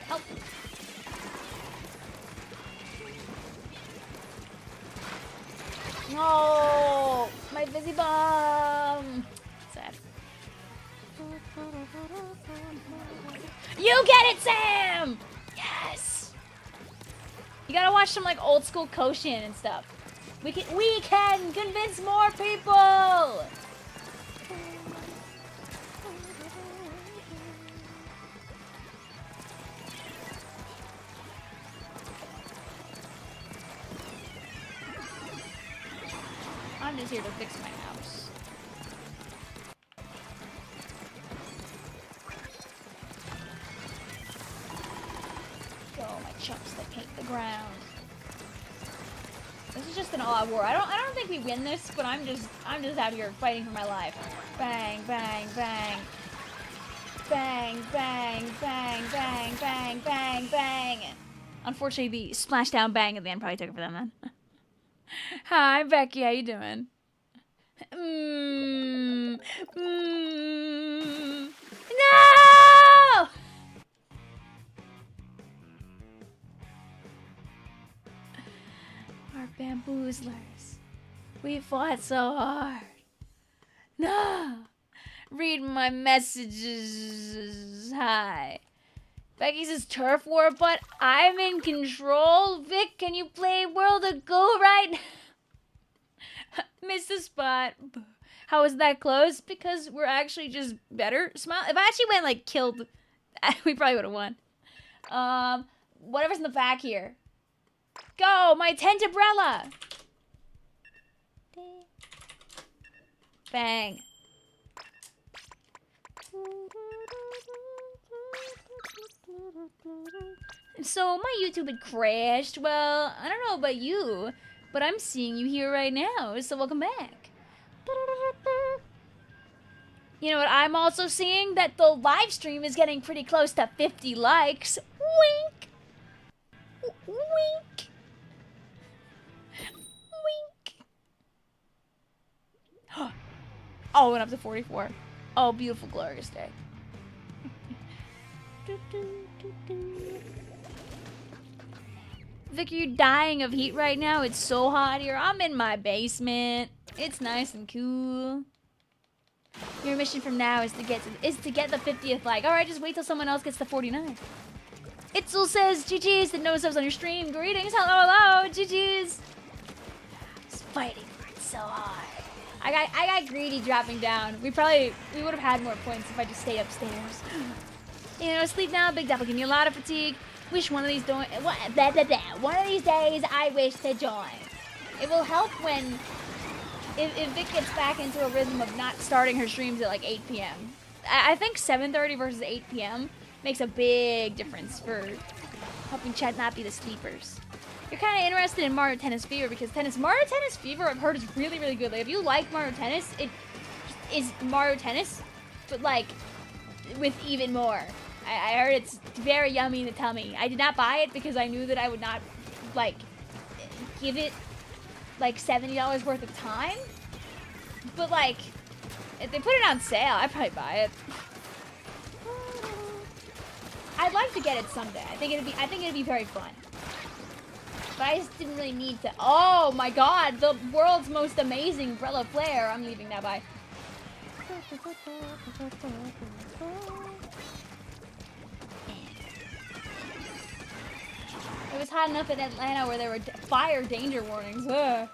Help! No! My busy bum! Sad. You get it, Sam! Yes! You gotta watch some like old school Koshin and stuff. We can convince more people! I'm just here to fix my house. Oh, my chumps that paint the ground. This is just an all-out war. I don't think we win this, but I'm just out here fighting for my life. Bang, bang, bang. Bang, bang, bang, bang, bang, bang, bang. Unfortunately, the splashdown bang at the end probably took it for them then. Hi, Becky. How you doing? No! Our bamboozlers. We fought so hard. No! Read my messages. Hi. Becky says Turf War, but I'm in control. Vic, can you play World of Go right now? Missed the spot. How was that close? Because we're actually just better. Smile. If I actually went like killed, we probably would have won. Whatever's in the back here. Go, my tent umbrella. Bang. So my YouTube had crashed. Well, I don't know about you, but I'm seeing you here right now, so welcome back. You know what I'm also seeing? That the live stream is getting pretty close to 50 likes. Wink. Wink. Wink. Oh, it went up to 44. Oh, beautiful, glorious day. Vic, are you dying of heat right now? It's so hot here. I'm in my basement. It's nice and cool. Your mission from now is to get the 50th like. All right, just wait till someone else gets the 49. Itzel says, GG's, didn't know subs on your stream. Greetings, hello, GG's. Just fighting for it so hard. I got greedy dropping down. We would have had more points if I just stayed upstairs. You know, sleep now, Big Devil. Give me a lot of fatigue. Wish one of these one of these days I wish to join. It will help when if Vic gets back into a rhythm of not starting her streams at like 8 p.m. I think 7:30 versus 8 p.m. makes a big difference for helping chat not be the sleepers. You're kind of interested in Mario Tennis Fever because Mario Tennis Fever I've heard is really, really good. Like if you like Mario Tennis, it is Mario Tennis, but like with even more. I heard it's very yummy in the tummy. I did not buy it because I knew that I would not like give it like $70 worth of time. But like if they put it on sale, I'd probably buy it. I'd like to get it someday. I think it'd be very fun. But I just didn't really need to. Oh my god, the world's most amazing umbrella flare. I'm leaving now, bye. It was hot enough in Atlanta where there were fire danger warnings. Ugh.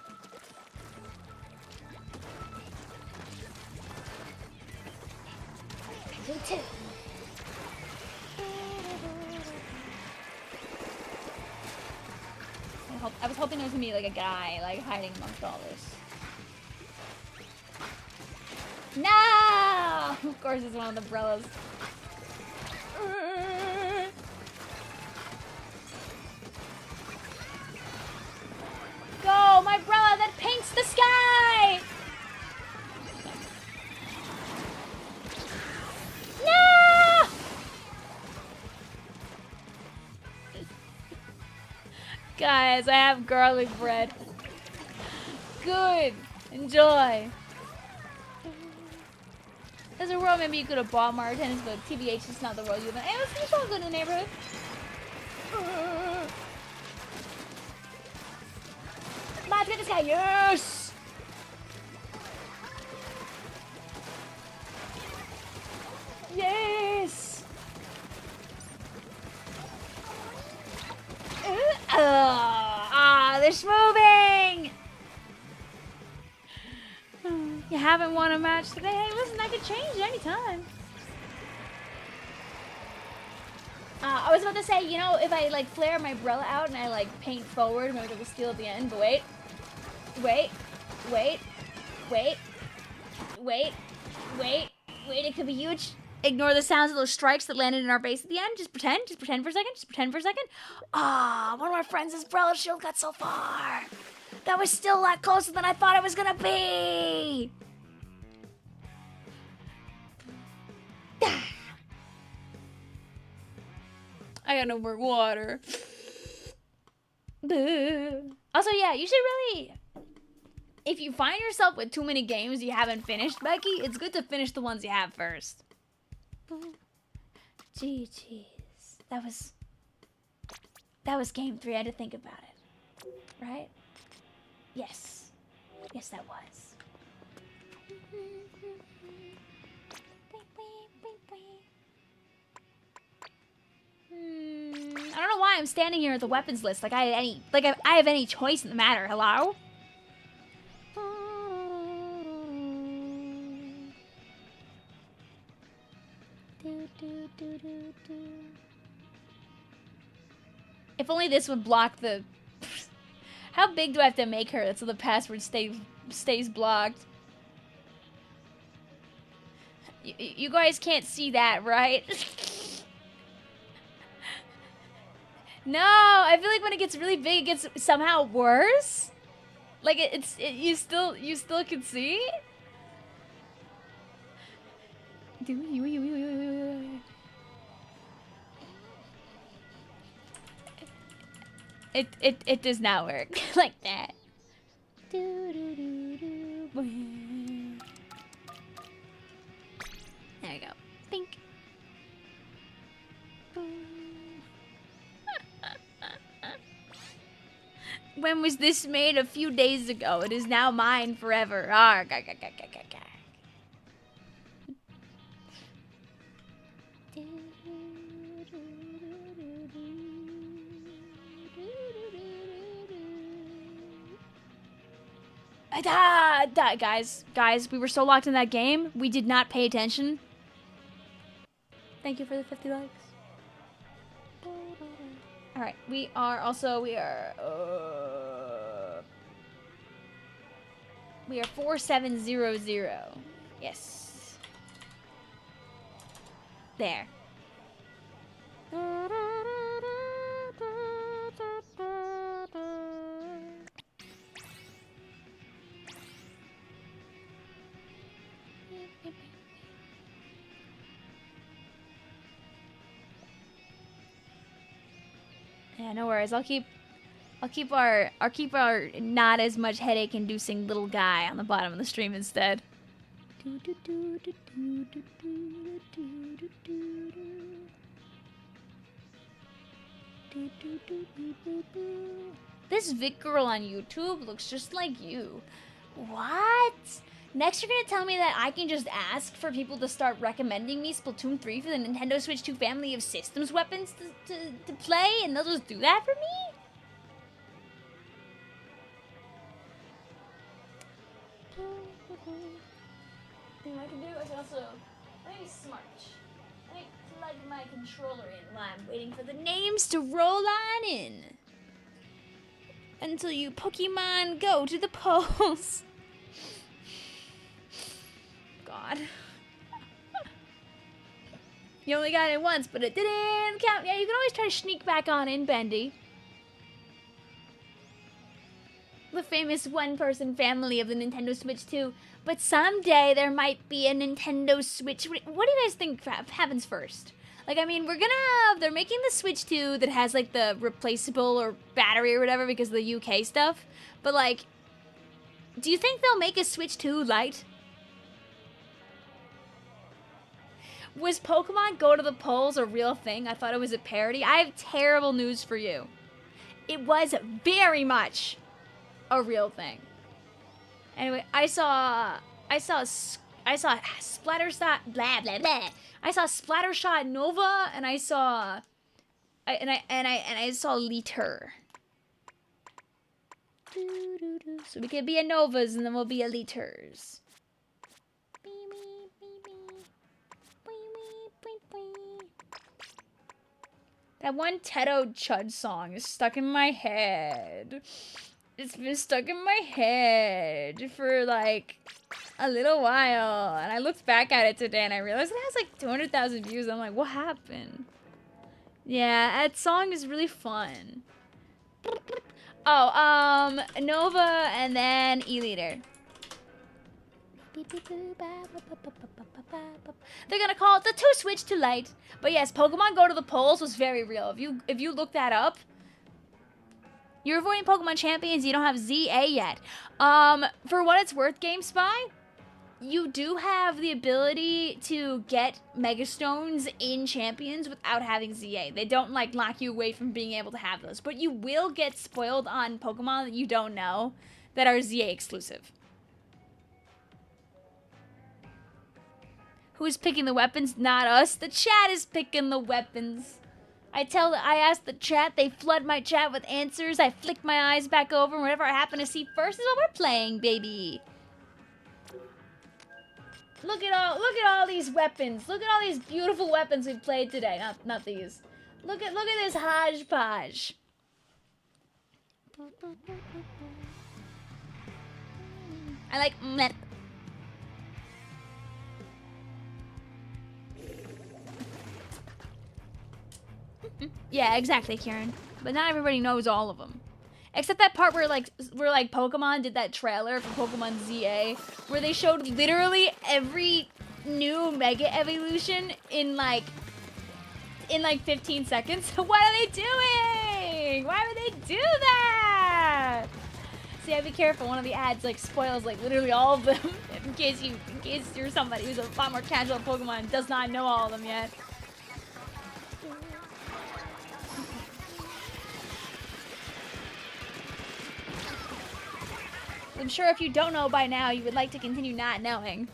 I was hoping there was gonna be like a guy like hiding amongst all this. No! Of course it's one of the umbrellas. Go, my umbrella that paints the sky! No! Guys, I have garlic bread. Good. Enjoy. There's a world maybe you could have bought Mario Tennis, but TBH is not the world you live in. Hey, it's all good in the neighborhood. Let's get this guy. Yes! Yes! They're moving! You haven't won a match today? Hey, listen, that could change anytime. I was about to say, you know, if I like flare my umbrella out and I like paint forward, maybe there's a steal at the end, but wait. Wait, it could be huge. Ignore the sounds of those strikes that landed in our base at the end. Just pretend for a second. Ah, one of my friends' umbrella shield got so far. That was still a lot closer than I thought it was gonna be. I got no more water. Also, yeah, you should really... If you find yourself with too many games you haven't finished, Becky, it's good to finish the ones you have first. GG's. That was game 3. I had to think about it. Right? Yes. Yes, that was. I don't know why I'm standing here at the weapons list like I have any choice in the matter. Hello? If only this would block the... How big do I have to make her so the password stays blocked? You guys can't see that, right? No, I feel like when it gets really big, it gets somehow worse. Like you still can see. It does not work like that. There you go. Pink. When was this made? A few days ago. It is now mine forever. Guys, we were so locked in that game, we did not pay attention. Thank you for the 50 likes. All right, we are 4700. Yes. There. Yeah, no worries. I'll keep our not as much headache inducing little guy on the bottom of the stream instead. This Vic girl on YouTube looks just like you. What? Next, you're gonna tell me that I can just ask for people to start recommending me Splatoon 3 for the Nintendo Switch 2 family of systems weapons to play, and they'll just do that for me? You know what I can do? I can also, let me smart. Let me plug my controller in while I'm waiting for the names to roll on in. Until you Pokemon go to the polls. God. You only got it once, but it didn't count. Yeah, you can always try to sneak back on in, Bendy. The famous one-person family of the Nintendo Switch 2. But someday there might be a Nintendo Switch. What do you guys think happens first? Like, I mean, they're making the Switch 2 that has, like, the replaceable or battery or whatever because of the UK stuff. But, like, do you think they'll make a Switch 2 Lite? Was Pokemon Go to the Polls a real thing? I thought it was a parody. I have terrible news for you. It was very much a real thing. Anyway, I saw Splattershot blah blah blah. I saw Splattershot Nova, and I saw Liter. So we could be a Novas, and then we'll be a Liters. That one Teto Chud song is stuck in my head. It's been stuck in my head for like a little while. And I looked back at it today and I realized it has like 200,000 views. I'm like, what happened? Yeah, that song is really fun. Oh, Nova and then E-Liter. They're gonna call it the 2 Switch to Lite. But yes, Pokemon Go to the Polls was very real. If you look that up, you're avoiding Pokemon Champions, you don't have ZA yet. For what it's worth, GameSpy, you do have the ability to get Mega Stones in Champions without having ZA. They don't like lock you away from being able to have those. But you will get spoiled on Pokemon that you don't know that are ZA exclusive. Who's picking the weapons? Not us. The chat is picking the weapons. I ask the chat, they flood my chat with answers. I flick my eyes back over, and whatever I happen to see first is what we're playing, baby. Look at all these weapons. Look at all these beautiful weapons we've played today. Not these. Look at this hodgepodge. I like meh. Yeah, exactly, Karen. But not everybody knows all of them. Except that part where Pokemon did that trailer for Pokemon ZA, where they showed literally every new Mega Evolution in like 15 seconds. What are they doing? Why would they do that? See, I'd be careful. One of the ads like spoils like literally all of them in case you're somebody who's a lot more casual at Pokemon and does not know all of them yet. I'm sure if you don't know by now, you would like to continue not knowing.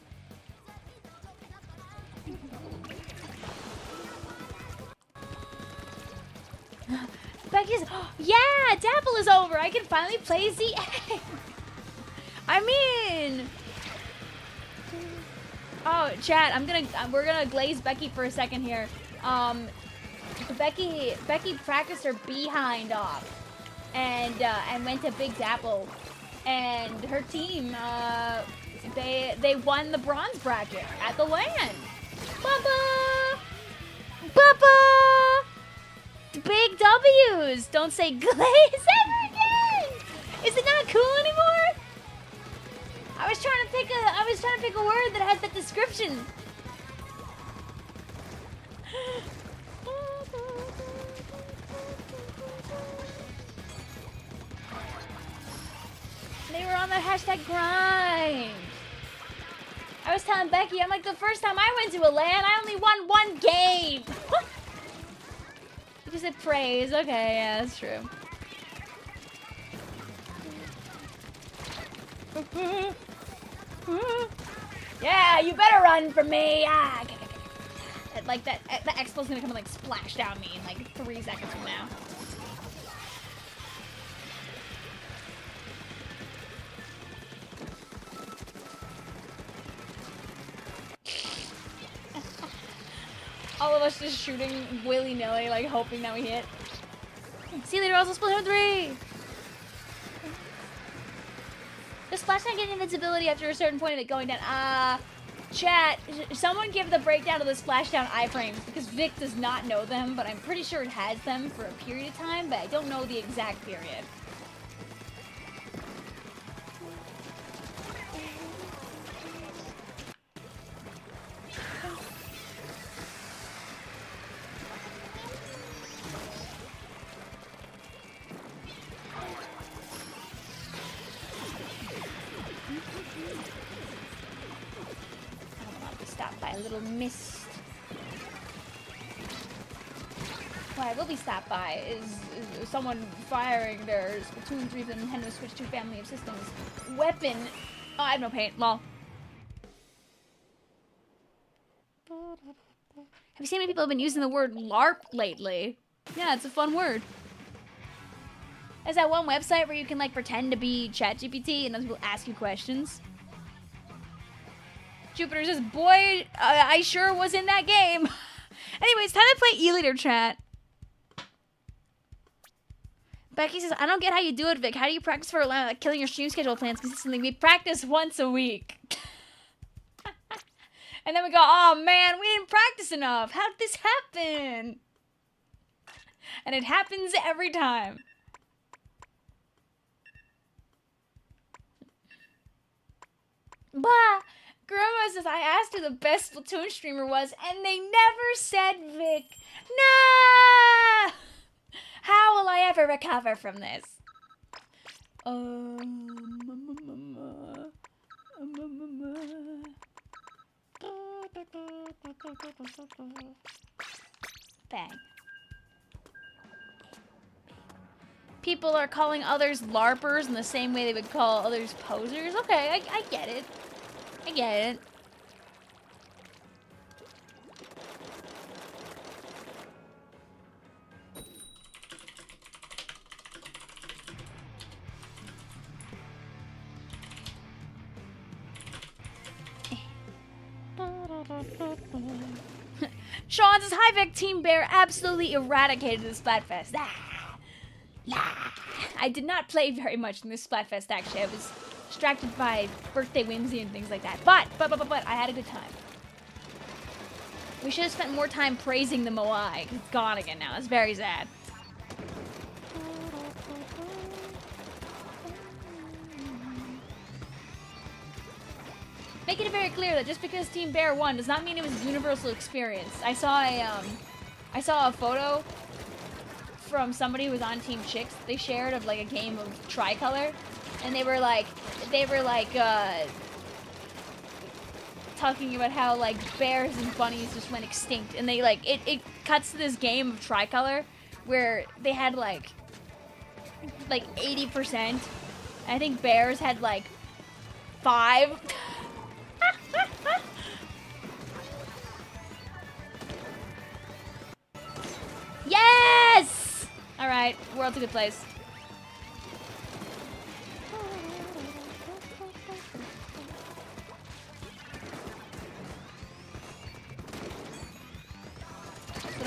Becky's, yeah, Dapple is over. I can finally play ZA. I mean, Oh, chat, we're gonna glaze Becky for a second here. Becky practiced her behind off and went to Big Dapple, and her team, they won the bronze bracket at the LAN. Bubba! Bubba! Big W's! Don't say glaze ever again! Is it not cool anymore? I was trying to pick a word that has that description. They were on the hashtag grind. I was telling Becky, I'm like, the first time I went to a LAN, I only won one game. You said praise. Okay, yeah, that's true. Yeah, you better run from me. Ah, like that explosion's gonna come and like splash down me in like 3 seconds from now. All of us just shooting willy-nilly, like hoping that we hit. See you later, also Splatoon 3! Does Splashdown get invincibility after a certain point of it going down? Chat, someone give the breakdown of the Splashdown iframes, because Vic does not know them, but I'm pretty sure it has them for a period of time, but I don't know the exact period. Little mist. What I will be stopped by is someone firing their Splatoon 3 for the Nintendo Switch 2 family of systems weapon. Oh, I have no paint. Lol. Have you seen many people have been using the word LARP lately? Yeah, it's a fun word. There's that one website where you can like pretend to be ChatGPT and other people ask you questions. Jupiter says, boy, I sure was in that game. Anyways, time to play E-Leader, chat. Becky says, I don't get how you do it, Vic. How do you practice for like, killing your stream schedule plans consistently? We practice once a week. And then we go, oh man, we didn't practice enough. How did this happen? And it happens every time. Bah! Grandma says, I asked who the best Splatoon streamer was, and they never said Vic. No! How will I ever recover from this? Bang. People are calling others LARPers in the same way they would call others posers. Okay, I get it. I get it. Sean says, hi Vic, Team Bear absolutely eradicated the Splatfest. I did not play very much in this Splatfest, actually. I was distracted by birthday whimsy and things like that. But I had a good time. We should have spent more time praising the Moai. It's gone again now. It's very sad. Making it very clear that just because Team Bear won does not mean it was a universal experience. I saw a photo from somebody who was on Team Chicks. They shared of like a game of Tricolor, and they were like talking about how like bears and bunnies just went extinct, and they like it cuts to this game of Tricolor where they had like 80%. I think bears had like 5. Yes! All right, world's a good place.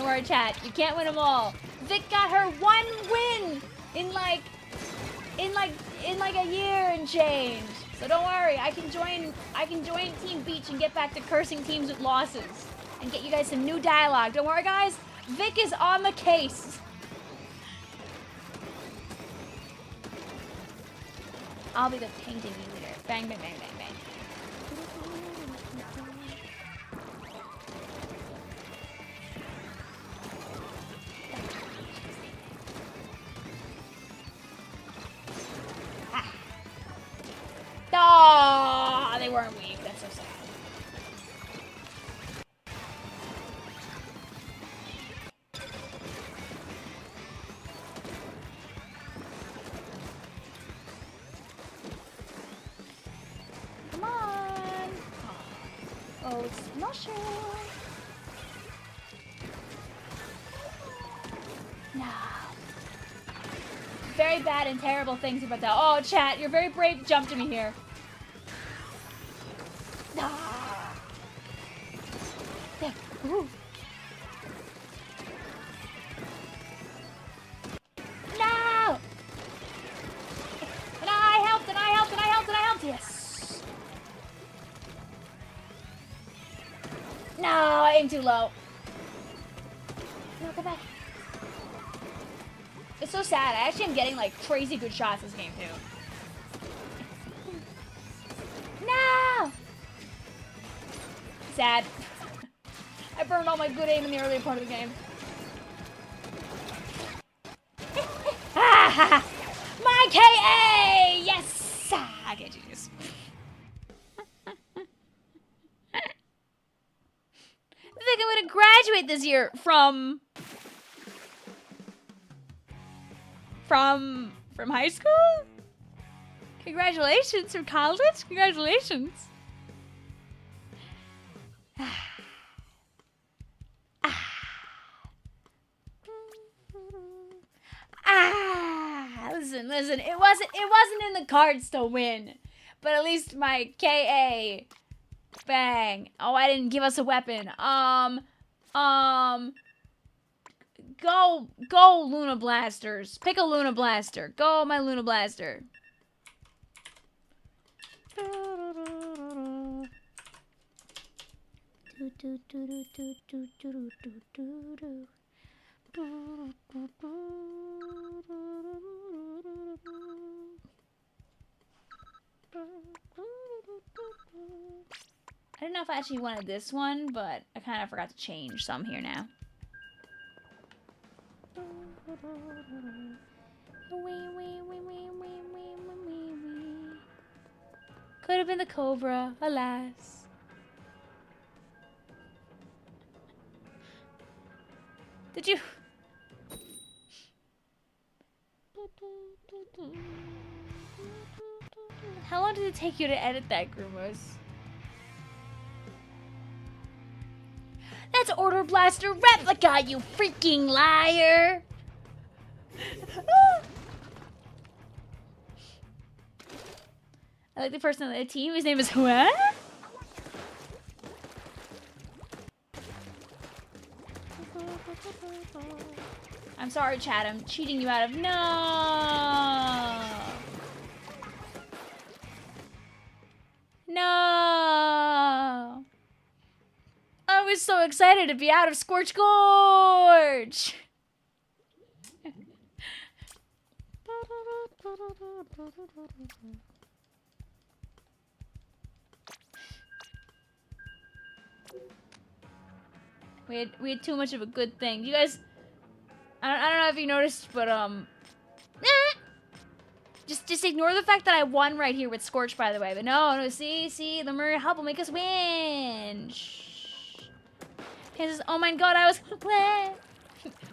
Don't worry, chat. You can't win them all. Vic got her 1 win in like a year and change. So don't worry. I can join Team Beach and get back to cursing teams with losses and get you guys some new dialogue. Don't worry, guys. Vic is on the case. I'll be the painting leader. Bang, bang, bang, bang, bang. Ah. Oh, they weren't weak. That's so sad. Come on. Oh, it's mushroom. No. Very bad and terrible things about that. Oh, chat, you're very brave to jump to me here. Ah. There. Ooh. No! And I helped, and I helped, and I helped, and I helped. Yes. No, I aimed too low. No, come back. It's so sad. I actually am getting like crazy good shots this game too. No! Sad. I burned all my good aim in the earlier part of the game. Ah, my KA! Yes! Okay, genius. I think I'm gonna graduate this year from high school? Congratulations, from college? Congratulations. Listen, it wasn't in the cards to win. But at least my KA. Bang. Oh, I didn't give us a weapon. Go Luna Blasters. Pick a Luna Blaster. Go my Luna Blaster. I don't know if I actually wanted this one, but I kind of forgot to change, so I'm here now. Could have been the Cobra, alas. Did you? How long did it take you to edit that, Grumos? That's Order Blaster Replica, you freaking liar! I like the person on the team. His name is what? I'm sorry, chat. I'm cheating you out of no. No. I was so excited to be out of Scorch Gorge. We had too much of a good thing. You guys, I don't know if you noticed, but just ignore the fact that I won right here with Scorch, by the way. But no, see, the Murray help will make us win. Shh. Panzer, oh my God, I was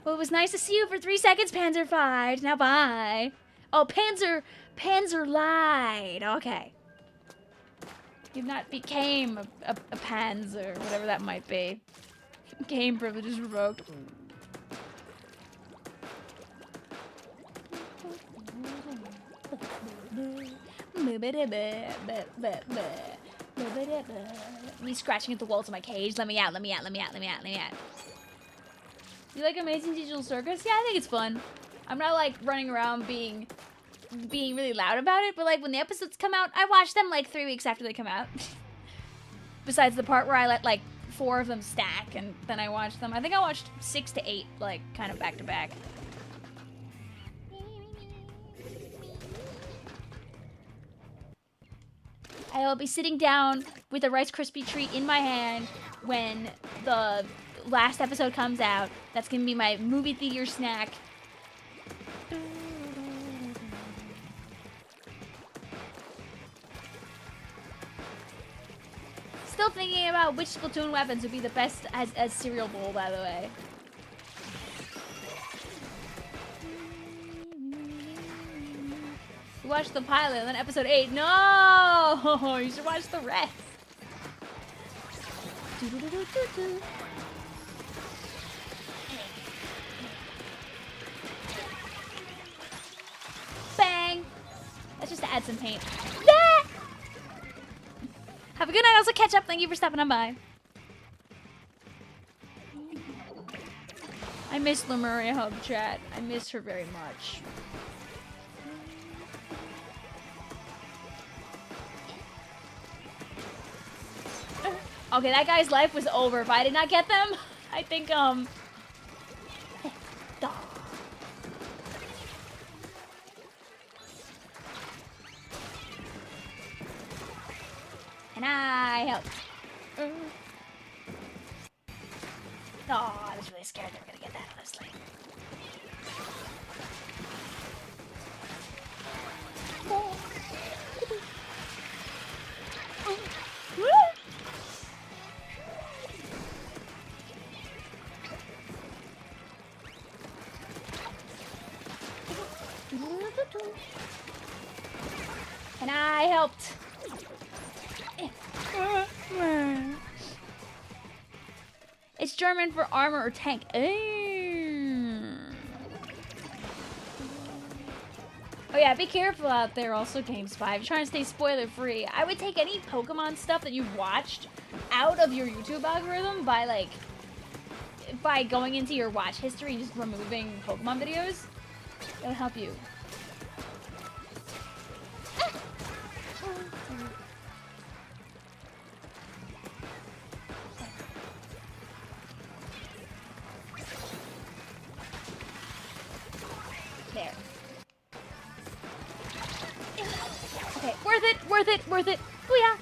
well, it was nice to see you for 3 seconds, Panzer Fight. Now bye. Oh, Panzer lied. Okay. You've not became a Panzer, whatever that might be. Game privileges revoked. Me scratching at the walls of my cage. Let me out. You like Amazing Digital Circus? Yeah, I think it's fun. I'm not like running around being really loud about it, but like when the episodes come out, I watch them like 3 weeks after they come out. Besides the part where I let like 4 of them stack and then I watch them. I think I watched 6 to 8 like kind of back to back. I will be sitting down with a Rice Krispie treat in my hand when the last episode comes out. That's gonna be my movie theater snack. Still thinking about which Splatoon weapons would be the best as cereal bowl, by the way. You watched the pilot and then episode 8. No! You should watch the rest. Bang! That's just to add some paint. Ah! Have a good night. Also catch up. Thank you for stopping on by. I miss Lemuria Hub chat. I miss her very much. Okay, that guy's life was over. If I did not get them, I think, And I helped. Oh, I was really scared they were gonna get that, honestly. And I helped. It's German for armor or tank. Oh yeah, be careful out there also, GameSpy. If you're trying to stay spoiler free, I would take any Pokemon stuff that you've watched out of your YouTube algorithm by going into your watch history and just removing Pokemon videos. It'll help you. There. Okay, worth it, worth it, worth it. Booyah!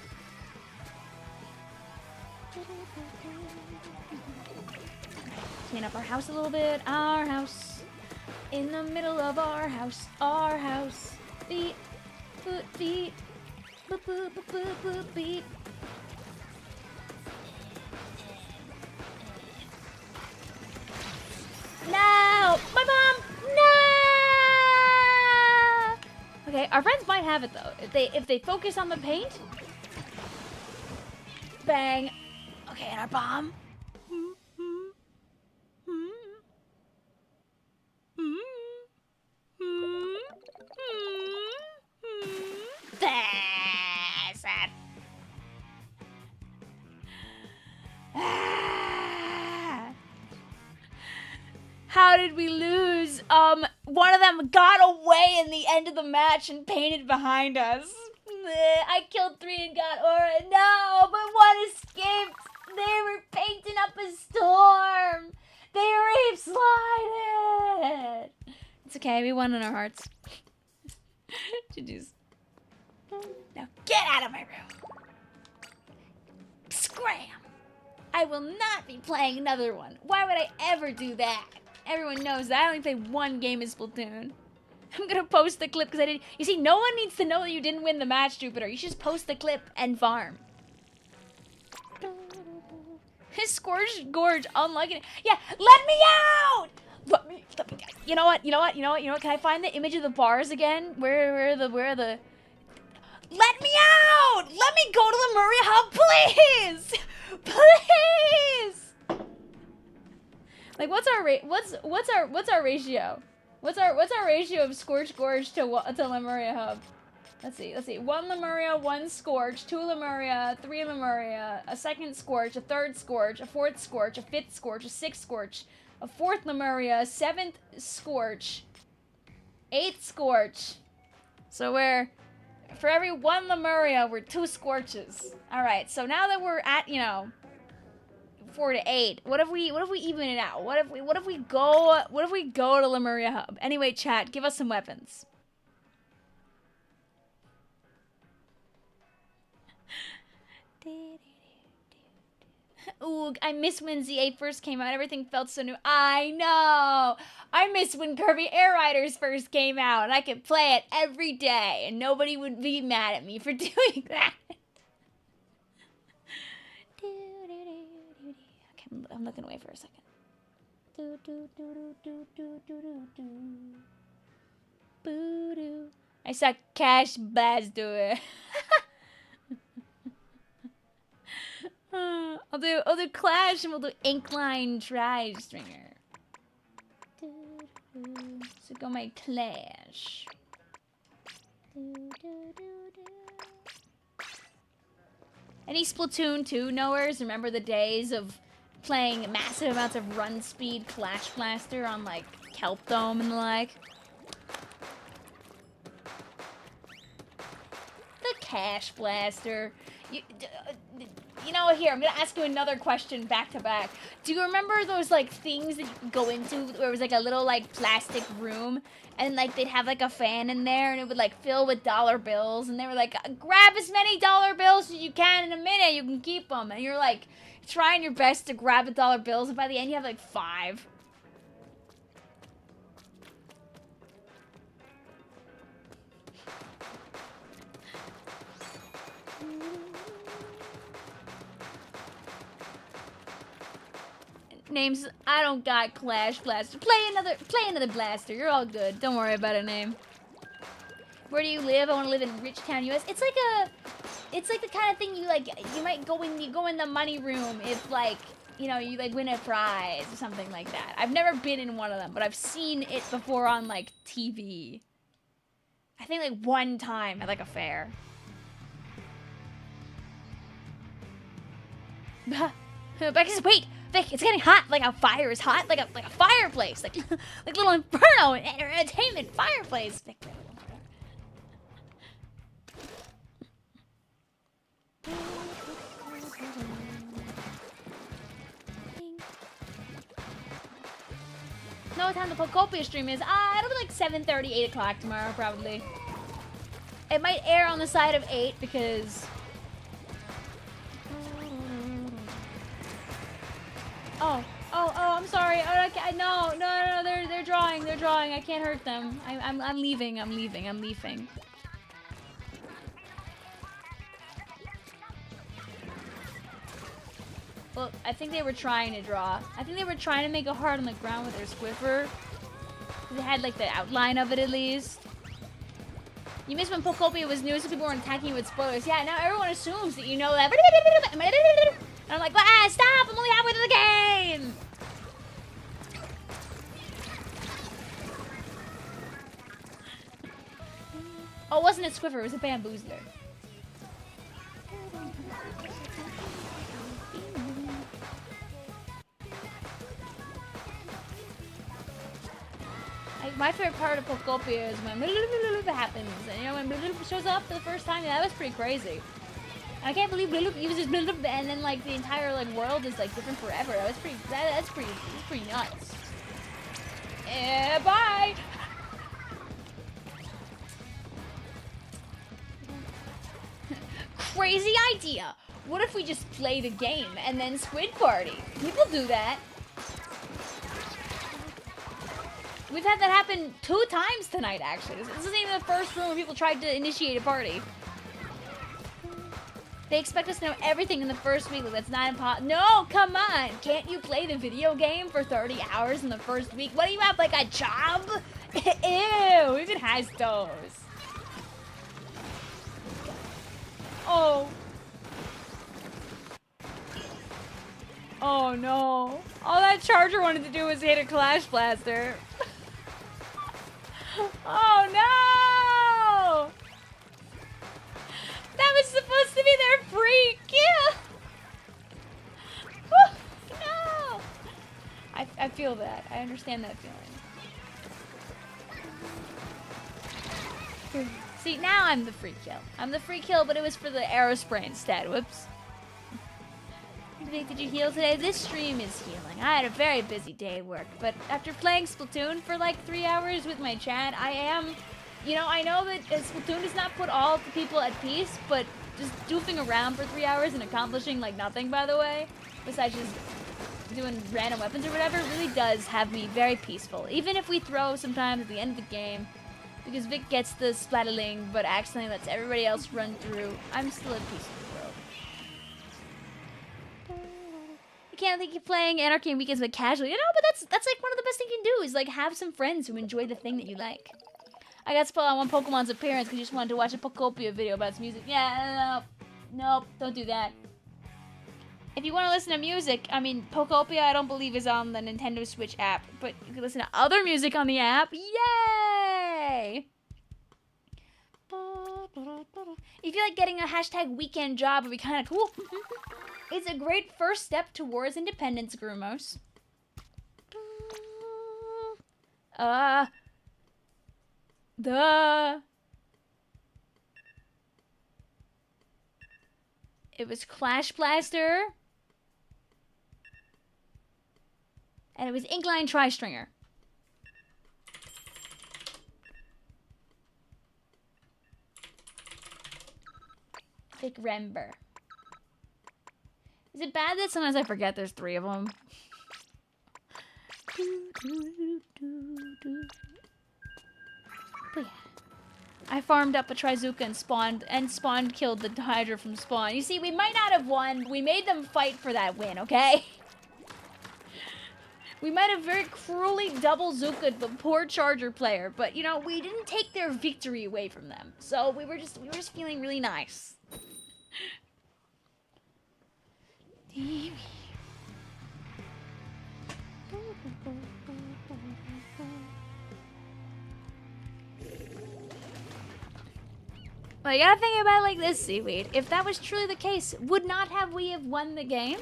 Clean up our house a little bit. Our house. In the middle of our house. Our house. Beat. Boot, beat. Boop, boop, boop, boop, boop, beat. No! My mom! No! Okay, our friends might have it though. If they focus on the paint. Bang. Okay, and our bomb. That's it. How did we lose? One of them got away in the end of the match and painted behind us. I killed 3 and got aura. No, but one escaped. They were painting up a storm. They rape slided. It's okay. We won in our hearts. GG's. Now get out of my room. Scram. I will not be playing another one. Why would I ever do that? Everyone knows that I only play one game in Splatoon. I'm gonna post the clip because I didn't. You see, no one needs to know that you didn't win the match, Jupiter. You should just post the clip and farm. His Scourge Gorge, unliking it. Yeah, let me out! Let me. You know what? Can I find the image of the bars again? Where are the? Let me out! Let me go to the Murray Hub, please! Please! Like, what's our ratio? What's our ratio of Scorch Gorge to Lemuria Hub? Let's see. 1 Lemuria, 1 Scorch, 2 Lemuria, 3 Lemuria, a second Scorch, a third Scorch, a fourth Scorch, a fifth Scorch, a sixth Scorch, a 4th Lemuria, a 7th Scorch, 8th Scorch. So we're, for every 1 Lemuria, we're 2 Scorches. Alright, so now that we're at, you know, 4 to 8, what if we even it out? What if we go to Lemuria Hub? Anyway, chat, give us some weapons. Ooh, I miss when Z8 first came out. Everything felt so new. I know! I miss when Kirby Air Riders first came out, and I could play it every day, and nobody would be mad at me for doing that. Okay, I'm looking away for a second. I saw Cash Blaster. I'll do Clash and we'll do Inkline Tri-Stringer. So go my Clash. Any Splatoon 2 knowers remember the days of playing massive amounts of run speed Clash Blaster on like Kelp Dome and the like? The Cash Blaster. You know what, here, I'm gonna ask you another question back to back. Do you remember those, like, things that you could go into where it was, like, a little, like, plastic room? And, like, they'd have, like, a fan in there and it would, like, fill with dollar bills. And they were like, grab as many dollar bills as you can in a minute, you can keep them. And you're, like, trying your best to grab the dollar bills. And by the end, you have, like, 5. Names, I don't got Clash Blaster. Play another blaster. You're all good. Don't worry about a name. Where do you live? I want to live in Richtown, US. It's like the kind of thing you like. You might go in the money room if like, you know, you like win a prize or something like that. I've never been in one of them, but I've seen it before on like TV. I think like one time at like a fair. Wait. Vic, it's getting hot, like a fire is hot, like a fireplace, like little inferno entertainment fireplace. Vic, know what time the Pokopia stream is? It'll be like 7:30, 8 o'clock tomorrow, probably. It might air on the side of 8 because... Oh, I'm sorry. No, they're drawing. I can't hurt them. I'm leaving. Well, I think they were trying to draw. I think they were trying to make a heart on the ground with their Squiffer. They had like the outline of it at least. You missed when Pokopia was new, so people weren't attacking you with spoilers. Yeah, now everyone assumes that you know that. And I'm like, stop! I'm only halfway through the game! Oh, it wasn't a Squiffer, it was a Bamboozler. My favorite part of Pokopia is when happens. And you know, when shows up for the first time, yeah, that was pretty crazy. I can't believe Bloop uses Bloop, and then like the entire like world is like different forever. That's pretty nuts. Bye. Crazy idea. What if we just play the game and then Squid Party? People do that. We've had that happen 2 times tonight, actually. This isn't even the first room where people tried to initiate a party. They expect us to know everything in the first week. That's not impossible. No, come on. Can't you play the video game for 30 hours in the first week? What do you have, like a job? Ew, even has those. Oh. Oh no. All that Charger wanted to do was hit a Clash Blaster. Oh no! That was supposed to be their free kill! No! I I feel that. I understand that feeling. See, now I'm the free kill. I'm the free kill, but it was for the arrow spray instead. Whoops. Vic, did you heal today? This stream is healing. I had a very busy day at work, but after playing Splatoon for like 3 hours with my chat, I am, you know, I know that Splatoon does not put all of the people at peace, but just doofing around for 3 hours and accomplishing like nothing, by the way, besides just doing random weapons or whatever, really does have me very peaceful. Even if we throw sometimes at the end of the game, because Vic gets the splatterling, but accidentally lets everybody else run through, I'm still at peace with the world. I can't think of playing Anarchy and Weekends but casually. You know, but that's like one of the best things you can do is like have some friends who enjoy the thing that you like. I got spoiled on one Pokemon's appearance because you just wanted to watch a Pokopia video about its music. Yeah, nope, don't do that. If you want to listen to music, I mean, Pokopia I don't believe is on the Nintendo Switch app, but you can listen to other music on the app. Yay! If you like getting a hashtag weekend job, it'd be kind of cool. It's a great first step towards independence, Grumos. It was Clash Blaster. And it was Inkline Tri-Stringer. Vic Rember. Is it bad that sometimes I forget there's 3 of them? But yeah. I farmed up a Trizuka and spawned killed the Hydra from spawn. You see, we might not have won. We made them fight for that win, okay? We might have very cruelly double Zuka'd the poor Charger player, but you know, we didn't take their victory away from them. So we were just feeling really nice. Well, you gotta think about it like this, Seaweed. If that was truly the case, would not have we have won the game?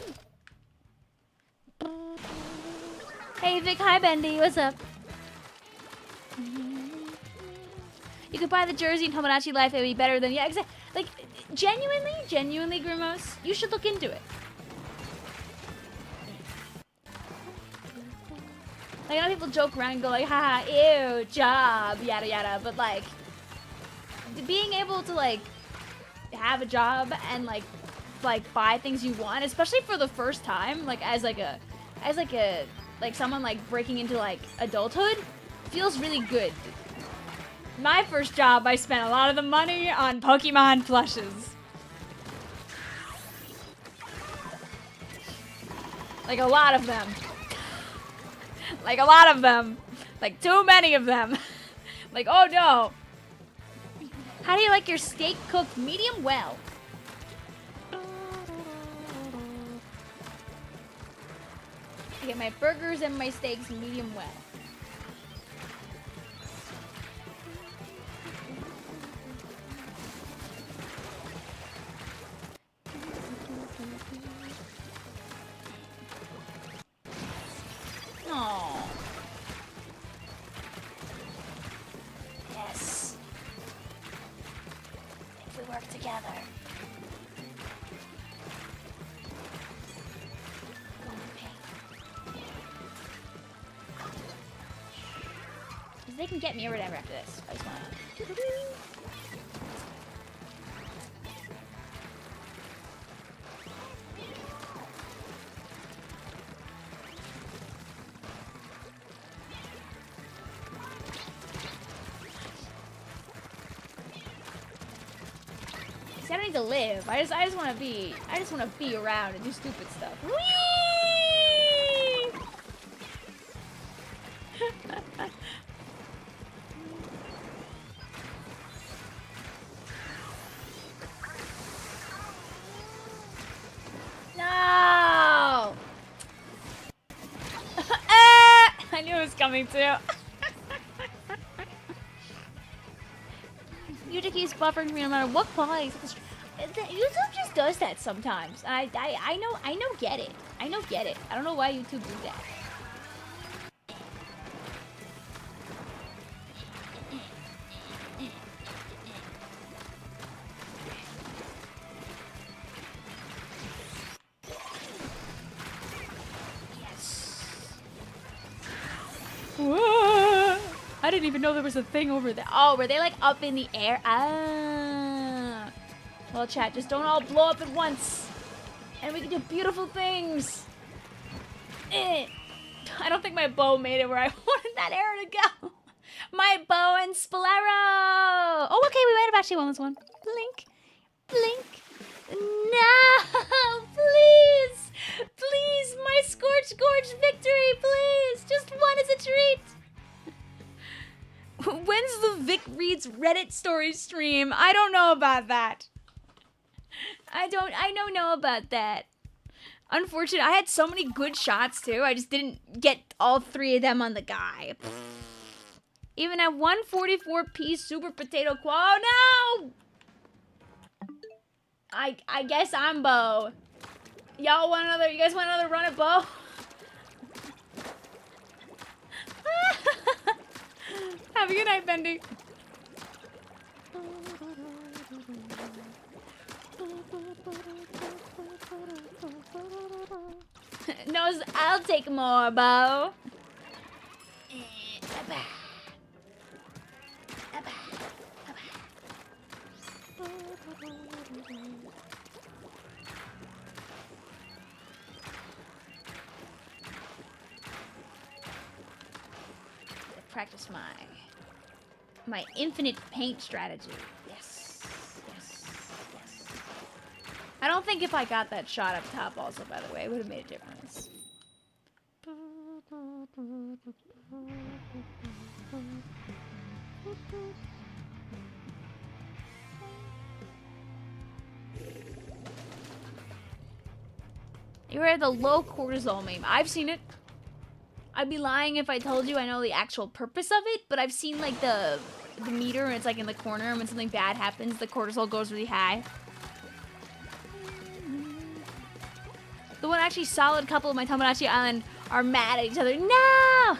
Hey Vic, hi Bendy, what's up? You could buy the jersey in Tomodachi Life, it would be better than, yeah, exactly. Like, genuinely, Grimos, you should look into it. Like, a lot of people joke around and go like, haha, ew, job, yada yada, but like, being able to like, have a job and like buy things you want, especially for the first time, like as someone like breaking into like adulthood, feels really good. My first job, I spent a lot of the money on Pokemon plushes. Like a lot of them. Like a lot of them. Like too many of them. Like, oh no. How do you like your steak cooked medium well? I get my burgers and my steaks medium well. Aww. Yes. If we work together. They can get me or whatever after this. I just wanna... See, I don't need to live. I just wanna be around and do stupid stuff. Whee! No! I knew it was coming too. YouTube keeps buffering me no matter what quality. YouTube just does that sometimes. I know get it. I don't know why YouTube do that. didn't even know there was a thing over there. Oh, were they like up in the air? Ah. Well, chat, just don't all blow up at once. And we can do beautiful things. I don't think my bow made it where I wanted that arrow to go. My bow and Spalero. Oh, okay, we might have actually won this one. Blink, blink. No, please. Please, my Scorch Gorge victory, please. Just one is a treat. When's the Vic Reads Reddit story stream? I don't know about that. I don't know about that. Unfortunately, I had so many good shots too. I just didn't get all 3 of them on the guy. Even at 144p Super Potato Quo. Oh, no! I guess I'm Bo. Y'all want another? You guys want another run at Bo? Have a good night, Bendy. No, I'll take more, Bo. Practice my infinite paint strategy. Yes. I don't think if I got that shot up top also, by the way, it would have made a difference. You read the low cortisol meme. I've seen it. I'd be lying if I told you I know the actual purpose of it, but I've seen like the meter and it's like in the corner, and when something bad happens, the cortisol goes really high. The one actually solid couple of my Tomodachi Island are mad at each other. No!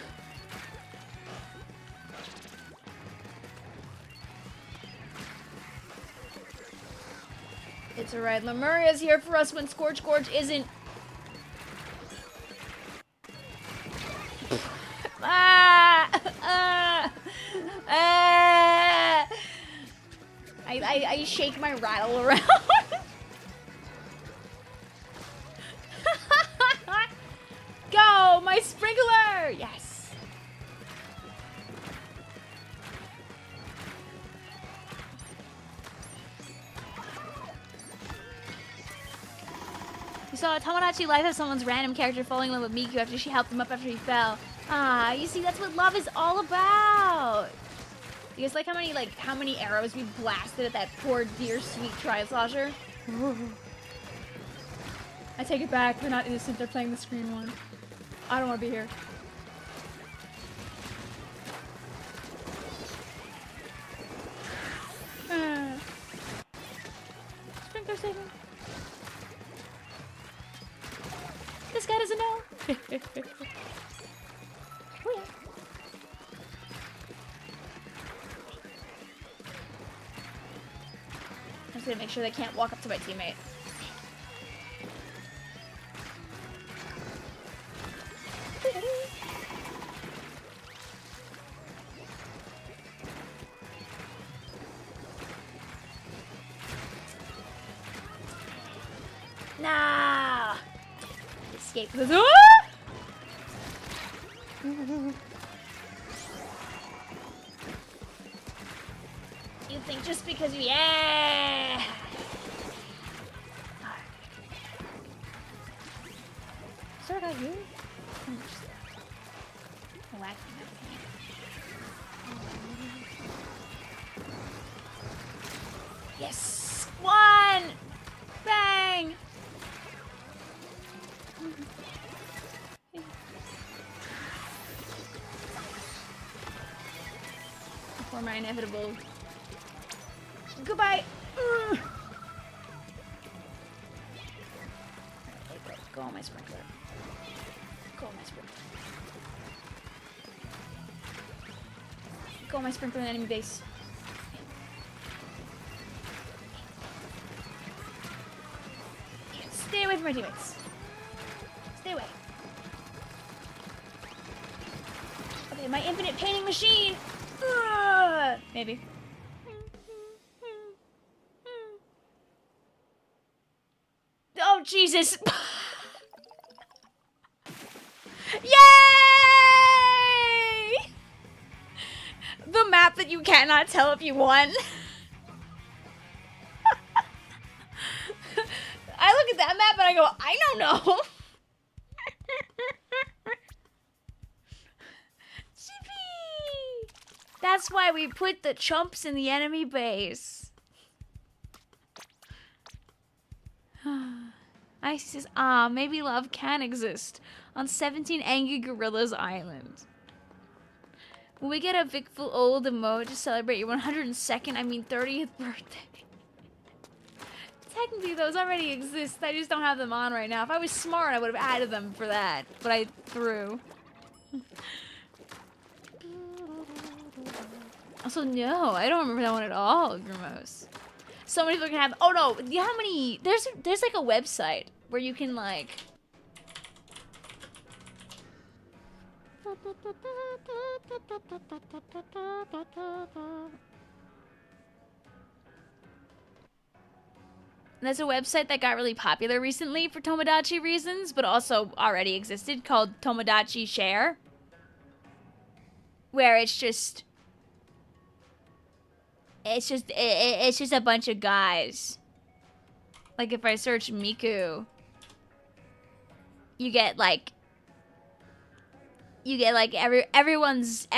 It's alright. Lemuria's here for us when Scorch Gorge isn't. I shake my rattle around. Go, my sprinkler! Yes. You saw a Tomodachi life of someone's random character falling in love with Miku after she helped him up after he fell. Ah, you see, that's what love is all about. You guys like how many arrows we blasted at that poor dear sweet Tri-Slosher? I take it back. They're not innocent. They're playing the screen one. I don't want to be here. Sprinkler saving. This guy doesn't know. Oh yeah. I'm just gonna make sure they can't walk up to my teammate. Nah. Escape. You think just because you, yeah. Sir, got you? Whacking that paint. Yes! One! Bang! Before my inevitable goodbye. Go on my sprinkler. Go on my sprinkler. Go on my sprinkler in enemy base. Stay away from my teammates. Stay away. Okay, my infinite painting machine. Maybe. Oh, Jesus. Yay! The map that you cannot tell if you won. I look at that map and I go, I don't know. Chippy! That's why we put the chumps in the enemy base. Ice says, maybe love can exist on 17 Angry Gorillas Island. Will we get a Vicvillon old emote to celebrate your 102nd, 30th birthday? Technically, those already exist. I just don't have them on right now. If I was smart, I would have added them for that. But I threw. Also, no, I don't remember that one at all, Grimos. So many people can have. Oh no, you know how many? There's like a website where you can like. There's a website that got really popular recently for Tomodachi reasons, but also already existed, called Tomodachi Share, where it's just a bunch of guys. Like if I search Miku, you get like everyone's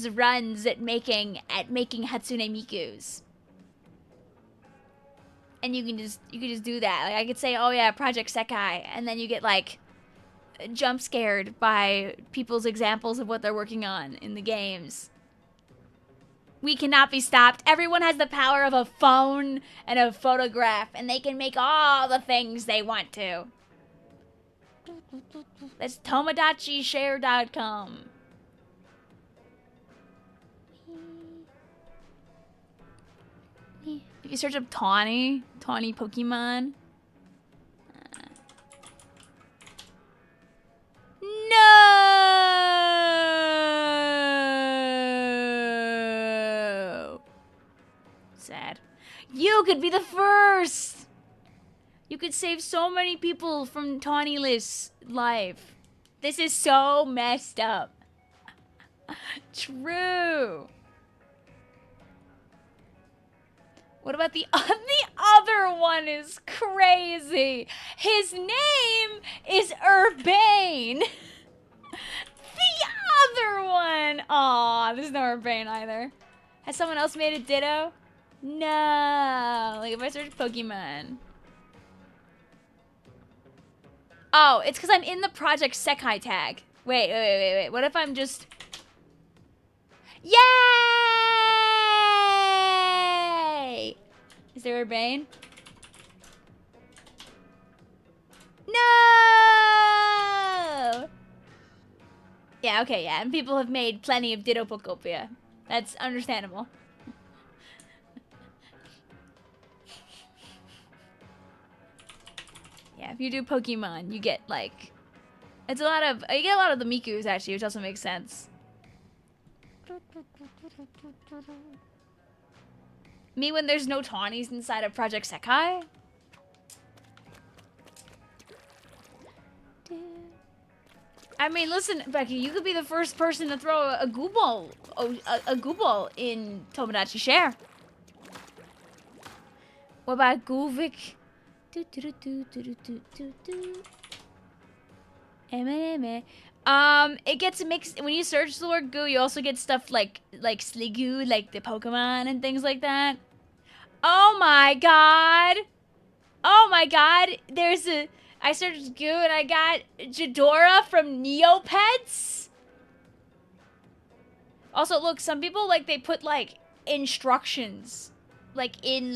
runs at making Hatsune Mikus. And you can just do that. Like I could say, oh yeah, Project Sekai, and then you get like jump scared by people's examples of what they're working on in the games. We cannot be stopped. Everyone has the power of a phone and a photograph, and they can make all the things they want to. That's TomodachiShare.com. If you search up Tawny Pokemon. No! Sad. You could be the first! You could save so many people from Tawnyless life. This is so messed up. True. What about the other one is crazy. His name is Urbane. The other one. Aw, there's no Urbane either. Has someone else made a Ditto? No. Like if I search Pokemon. Oh, it's because I'm in the Project Sekai tag. Wait. What if I'm just... Yay! Is there Urbane? No! Yeah, okay, yeah. And people have made plenty of Ditto Pokopia. That's understandable. Yeah, if you do Pokemon, you get like... It's a lot of... You get a lot of the Mikus, actually, which also makes sense. Me when there's no Tawnies inside of Project Sekai? I mean, listen, Becky, you could be the first person to throw a Gooball, a Gooball in Tomodachi Share. What about Goovik? It gets mixed when you search the word goo. You also get stuff like Sliggoo, like the Pokemon and things like that. Oh my god! Oh my god! I searched goo and I got Jadora from Neopets. Also, look, some people like they put like instructions, like in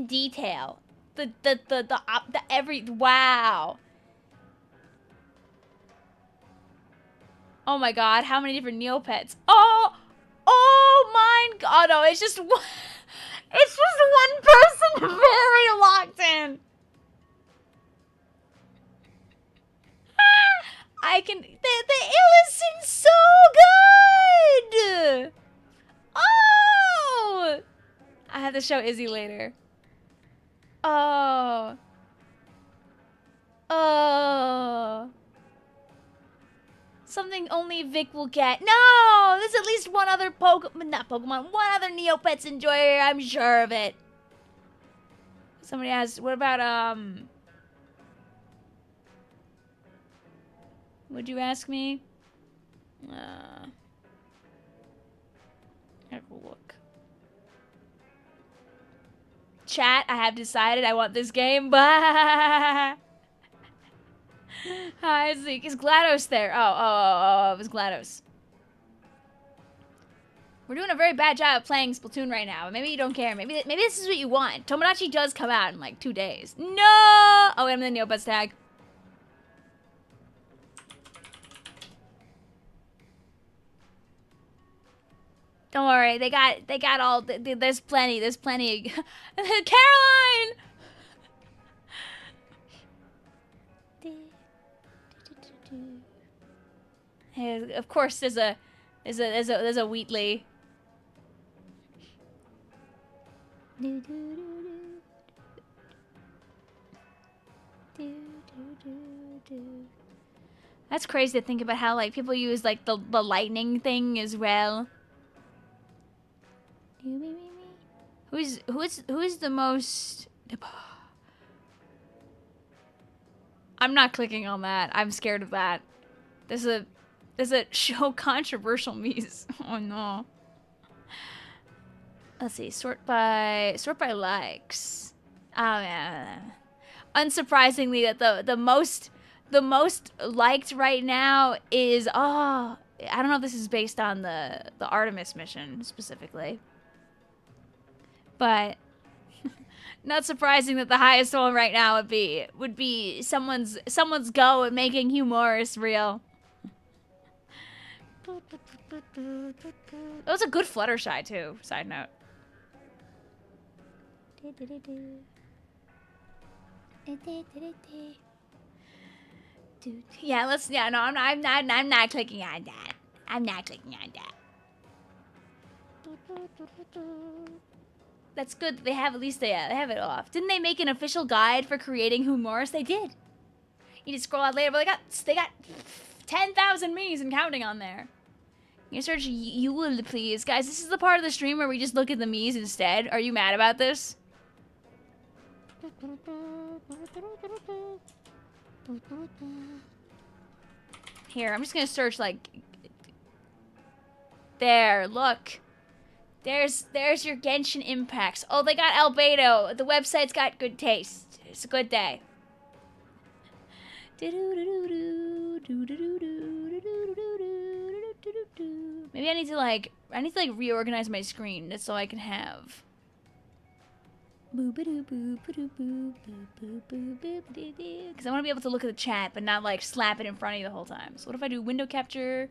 detail. Wow. Oh my god, how many different Neopets? Oh my god, no, it's just one person very locked in. The Illison's so good! have to show Izzy later. Oh. Oh. Something only Vic will get. No! There's at least one other not Pokemon, one other Neopets enjoyer, I'm sure of it. Somebody asked, what about, would you ask me? Have a look. Chat, I have decided I want this game. Hi, Zeke. Is GLaDOS there? Oh, it was GLaDOS. We're doing a very bad job of playing Splatoon right now. Maybe you don't care. Maybe this is what you want. Tomodachi does come out in like 2 days. No! Oh, wait, I'm in the Neopets tag. Don't worry, they got all. There's plenty. Caroline. Hey, of course, there's a Wheatley. That's crazy to think about how like people use like the lightning thing as well. Who's the most? I'm not clicking on that. I'm scared of that. There's a show controversial me's. Oh no. Let's see. Sort by likes. Oh yeah. Unsurprisingly, that the most liked right now is I don't know if this is based on the Artemis mission specifically. But not surprising that the highest one right now would be someone's go at making humorous real. That was a good Fluttershy too. Side note. Yeah, no, I'm not clicking on that. I'm not clicking on that. That's good that they have, at least they have it off. Didn't they make an official guide for creating humorous? They did. You just scroll out later, but they got 10,000 me's and counting on there. You can search Yule, please. Guys, this is the part of the stream where we just look at the me's instead. Are you mad about this? Here, I'm just gonna search like... There, look. There's your Genshin impacts. Oh, they got Albedo. The website's got good taste. It's a good day. Maybe I need to like reorganize my screen just so I can have. Because I want to be able to look at the chat, but not like slap it in front of you the whole time. So what if I do window capture?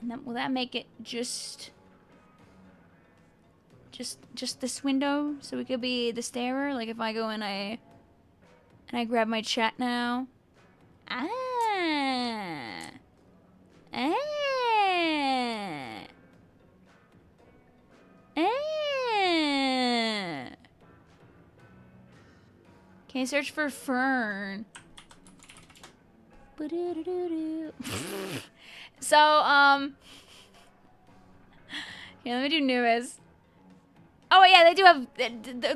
And then will that make it just this window, so it could be the starer? Like if I go and I grab my chat now. Can I search for Fern? So, yeah, let me do newest. Oh yeah, they do have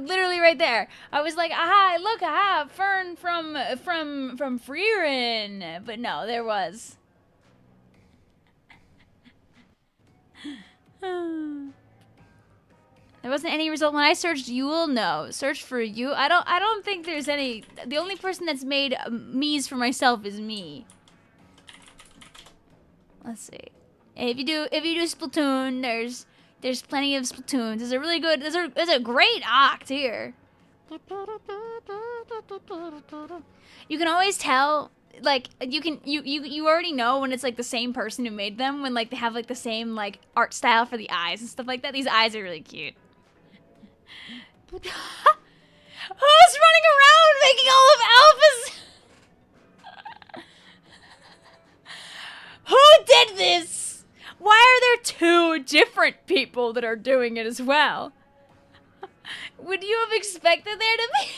literally right there. I was like, aha, look, aha, Fern from Freerin, but no, there was. There wasn't any result when I searched Yule. No, search for you. I don't think there's any. The only person that's made me's for myself is me. Let's see. If you do Splatoon, there's plenty of Splatoons. There's a really good. There's a great oct here. You can always tell. Like you already know when it's like the same person who made them, when like they have like the same like art style for the eyes and stuff like that. These eyes are really cute. Who's running around making all of alphas? Who did this? Why are there 2 different people that are doing it as well? Would you have expected there to be?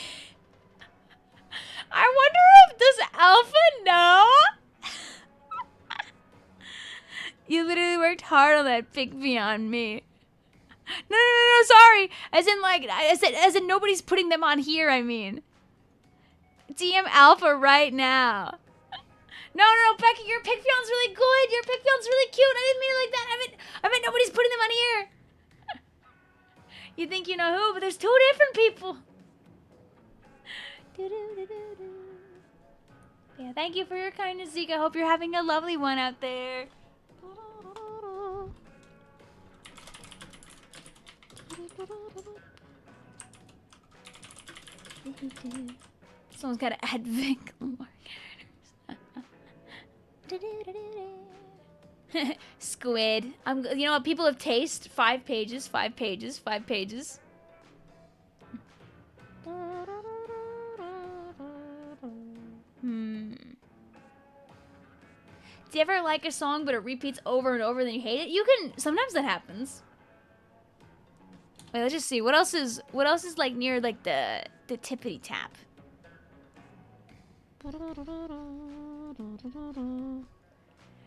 I wonder if does Alpha know? You literally worked hard on that Vicvillon me. No, sorry. As in, like, as in nobody's putting them on here, I mean. DM Alpha right now. No, Becky, your Vicvillon's really good. Your Vicvillon's really cute. I didn't mean it like that. I meant nobody's putting them on here. You think you know who, but there's 2 different people. Yeah, thank you for your kindness, Zeke. I hope you're having a lovely one out there. Someone's got to add Vic more characters. Squid. You know what? People have taste. 5 pages. 5 pages. 5 pages. Do you ever like a song but it repeats over and over, then you hate it? You can. Sometimes that happens. Wait, let's just see. What else is like near like the tippity tap?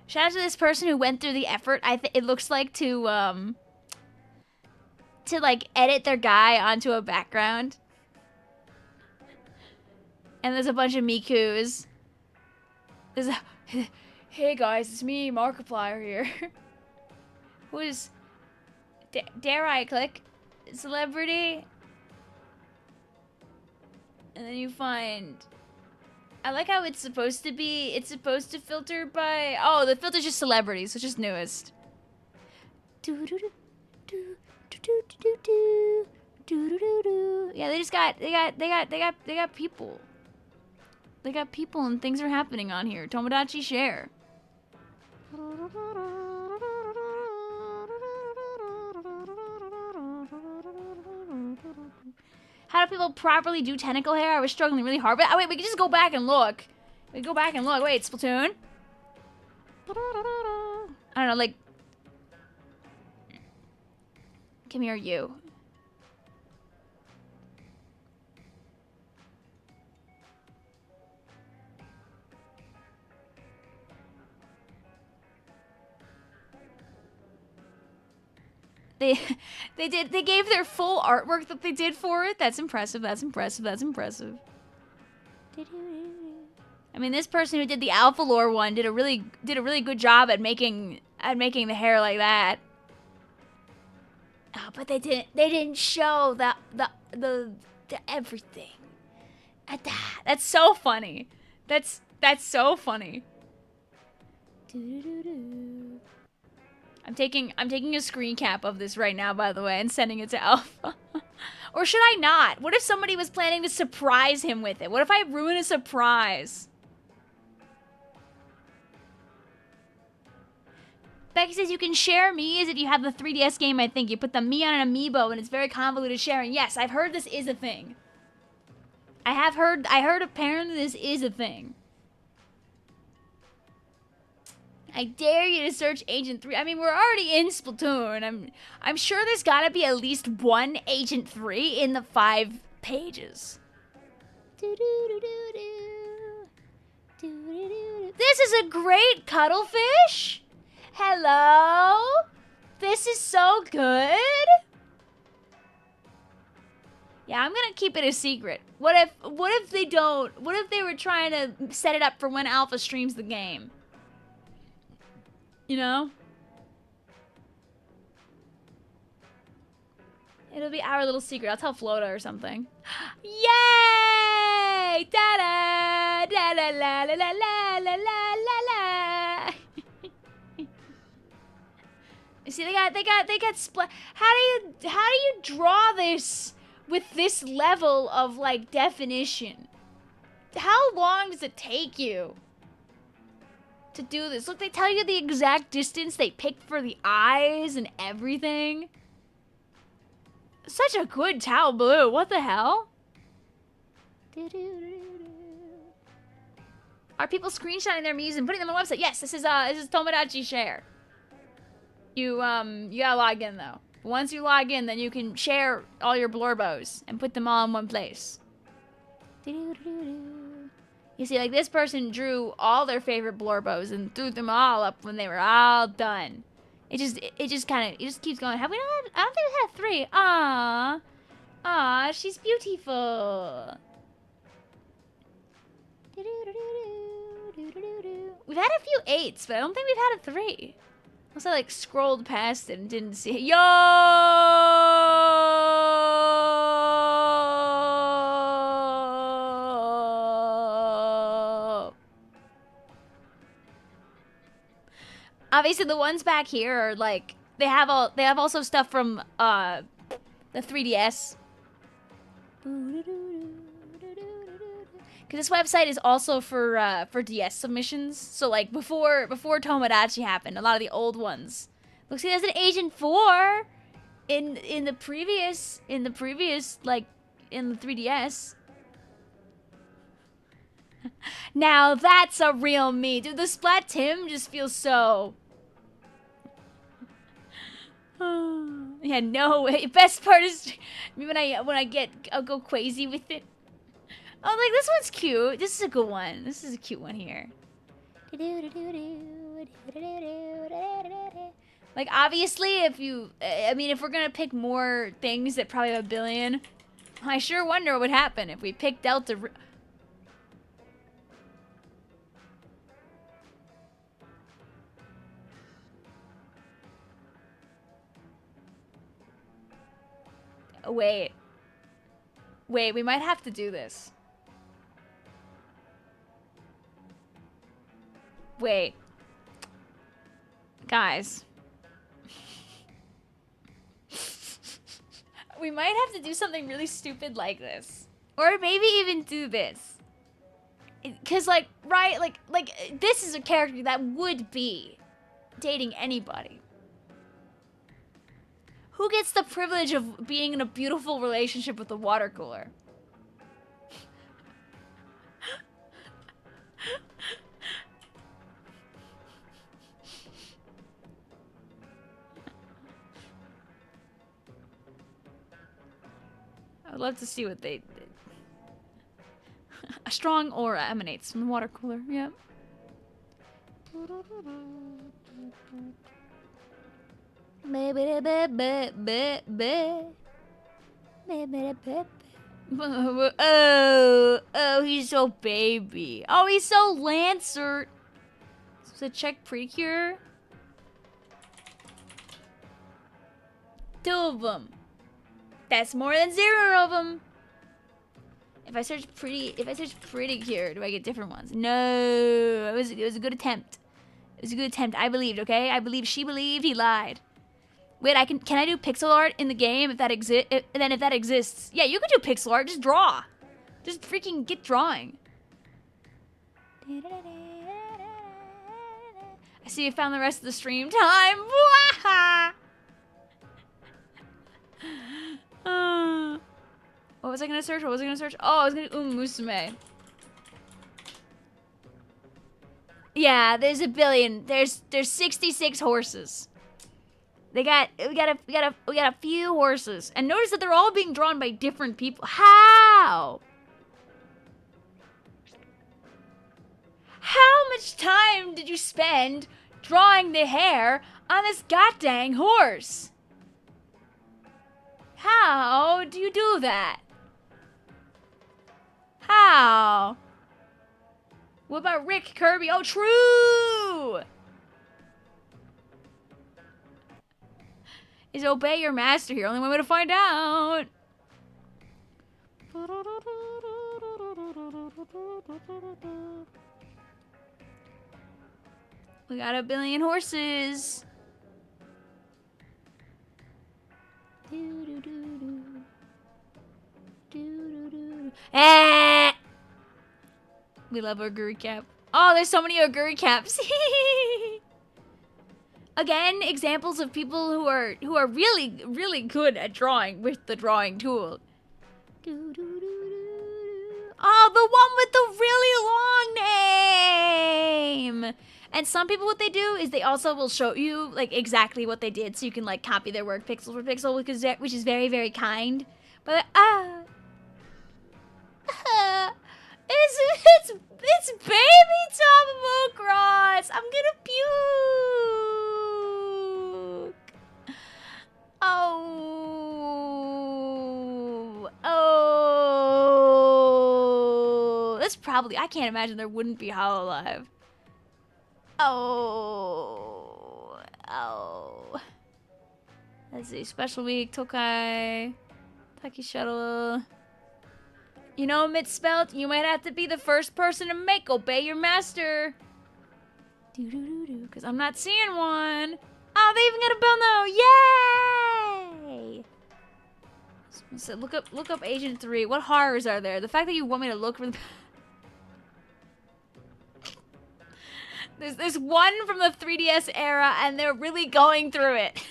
Shout out to this person who went through the effort. It looks like to like edit their guy onto a background. And there's a bunch of Mikus. There's a hey guys, it's me, Markiplier here. Who is dare I click celebrity? And then you find, I like how it's supposed to be, it's supposed to filter by, oh, the filter's just celebrities, so it's just newest. Yeah, they got people. They got people and things are happening on here. Tomodachi share. How do people properly do tentacle hair? I was struggling really hard. But oh, wait, we can just go back and look. We can go back and look. Wait, Splatoon? I don't know, like... Come here, you. They gave their full artwork that they did for it. That's impressive. That's impressive. That's impressive. I mean, this person who did the Alpha Lore one did a really good job at making the hair like that. Oh, but they didn't show the everything. That's so funny. That's so funny. I'm taking a screen cap of this right now, by the way, and sending it to Alpha. Or should I not? What if somebody was planning to surprise him with it? What if I ruin a surprise? Becky says you can share Mii's if you have the 3DS game, I think. You put the Mii on an amiibo and it's very convoluted sharing. Yes, I've heard this is a thing. I heard apparently this is a thing. I dare you to search Agent 3. I mean, we're already in Splatoon. I'm sure there's gotta be at least one Agent 3 in the 5 pages. This is a great cuttlefish. Hello? This is so good. Yeah, I'm gonna keep it a secret. What if they don't? What if they were trying to set it up for when Alpha streams the game? You know? It'll be our little secret. I'll tell Flota or something. Yay! Da-da! Da-la-la-la-la-la-la-la-la! See, they got split. How do you draw this with this level of, like, definition? How long does it take you to do this? Look, they tell you the exact distance they picked for the eyes and everything. Such a good Tau Blue. What the hell? Are people screenshotting their memes and putting them on the website? Yes, this is Tomodachi Share. You gotta log in though. Once you log in, then you can share all your blurbos and put them all in one place. You see, like, this person drew all their favorite blurbos and threw them all up when they were all done. It just keeps going. Have we not? I don't think we had 3. Aww, she's beautiful. We've had a few 8s, but I don't think we've had a 3. Unless I, like, scrolled past it and didn't see it. Yo! Obviously, the ones back here are, like, they have also stuff from, the 3DS. Because this website is also for DS submissions. So, like, before Tomodachi happened, a lot of the old ones. Look, see, there's an Agent 4 in the previous, like, in the 3DS. Now that's a real me. Dude, the Splat Tim just feels so... Yeah, no way. Best part is when I'll go crazy with it. Oh, like, this one's cute. This is a good one. This is a cute one here. Like, obviously, if we're gonna pick more things that probably have 1 billion, I sure wonder what would happen if we picked Delta. Wait, we might have to do this. Wait. Guys. We might have to do something really stupid like this. Or maybe even do this. Cause, like, right? Like, this is a character that would be dating anybody. Who gets the privilege of being in a beautiful relationship with a water cooler? I would love to see what they did. A strong aura emanates from the water cooler. Yep. Oh, he's so baby. Oh, he's so Lancer. So check Precure. 2 of them. That's more than 0 of them. If I search pretty cure, do I get different ones? No, it was a good attempt. It was a good attempt. I believed, okay? I believed, she believed, he lied. Wait, can I do pixel art in the game if that exists? Yeah, you can do pixel art. Just draw. Just freaking get drawing. I see you found the rest of the stream time. What was I gonna search? Oh, I was gonna do Musume. Yeah, there's 1 billion. There's 66 horses. We got a few horses. And notice that they're all being drawn by different people. How? How much time did you spend drawing the hair on this goddamn horse? How do you do that? How? What about Rick Kirby? Oh, true! Is obey your master here? Only one way to find out. We got 1 billion horses. Ah! We love Oguri Cap. Oh, there's so many Oguri Caps. Again, examples of people who are really, really good at drawing with the drawing tool. Oh, the one with the really long name. And some people, what they do is they also will show you like exactly what they did, so you can like copy their work pixel for pixel, which is very, very kind. But it's baby Tomamo Cross. I'm gonna puke. Oh. That's probably, I can't imagine there wouldn't be Hololive. Oh. Let's see, special week, Tokai, Taki Shuttle. You know, Mitspelt, you might have to be the first person to make Obey Your Master. Because I'm not seeing one. Oh, they even got a bell now. Yay! So look up Agent 3. What horrors are there? The fact that you want me to look for the... There's one from the 3DS era, and they're really going through it.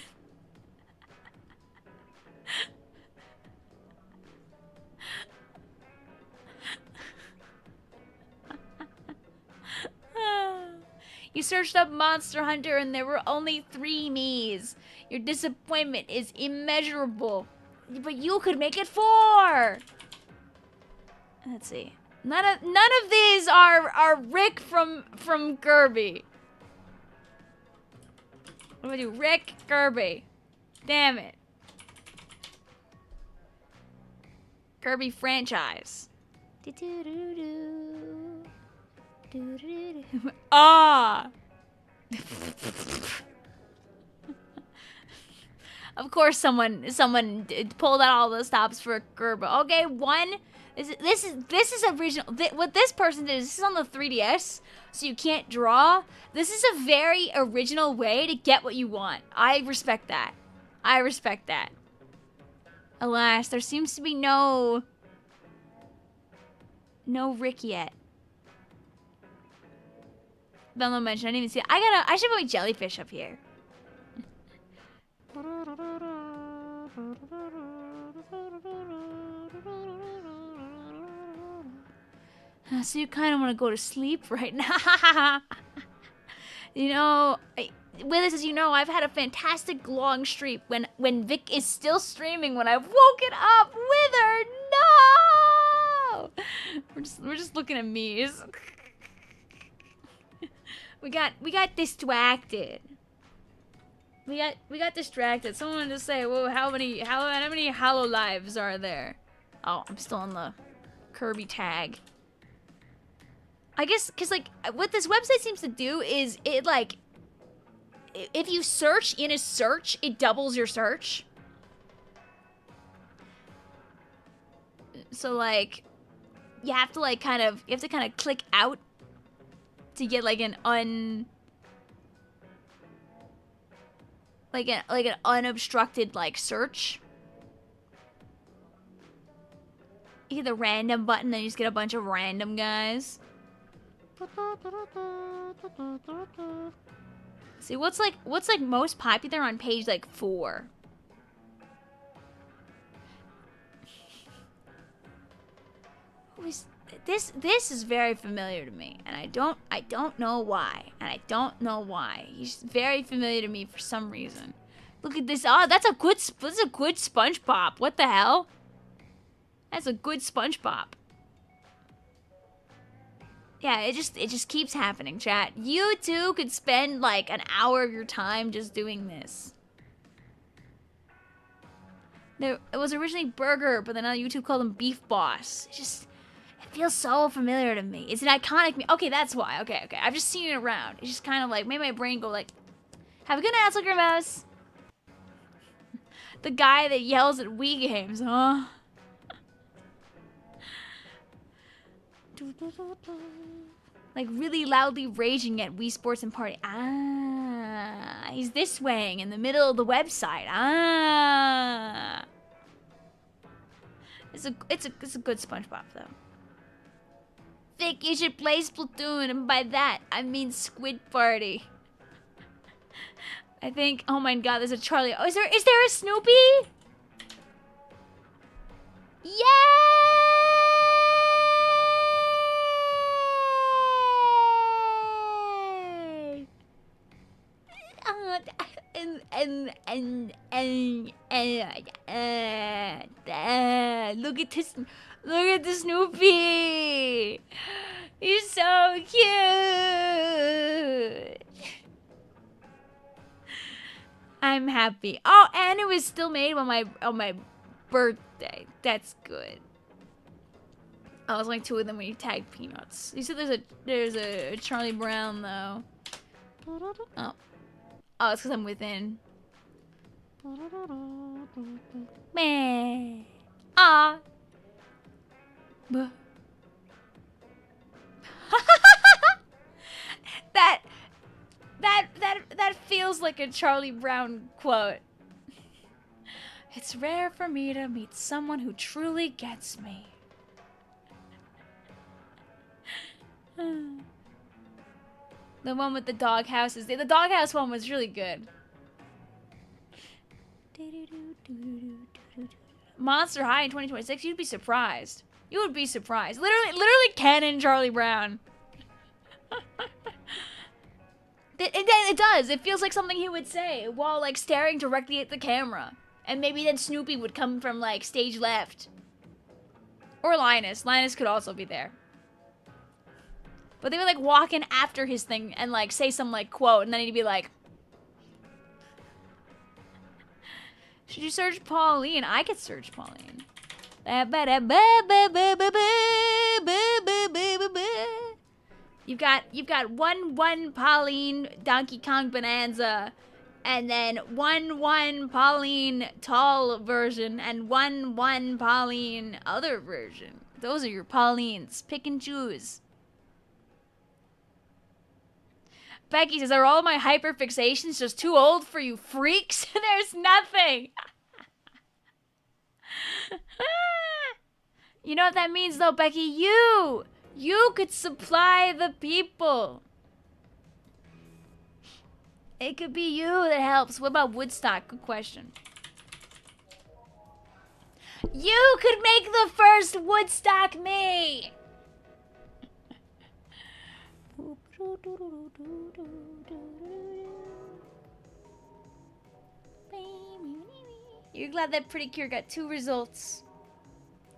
You searched up Monster Hunter and there were only 3 Miis. Your disappointment is immeasurable. But you could make it 4! Let's see. None of these are Rick from Kirby. What do I do? Rick Kirby. Damn it. Kirby franchise. Ah! Of course someone pulled out all the stops for Kirby. Okay, one. This is original. What this person did is this is on the 3DS, so you can't draw. This is a very original way to get what you want. I respect that. I respect that. Alas, there seems to be no Rick yet. Villon mentioned, I didn't even see it. I should put my jellyfish up here. So you kind of want to go to sleep right now. You know, Willis, as you know, I've had a fantastic long streak when Vic is still streaming when I've woken up with her. No! We're just looking at me's. We got distracted. We got distracted. Someone wanted to say, "Whoa, how many Hololives are there?" Oh, I'm still on the Kirby tag. I guess because like what this website seems to do is it like if you search in a search, it doubles your search. So like you have to kind of click out to get like an unobstructed search. You hit the random button, then you just get a bunch of random guys. See what's most popular on page 4. This is very familiar to me, and I don't know why, He's very familiar to me for some reason. Look at this. Oh, that's a good SpongeBob. What the hell? That's a good SpongeBob. Yeah, it just keeps happening, chat. You too could spend an hour of your time just doing this. It was originally Burger, but then on YouTube called him Beef Boss. It feels so familiar to me. It's an iconic okay, that's why. Okay. I've just seen it around. It's just kind of made my brain go have a good night, Sucker Mouse. The guy that yells at Wii games, huh? Really loudly raging at Wii Sports and Party. Ah, he's this way in the middle of the website. Ah, it's a good SpongeBob though. Vic, you should play Splatoon, and by that I mean Squid Party. I think. Oh my God, there's a Charlie. Oh, is there a Snoopy? Yay! look at this. Look at the Snoopy. He's so cute. I'm happy. Oh, and it was still made on my birthday. That's good. I was like 2 of them when you tagged Peanuts. You said there's a Charlie Brown though. Oh, it's because I'm within. Meh. Ah. That feels like a Charlie Brown quote. It's rare for me to meet someone who truly gets me. The one with the doghouses. The doghouse one was really good. Monster High in 2026. You'd be surprised. You would be surprised. Literally Ken and Charlie Brown. It does. It feels like something he would say while like staring directly at the camera. And maybe then Snoopy would come from like stage left. Or Linus. Linus could also be there. But they would like walk in after his thing and like say some like quote and then he'd be like, should you search Pauline? I could search Pauline. You've got one Pauline Donkey Kong Bonanza, and then one Pauline tall version, and one Pauline other version. Those are your Paulines. Pick and choose. Becky says, are all my hyperfixations just too old for you freaks? There's nothing. You know what that means though, Becky? You could supply the people. It could be you that helps. What about Woodstock? Good question. You could make the first Woodstock me. You're glad that Pretty Cure got 2 results.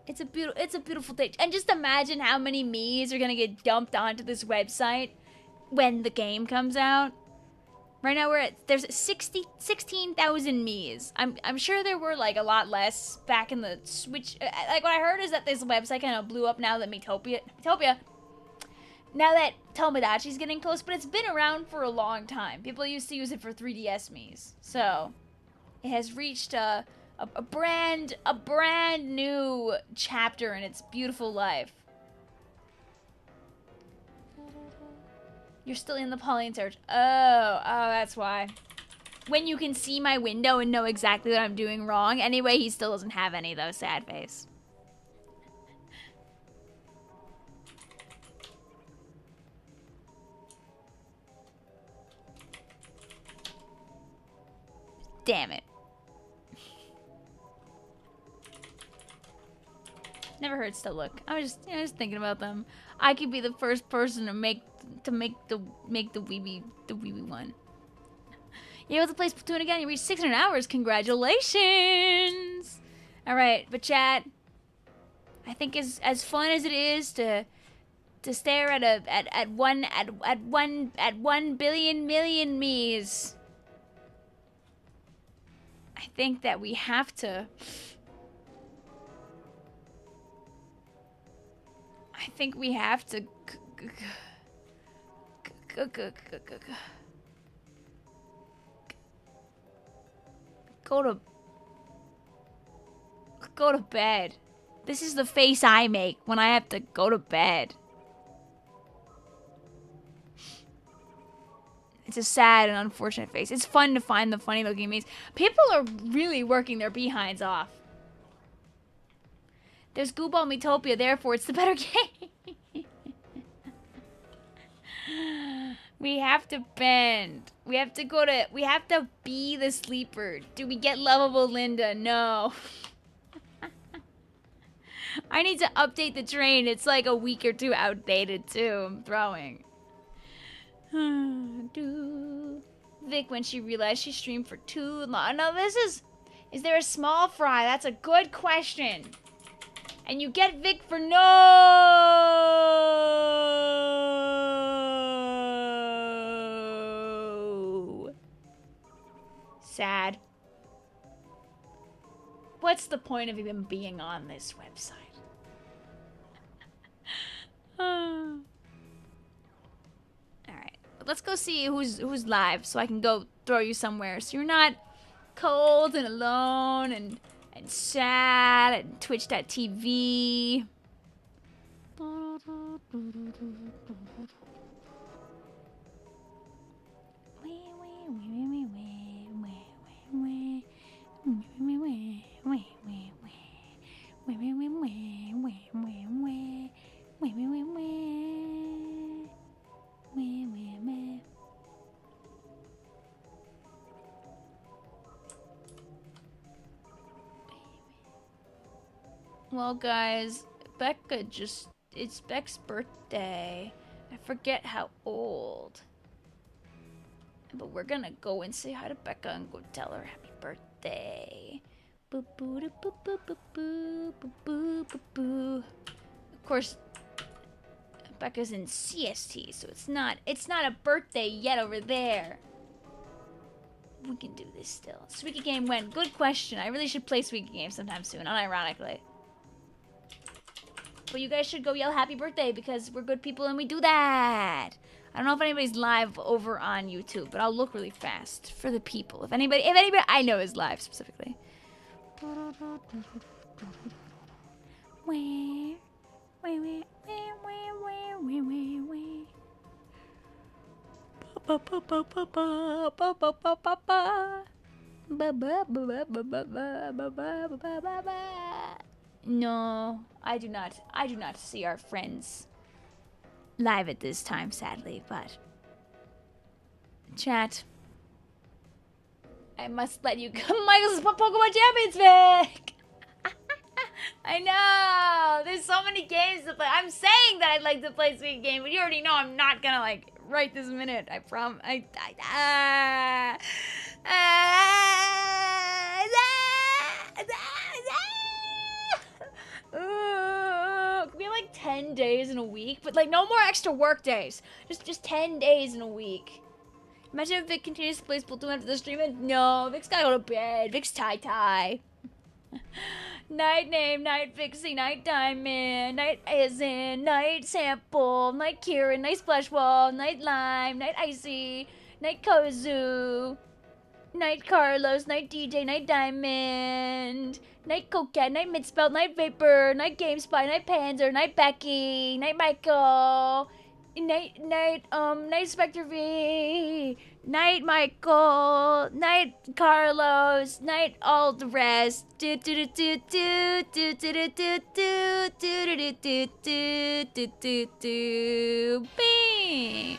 It's a beautiful day. And just imagine how many me's are gonna get dumped onto this website when the game comes out. Right now there's 16,000 me's. I'm sure there were like a lot less back in the Switch. Like what I heard is that this website kind of blew up now that now that Tomodachi's getting close, but it's been around for a long time. People used to use it for 3DS me's. So it has reached a brand new chapter in its beautiful life. You're still in the Pauline search. Oh, that's why. When you can see my window and know exactly what I'm doing wrong. Anyway, he still doesn't have any though, sad face. Damn it. Never hurts to look. I was just thinking about them. I could be the first person to make the weeby one. You able to play Splatoon again? You reached 600 hours. Congratulations! All right, but chat. I think as fun as it is to stare at 1 billion million me's, I think that we have to. I think we have to go to bed. This is the face I make when I have to go to bed. It's a sad and unfortunate face. It's fun to find the funny looking memes. People are really working their behinds off. There's Gooball Metopia, therefore it's the better game. We have to bend. We have to be the sleeper. Do we get lovable Linda? No. I need to update the train. It's like a week or 2 outdated too. I'm throwing. Vic when she realized she streamed for too long. No, is there a small fry? That's a good question. And you get Vic for no. Sad. What's the point of even being on this website? Alright. Let's go see who's live so I can go throw you somewhere so you're not cold and alone and sad at twitch.tv. Well, guys, it's Beck's birthday. I forget how old. But we're gonna go and say hi to Becca and go tell her happy birthday. Boo boo boo boo boo boo boo boo boo boo. Of course, Becca's in CST, so it's not a birthday yet over there. We can do this still. Squeaky game when? Good question. I really should play Squeaky game sometime soon, unironically. But you guys should go yell happy birthday because we're good people and we do that. I don't know if anybody's live over on YouTube, but I'll look really fast for the people. If anybody I know is live specifically. No, I do not see our friends live at this time, sadly, but chat, I must let you go. Michael's Pokemon Champions Vic! I know! There's so many games to play. I'm saying that I'd like to play Sweet Game, but you already know I'm not gonna, like, right this minute. I promise. Could we have like 10 days in a week? But like no more extra work days. Just 10 days in a week. Imagine if Vic continues to play Splatoon after the stream. No, Vic's gotta go to bed. Vic's tie-tie. Night name, night Vixie, night diamond, night Aizen, night sample, night Kieran, night splash wall, night lime, night icy, night Kozu, night Carlos, night DJ, night diamond, night coquette, night midspell, night vapor, night gamespy, night panzer, night Becky, night Michael, night Spectre V, night Michael, night Carlos, night all the rest. Do do do do do do do do do do do do do do do do. Bing.